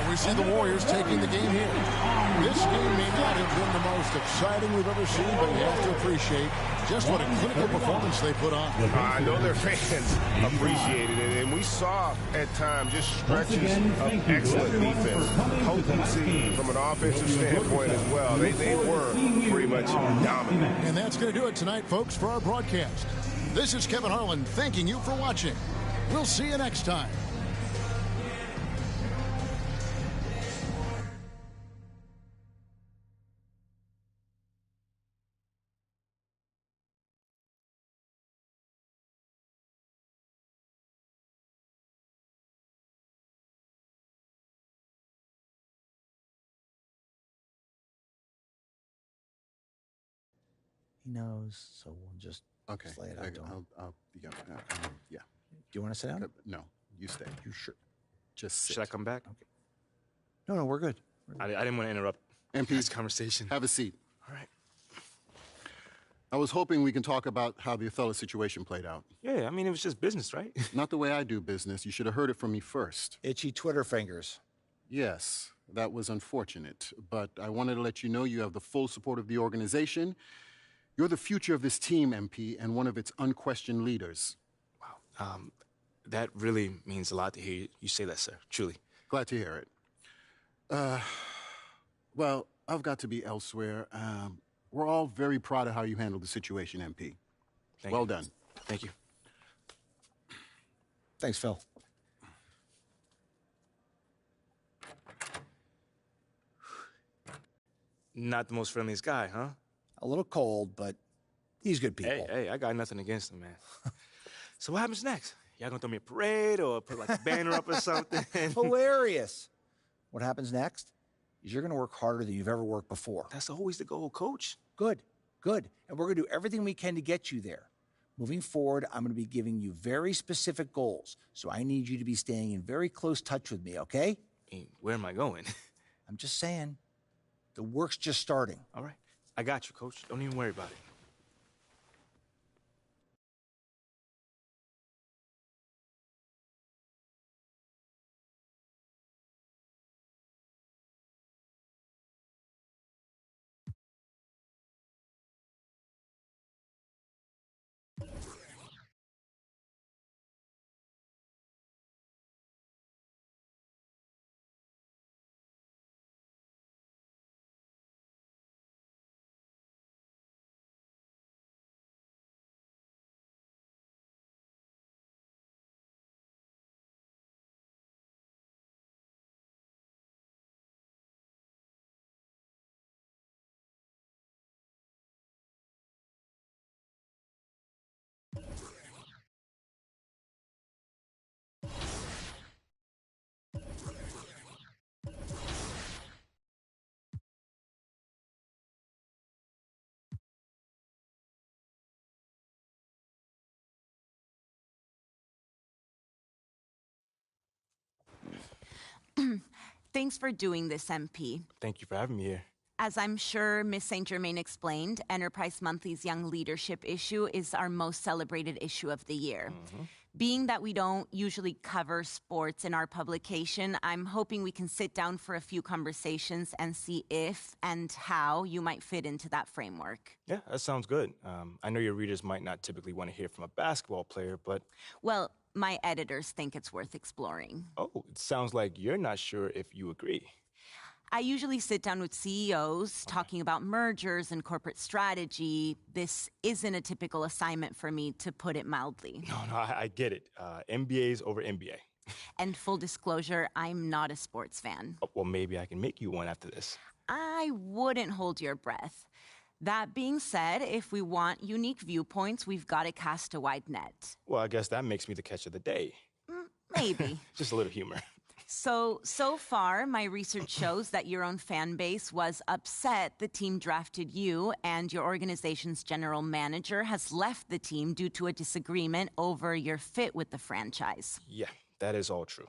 We see the Warriors taking the game here. This game may not have been the most exciting we've ever seen, but you have to appreciate just what a clinical performance they put on. I know their fans appreciated it, and we saw at times just stretches of excellent defense, potency from an offensive standpoint as well. They were pretty much dominant. And that's going to do it tonight, folks, for our broadcast. This is Kevin Harlan thanking you for watching. We'll see you next time. He knows, so we'll just lay it out to him. Yeah. Do you want to sit down? No, you stay. You sure? Just sit. Should I come back? Okay. No, we're good. I didn't want to interrupt this conversation. Have a seat. All right. I was hoping we can talk about how the Othello situation played out. Yeah, I mean, it was just business, right? Not the way I do business. You should have heard it from me first. Itchy Twitter fingers. Yes, that was unfortunate. But I wanted to let you know you have the full support of the organization. You're the future of this team, MP, and one of its unquestioned leaders. Wow. That really means a lot to hear you say that, sir. Truly. Glad to hear it. Well, I've got to be elsewhere. We're all very proud of how you handled the situation, MP. Well done. Thank you. Thanks, Phil. Not the most friendliest guy, huh? A little cold, but he's good people. Hey, I got nothing against him, man. So what happens next? Y'all gonna throw me a parade or put like a banner up or something? Hilarious. What happens next is you're going to work harder than you've ever worked before. That's always the goal, Coach. Good. And we're going to do everything we can to get you there. Moving forward, I'm going to be giving you very specific goals. So I need you to be staying in very close touch with me, okay? I mean, where am I going? I'm just saying. The work's just starting. All right. I got you, Coach. Don't even worry about it. Thanks for doing this, MP. Thank you for having me here. As I'm sure Miss St. Germain explained, Enterprise Monthly's Young Leadership issue is our most celebrated issue of the year. Being that we don't usually cover sports in our publication, I'm hoping we can sit down for a few conversations and see if and how you might fit into that framework. Yeah, that sounds good. I know your readers might not typically want to hear from a basketball player, but... Well, my editors think it's worth exploring. Oh, it sounds like you're not sure if you agree. I usually sit down with CEOs talking about mergers and corporate strategy. This isn't a typical assignment for me, to put it mildly. No, I get it. MBA's over MBA. And full disclosure, I'm not a sports fan. Oh, well, maybe I can make you one after this. I wouldn't hold your breath. That being said, if we want unique viewpoints, we've got to cast a wide net. Well, I guess that makes me the catch of the day. Maybe. Just a little humor. So far, my research shows that your own fan base was upset the team drafted you, and your organization's general manager has left the team due to a disagreement over your fit with the franchise. Yeah, that is all true.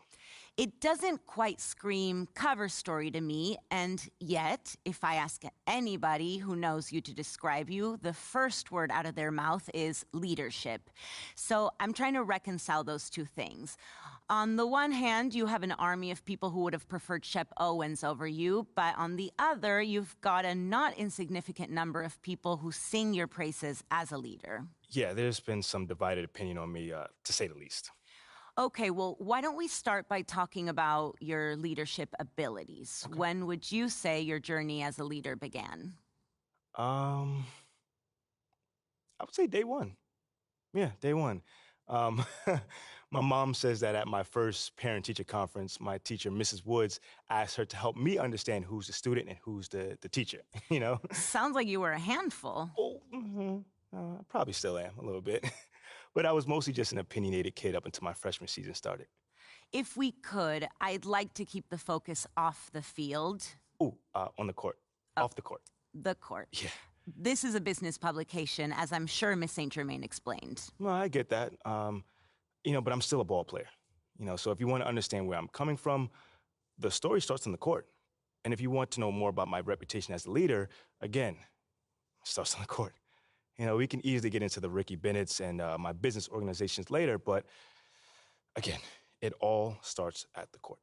It doesn't quite scream cover story to me, and yet, if I ask anybody who knows you to describe you, the first word out of their mouth is leadership. So I'm trying to reconcile those two things. On the one hand, you have an army of people who would have preferred Shep Owens over you, but on the other, you've got a not insignificant number of people who sing your praises as a leader. Yeah, there's been some divided opinion on me, to say the least. Okay, well, why don't we start by talking about your leadership abilities? Okay. When would you say your journey as a leader began? I would say day one. Yeah, day one. My mom says that at my first parent-teacher conference, my teacher, Mrs. Woods, asked her to help me understand who's the student and who's the teacher, you know? Sounds like you were a handful. Oh, I probably still am, a little bit. But I was mostly just an opinionated kid up until my freshman season started. If we could, I'd like to keep the focus off the field. Ooh, on the court. Off the court. The court. Yeah. This is a business publication, as I'm sure Miss St. Germain explained. Well, I get that. But I'm still a ball player. So if you want to understand where I'm coming from, the story starts on the court. And if you want to know more about my reputation as a leader, again, it starts on the court. We can easily get into the Ricky Bennett's and my business organizations later, but again, it all starts at the court.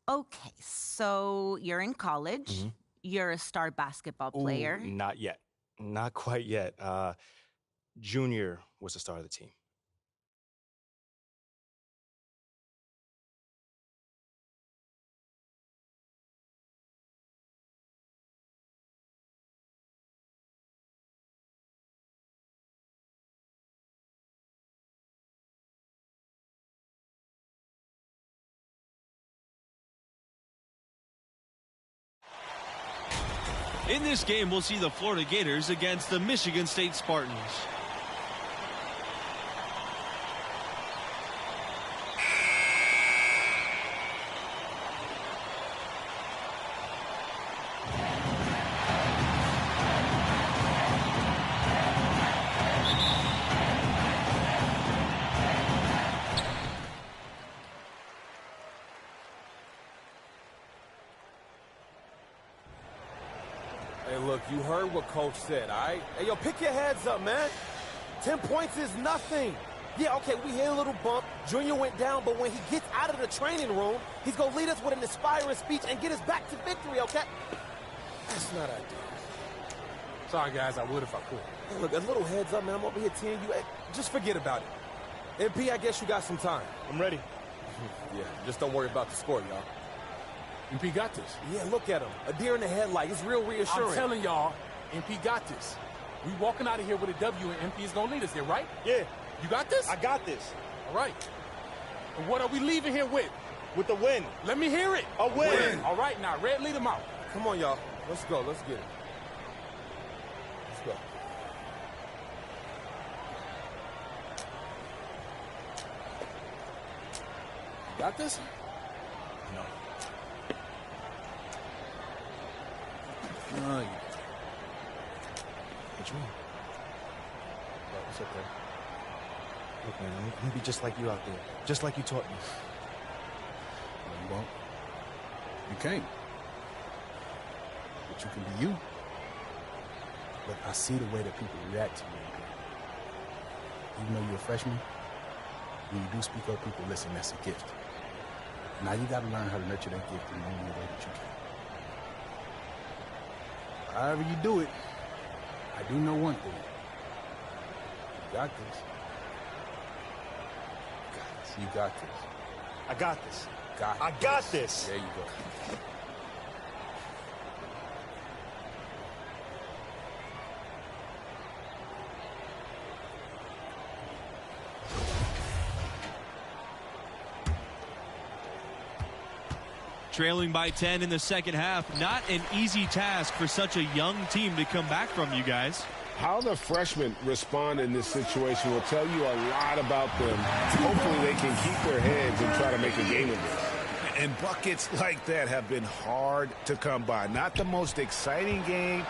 Okay, so you're in college. Mm-hmm. You're a star basketball player. Ooh, not yet. Not quite yet. Junior was the star of the team. In this game, we'll see the Florida Gators against the Michigan State Spartans. Hey, look, you heard what Coach said, all right? Hey, yo, pick your heads up, man. 10 points is nothing. Yeah, okay, we hit a little bump. Junior went down, but when he gets out of the training room, he's going to lead us with an inspiring speech and get us back to victory, okay? That's not ideal. Sorry, guys, I would if I could. Hey, look, a little heads up, man. I'm over here teeing you. Hey, just forget about it. MP, I guess you got some time. I'm ready. Yeah, just don't worry about the score, y'all. MP got this. Yeah, look at him. A deer in the headlight. It's real reassuring. I'm telling y'all, MP got this. We walking out of here with a W, and MP is going to lead us here, right? Yeah. You got this? I got this. All right. And what are we leaving here with? With the win. Let me hear it. A win. All right, now, Red, lead them out. Come on, y'all. Let's go. Let's get it. Let's go. You got this? No. No, you. What you mean? Well, it's okay. Look, man, I'm gonna be just like you out there. Just like you taught me. No, you won't. You can't. But you can be you. But I see the way that people react to you. Even though you're a freshman, when you do speak up, people listen. That's a gift. Now you got to learn how to nurture that gift in the only way that you can. However you do it, I do know one thing. You got this. You got this. I got this. I got this. There you go. Trailing by 10 in the second half. Not an easy task for such a young team to come back from, you guys. How the freshmen respond in this situation will tell you a lot about them. Hopefully they can keep their heads and try to make a game of this. And buckets like that have been hard to come by. Not the most exciting game.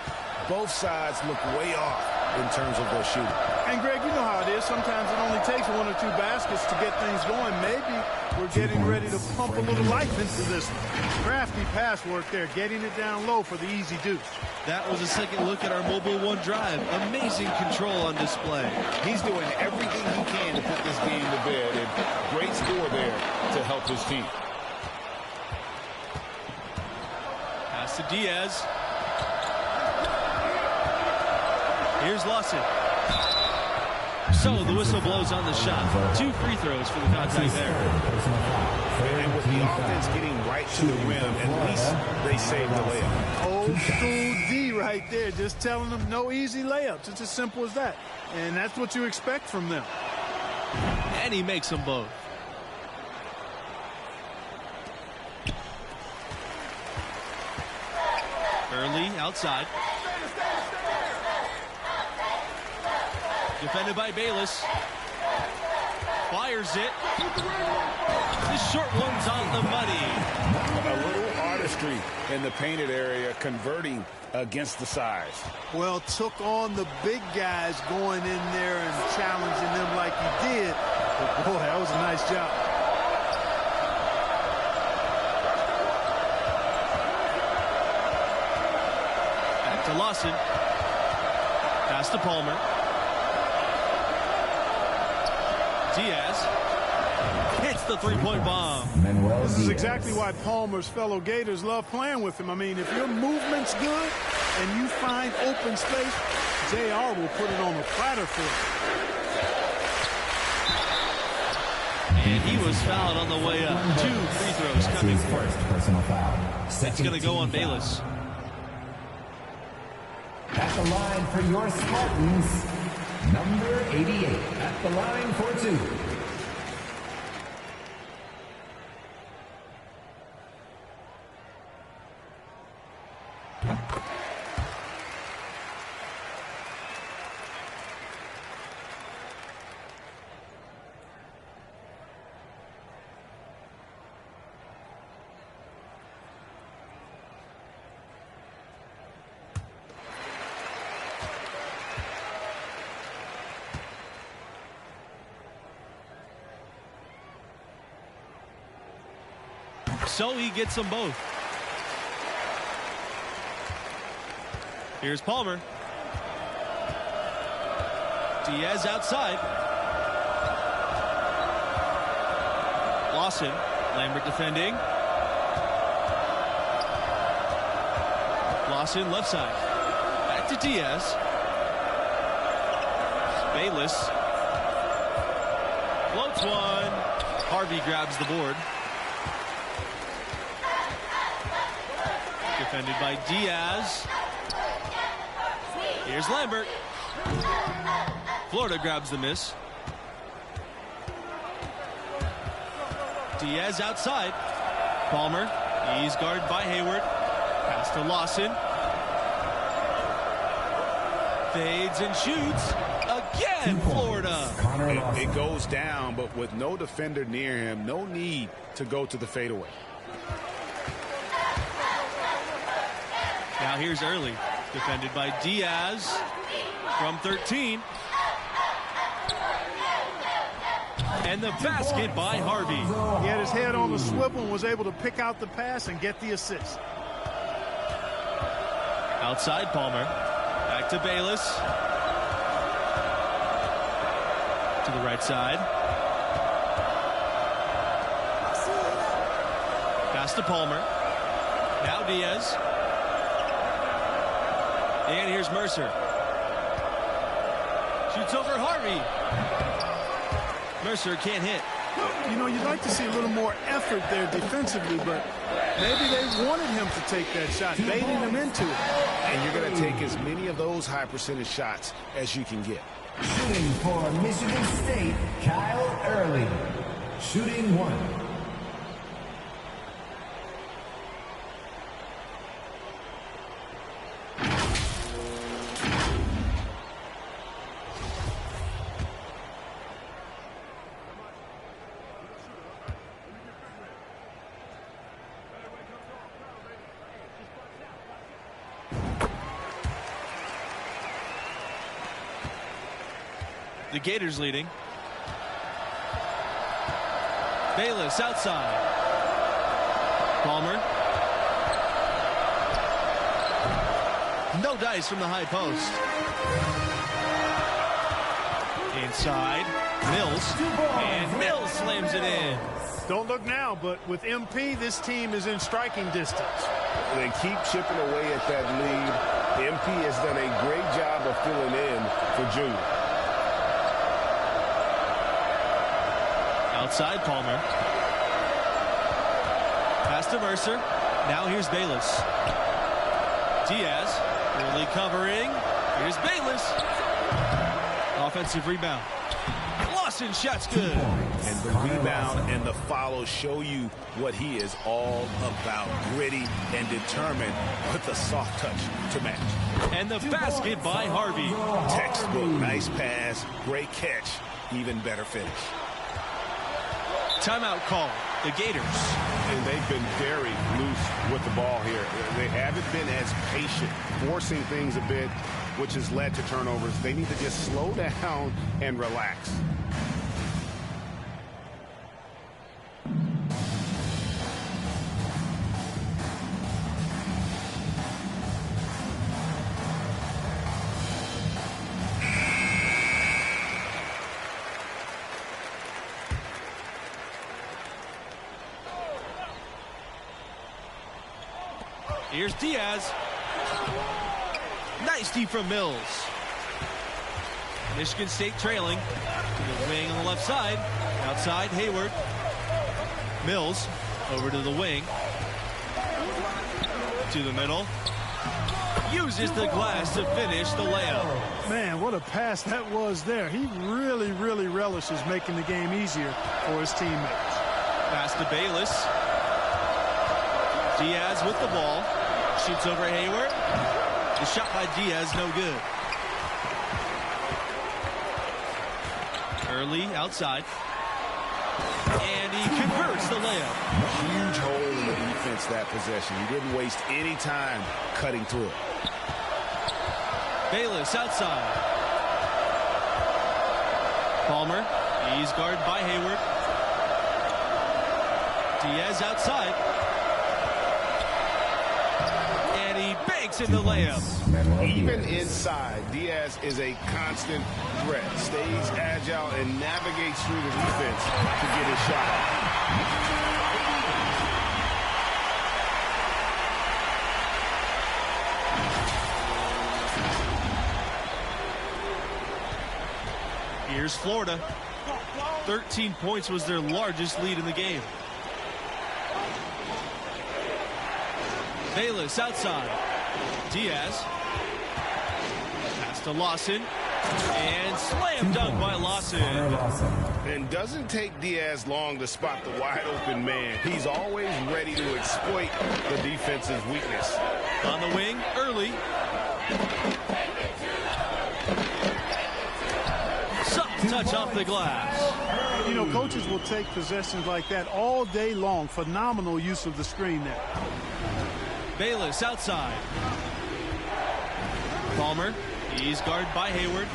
Both sides look way off in terms of their shooting. And, Greg, you know how it is. Sometimes it only takes 1 or 2 baskets to get things going. Maybe we're getting ready to pump a little life into this crafty pass work there, getting it down low for the easy deuce. That was a second look at our Mobile 1 drive. Amazing control on display. He's doing everything he can to put this game to bed, and great score there to help his team. Pass to Diaz. Here's Lawson. So the whistle blows on the shot. 2 free throws for the contact there. And with the offense getting right to the rim, at least they saved the layup. Old school D right there, just telling them no easy layups. It's as simple as that. And that's what you expect from them. And he makes them both. Early outside. Defended by Bayless. Fires it. The short one's on the money. A little artistry in the painted area, converting against the size. Well, took on the big guys going in there and challenging them like he did. But boy, that was a nice job. Back to Lawson. Pass to Palmer. Diaz hits the three-point bomb. This is exactly why Palmer's fellow Gators love playing with him. I mean, if your movement's good and you find open space, JR will put it on the platter for you. And he was fouled on the way up. 2 free throws coming. First personal foul. It's going to go on Bayless. At the line for your Spartans, number 88 at the line for 2. So he gets them both. Here's Palmer. Diaz outside. Lawson. Lambert defending. Lawson left side. Back to Diaz. Bayless. Floats one. Harvey grabs the board. Defended by Diaz. Here's Lambert. Florida grabs the miss. Diaz outside. Palmer. He's guarded by Hayward. Pass to Lawson. Fades and shoots. Again, Florida. It goes down, but with no defender near him, no need to go to the fadeaway. Now here's Early, defended by Diaz from 13. And the basket by Harvey. He had his head on the swivel and was able to pick out the pass and get the assist. Outside Palmer. Back to Bayless. To the right side. Pass to Palmer. Now Diaz. And here's Mercer. Shoots over Harvey. Mercer can't hit. You know, you'd like to see a little more effort there defensively, but maybe they wanted him to take that shot, baiting him into it. And you're going to take as many of those high percentage shots as you can get. Shooting for Michigan State, Kyle Early. Shooting 1. The Gators leading. Bayless outside. Palmer. No dice from the high post. Inside. Mills. And Mills slams it in. Don't look now, but with MP, this team is in striking distance. They keep chipping away at that lead. MP has done a great job of filling in for Junior. Outside Palmer. Pass to Mercer. Now here's Bayless. Diaz early covering. Here's Bayless. Offensive rebound. Lawson shot's good. And the rebound and the follow show you what he is all about. Gritty and determined with the soft touch to match. And the basket by Harvey. Textbook, nice pass, great catch, even better finish. Timeout call. The Gators. And they've been very loose with the ball here. They haven't been as patient, forcing things a bit, which has led to turnovers. They need to just slow down and relax. Here's Diaz. Nice deep from Mills. Michigan State trailing. To the wing on the left side. Outside, Hayward. Mills over to the wing. To the middle. Uses the glass to finish the layup. Man, what a pass that was there. He really, really relishes making the game easier for his teammates. Pass to Bayless. Diaz with the ball. Shoots over Hayward. The shot by Diaz, no good. Early outside. And he converts the layup. Huge hole in the defense that possession. He didn't waste any time cutting through it. Bayless outside. Palmer. He's guarded by Hayward. Diaz outside. And he banks in the layup. Even inside, Diaz is a constant threat. Stays agile and navigates through the defense to get his shot off. Here's Florida. 13 points was their largest lead in the game. Bayless outside. Diaz. Pass to Lawson. And slam dunk by Lawson. And doesn't take Diaz long to spot the wide open man. He's always ready to exploit the defense's weakness. On the wing, early. Soft touch off the glass. You know, coaches will take possessions like that all day long. Phenomenal use of the screen there. Bayless outside. Palmer. He's guarded by Hayward.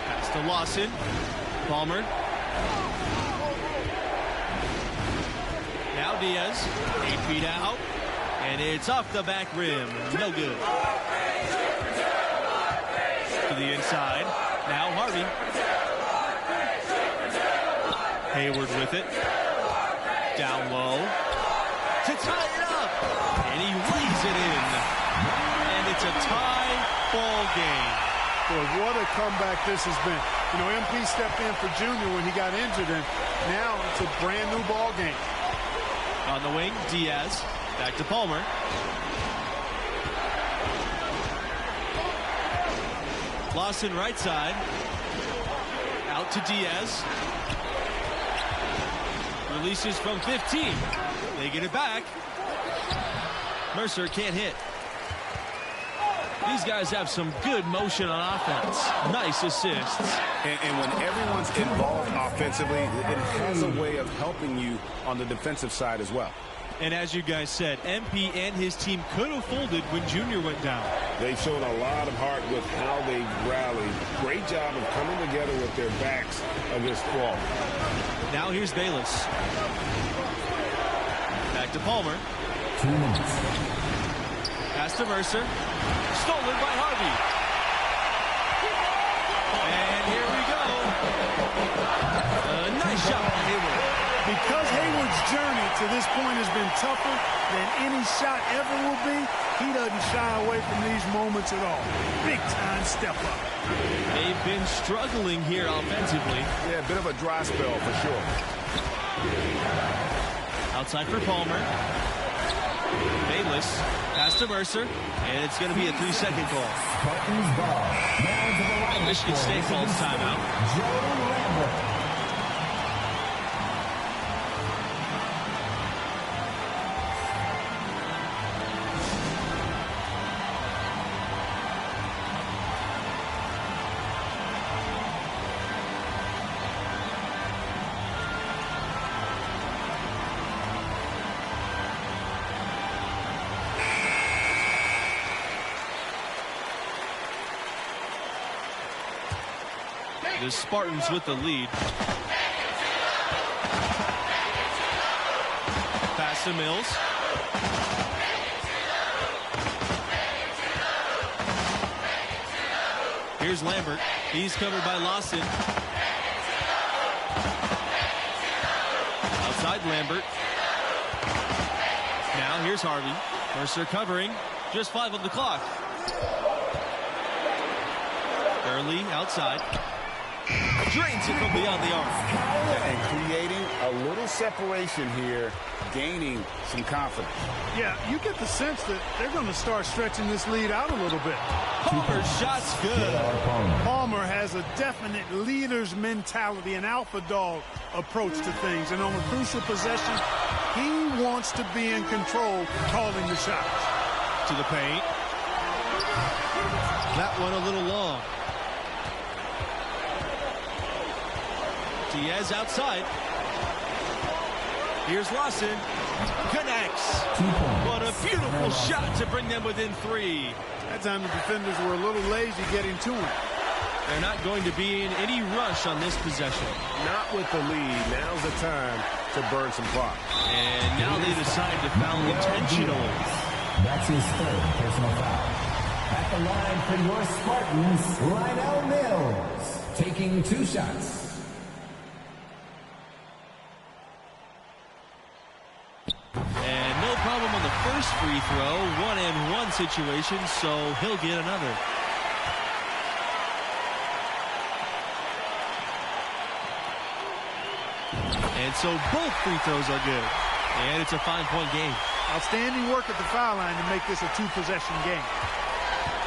Pass to Lawson. Palmer. Now Diaz, 8 feet out, and it's off the back rim. No good. To the inside. Now Harvey. Hayward with it. Down low. To tie it up. And he lays it in. And it's a tie ball game. Boy, what a comeback this has been. You know, MP stepped in for Junior when he got injured, and now it's a brand new ball game. On the wing, Diaz. Back to Palmer. Lawson right side. Out to Diaz. Releases from 15. They get it back. Mercer can't hit. These guys have some good motion on offense. Nice assists. And when everyone's involved offensively, it has a way of helping you on the defensive side as well. And as you guys said, MP and his team could have folded when Junior went down. They showed a lot of heart with how they rallied. Great job of coming together with their backs against Wall. Now here's Bayless. Back to Palmer. 2 minutes. Pass to Mercer. Stolen by Harvey. And here we go. A nice shot by Hayward. Because Hayward's journey to this point has been tougher than any shot ever will be, he doesn't shy away from these moments at all. Big time step up. They've been struggling here offensively. Yeah, a bit of a dry spell for sure. Outside for Palmer. Bayless. Pass to Mercer. And it's going to be a 3-second call. Michigan State calls timeout. The Spartans with the lead. Pass to Mills. Here's Lambert. He's covered by Lawson. Outside Lambert. Now here's Harvey. Mercer covering. Just 5 on the clock. Early outside. Drains it from beyond the arc. And creating a little separation here, gaining some confidence. Yeah, you get the sense that they're going to start stretching this lead out a little bit. Palmer's shot's good. Palmer has a definite leader's mentality, an alpha dog approach to things. And on a crucial possession, he wants to be in control, calling the shots. To the paint. That one a little long. Diaz outside. Here's Lawson. Connects. What a beautiful shot to bring them within 3. That time the defenders were a little lazy getting to him. They're not going to be in any rush on this possession. Not with the lead. Now's the time to burn some clock. And now they decide to foul intentionally. That's his 3rd personal foul. At the line for your Spartans, Lionel Mills, taking 2 shots. And no problem on the first free throw. 1-and-1 situation, so he'll get another. And so both free throws are good. And it's a 5-point game. Outstanding work at the foul line to make this a 2-possession game.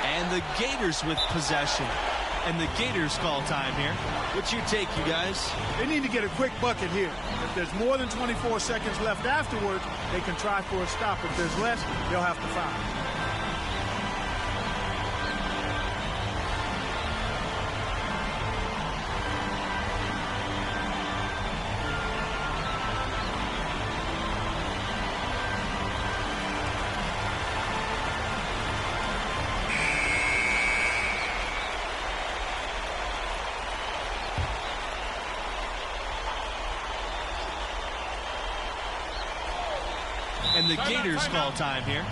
And the Gators with possession. And the Gators call time here. What's your take, you guys? They need to get a quick bucket here. If there's more than 24 seconds left afterwards, they can try for a stop. If there's less, they'll have to foul. And the Gators call time here.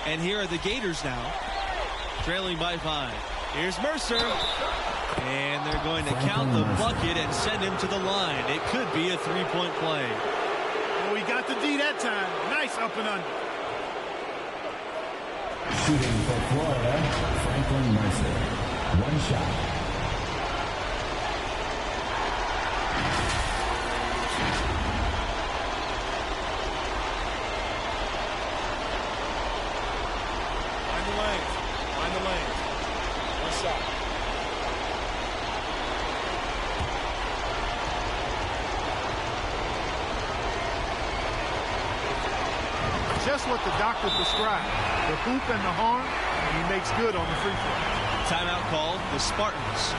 And here are the Gators now, trailing by 5. Here's Mercer. And they're going to count the bucket and send him to the line. It could be a three-point play. Well, we got the D that time. Nice up and under. Shooting for Florida, Franklin Mercer. One shot. Find the lane. One shot. Just what the doctor prescribed. The hoop and the horn, and he makes good on the free throw. Timeout called, the Spartans.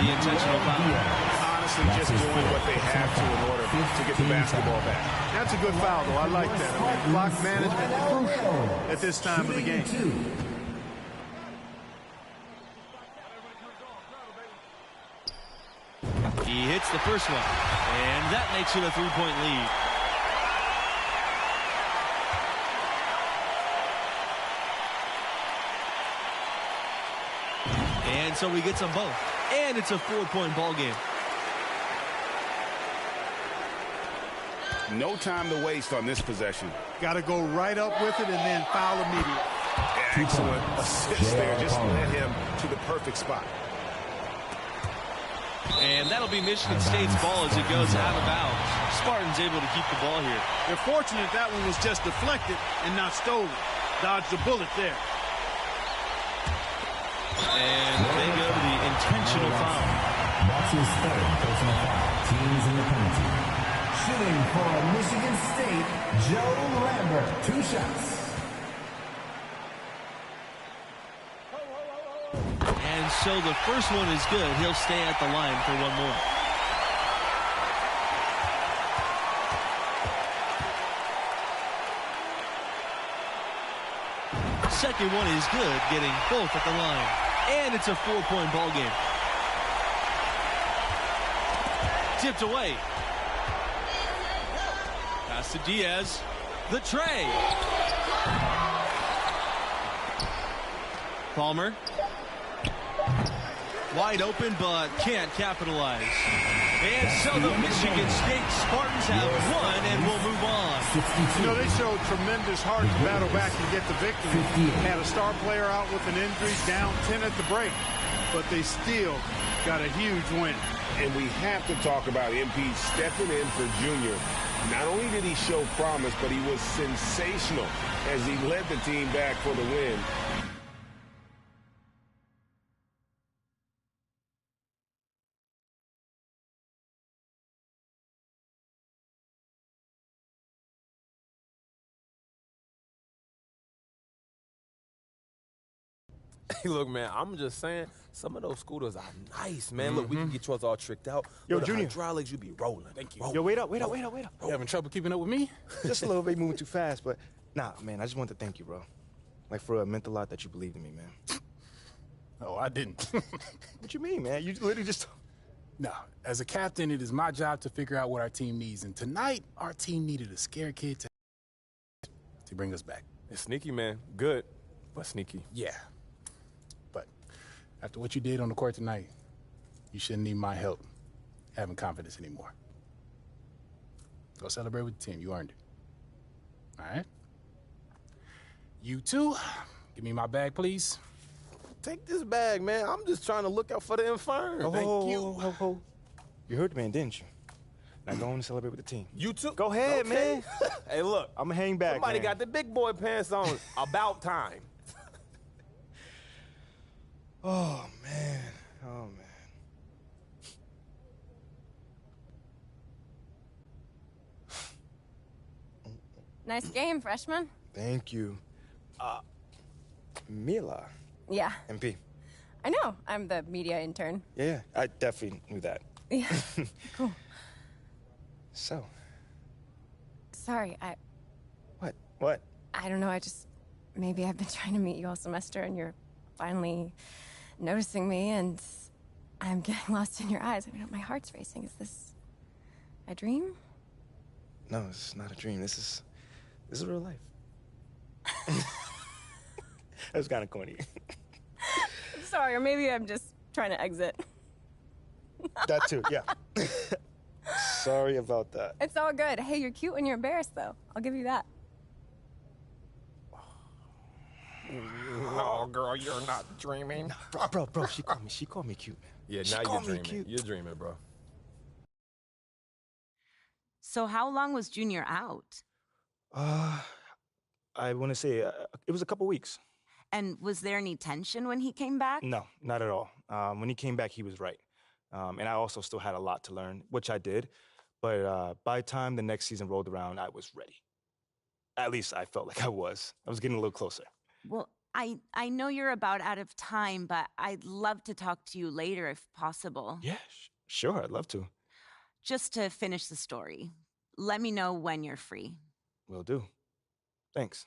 Intentional foul. Honestly, just doing what they have to in order to get the basketball back. That's a good foul, though. I like that. I mean, clock management crucial at this time of the game. He hits the first one, and that makes it a three-point lead. And so he gets them both. And it's a 4-point ball game. No time to waste on this possession. Got to go right up with it and then foul immediately. Excellent assist there. Just led him to the perfect spot. And that'll be Michigan State's ball as it goes out of bounds. Spartans able to keep the ball here. They're fortunate that one was just deflected and not stolen. Dodged a bullet there. And they go to the intentional foul. That's his third personal foul. Teams in the penalty. Shooting for Michigan State, Joe Lambert. 2 shots. And so the first one is good. He'll stay at the line for one more. Second one is good, getting both at the line. And it's a 4-point ball game. Tipped away. Pass to Diaz. The tray. Palmer. Wide open, but can't capitalize. And so the Michigan State Spartans have won and will move on. You know, they showed tremendous heart to battle back and get the victory. Had a star player out with an injury, down 10 at the break, but they still got a huge win. And we have to talk about MP stepping in for Junior. Not only did he show promise, but he was sensational as he led the team back for the win. Hey, look, man, I'm just saying, some of those scooters are nice, man. Look, we can get yours all tricked out. Yo, With the Junior. hydraulics, you be rolling. Thank you. Yo, wait up. You having trouble keeping up with me? Just a little bit moving too fast, but nah, man, I just want to thank you, bro. Like, for real, it meant a lot that you believed in me, man. Oh, I didn't. What you mean, man? You literally just... No, as a captain, it is my job to figure out what our team needs. And tonight, our team needed a scared kid to bring us back. It's sneaky, man. Good, but sneaky. Yeah. But after what you did on the court tonight, you shouldn't need my help having confidence anymore. Go celebrate with the team. You earned it. All right? You too. Give me my bag, please. Take this bag, man. I'm just trying to look out for the infirm. Thank you. You heard the man, didn't you? Now go on and celebrate with the team. You too? Go ahead, Okay. man. Hey, look. I'm going to hang back, Somebody man. got the big boy pants on. About time. Oh, man. Oh, man. Nice game, freshman. Thank you. Mila. Yeah, MP. I know. I'm the media intern. Yeah, I definitely knew that. Yeah, cool. So, Sorry, what? I don't know. Maybe I've been trying to meet you all semester and you're finally noticing me and I'm getting lost in your eyes. I mean, my heart's racing. Is this a dream? No, it's not a dream. This is real life. That was kind of corny. Sorry, or maybe I'm just trying to exit. That too, yeah. Sorry about that. It's all good. Hey, you're cute when you're embarrassed, though. I'll give you that. No, girl, you're not dreaming. Bro, she called me cute. Yeah, She now you're called me dreaming. cute. You're dreaming, bro. So how long was Junior out? I want to say it was a couple weeks. And was there any tension when he came back? No, not at all. When he came back, he was right. And I also still had a lot to learn, which I did. But by the time the next season rolled around, I was ready. At least I felt like I was. I was getting a little closer. Well, I know you're about out of time, but I'd love to talk to you later if possible. Yeah, sure, I'd love to. Just to finish the story. Let me know when you're free. Will do. Thanks.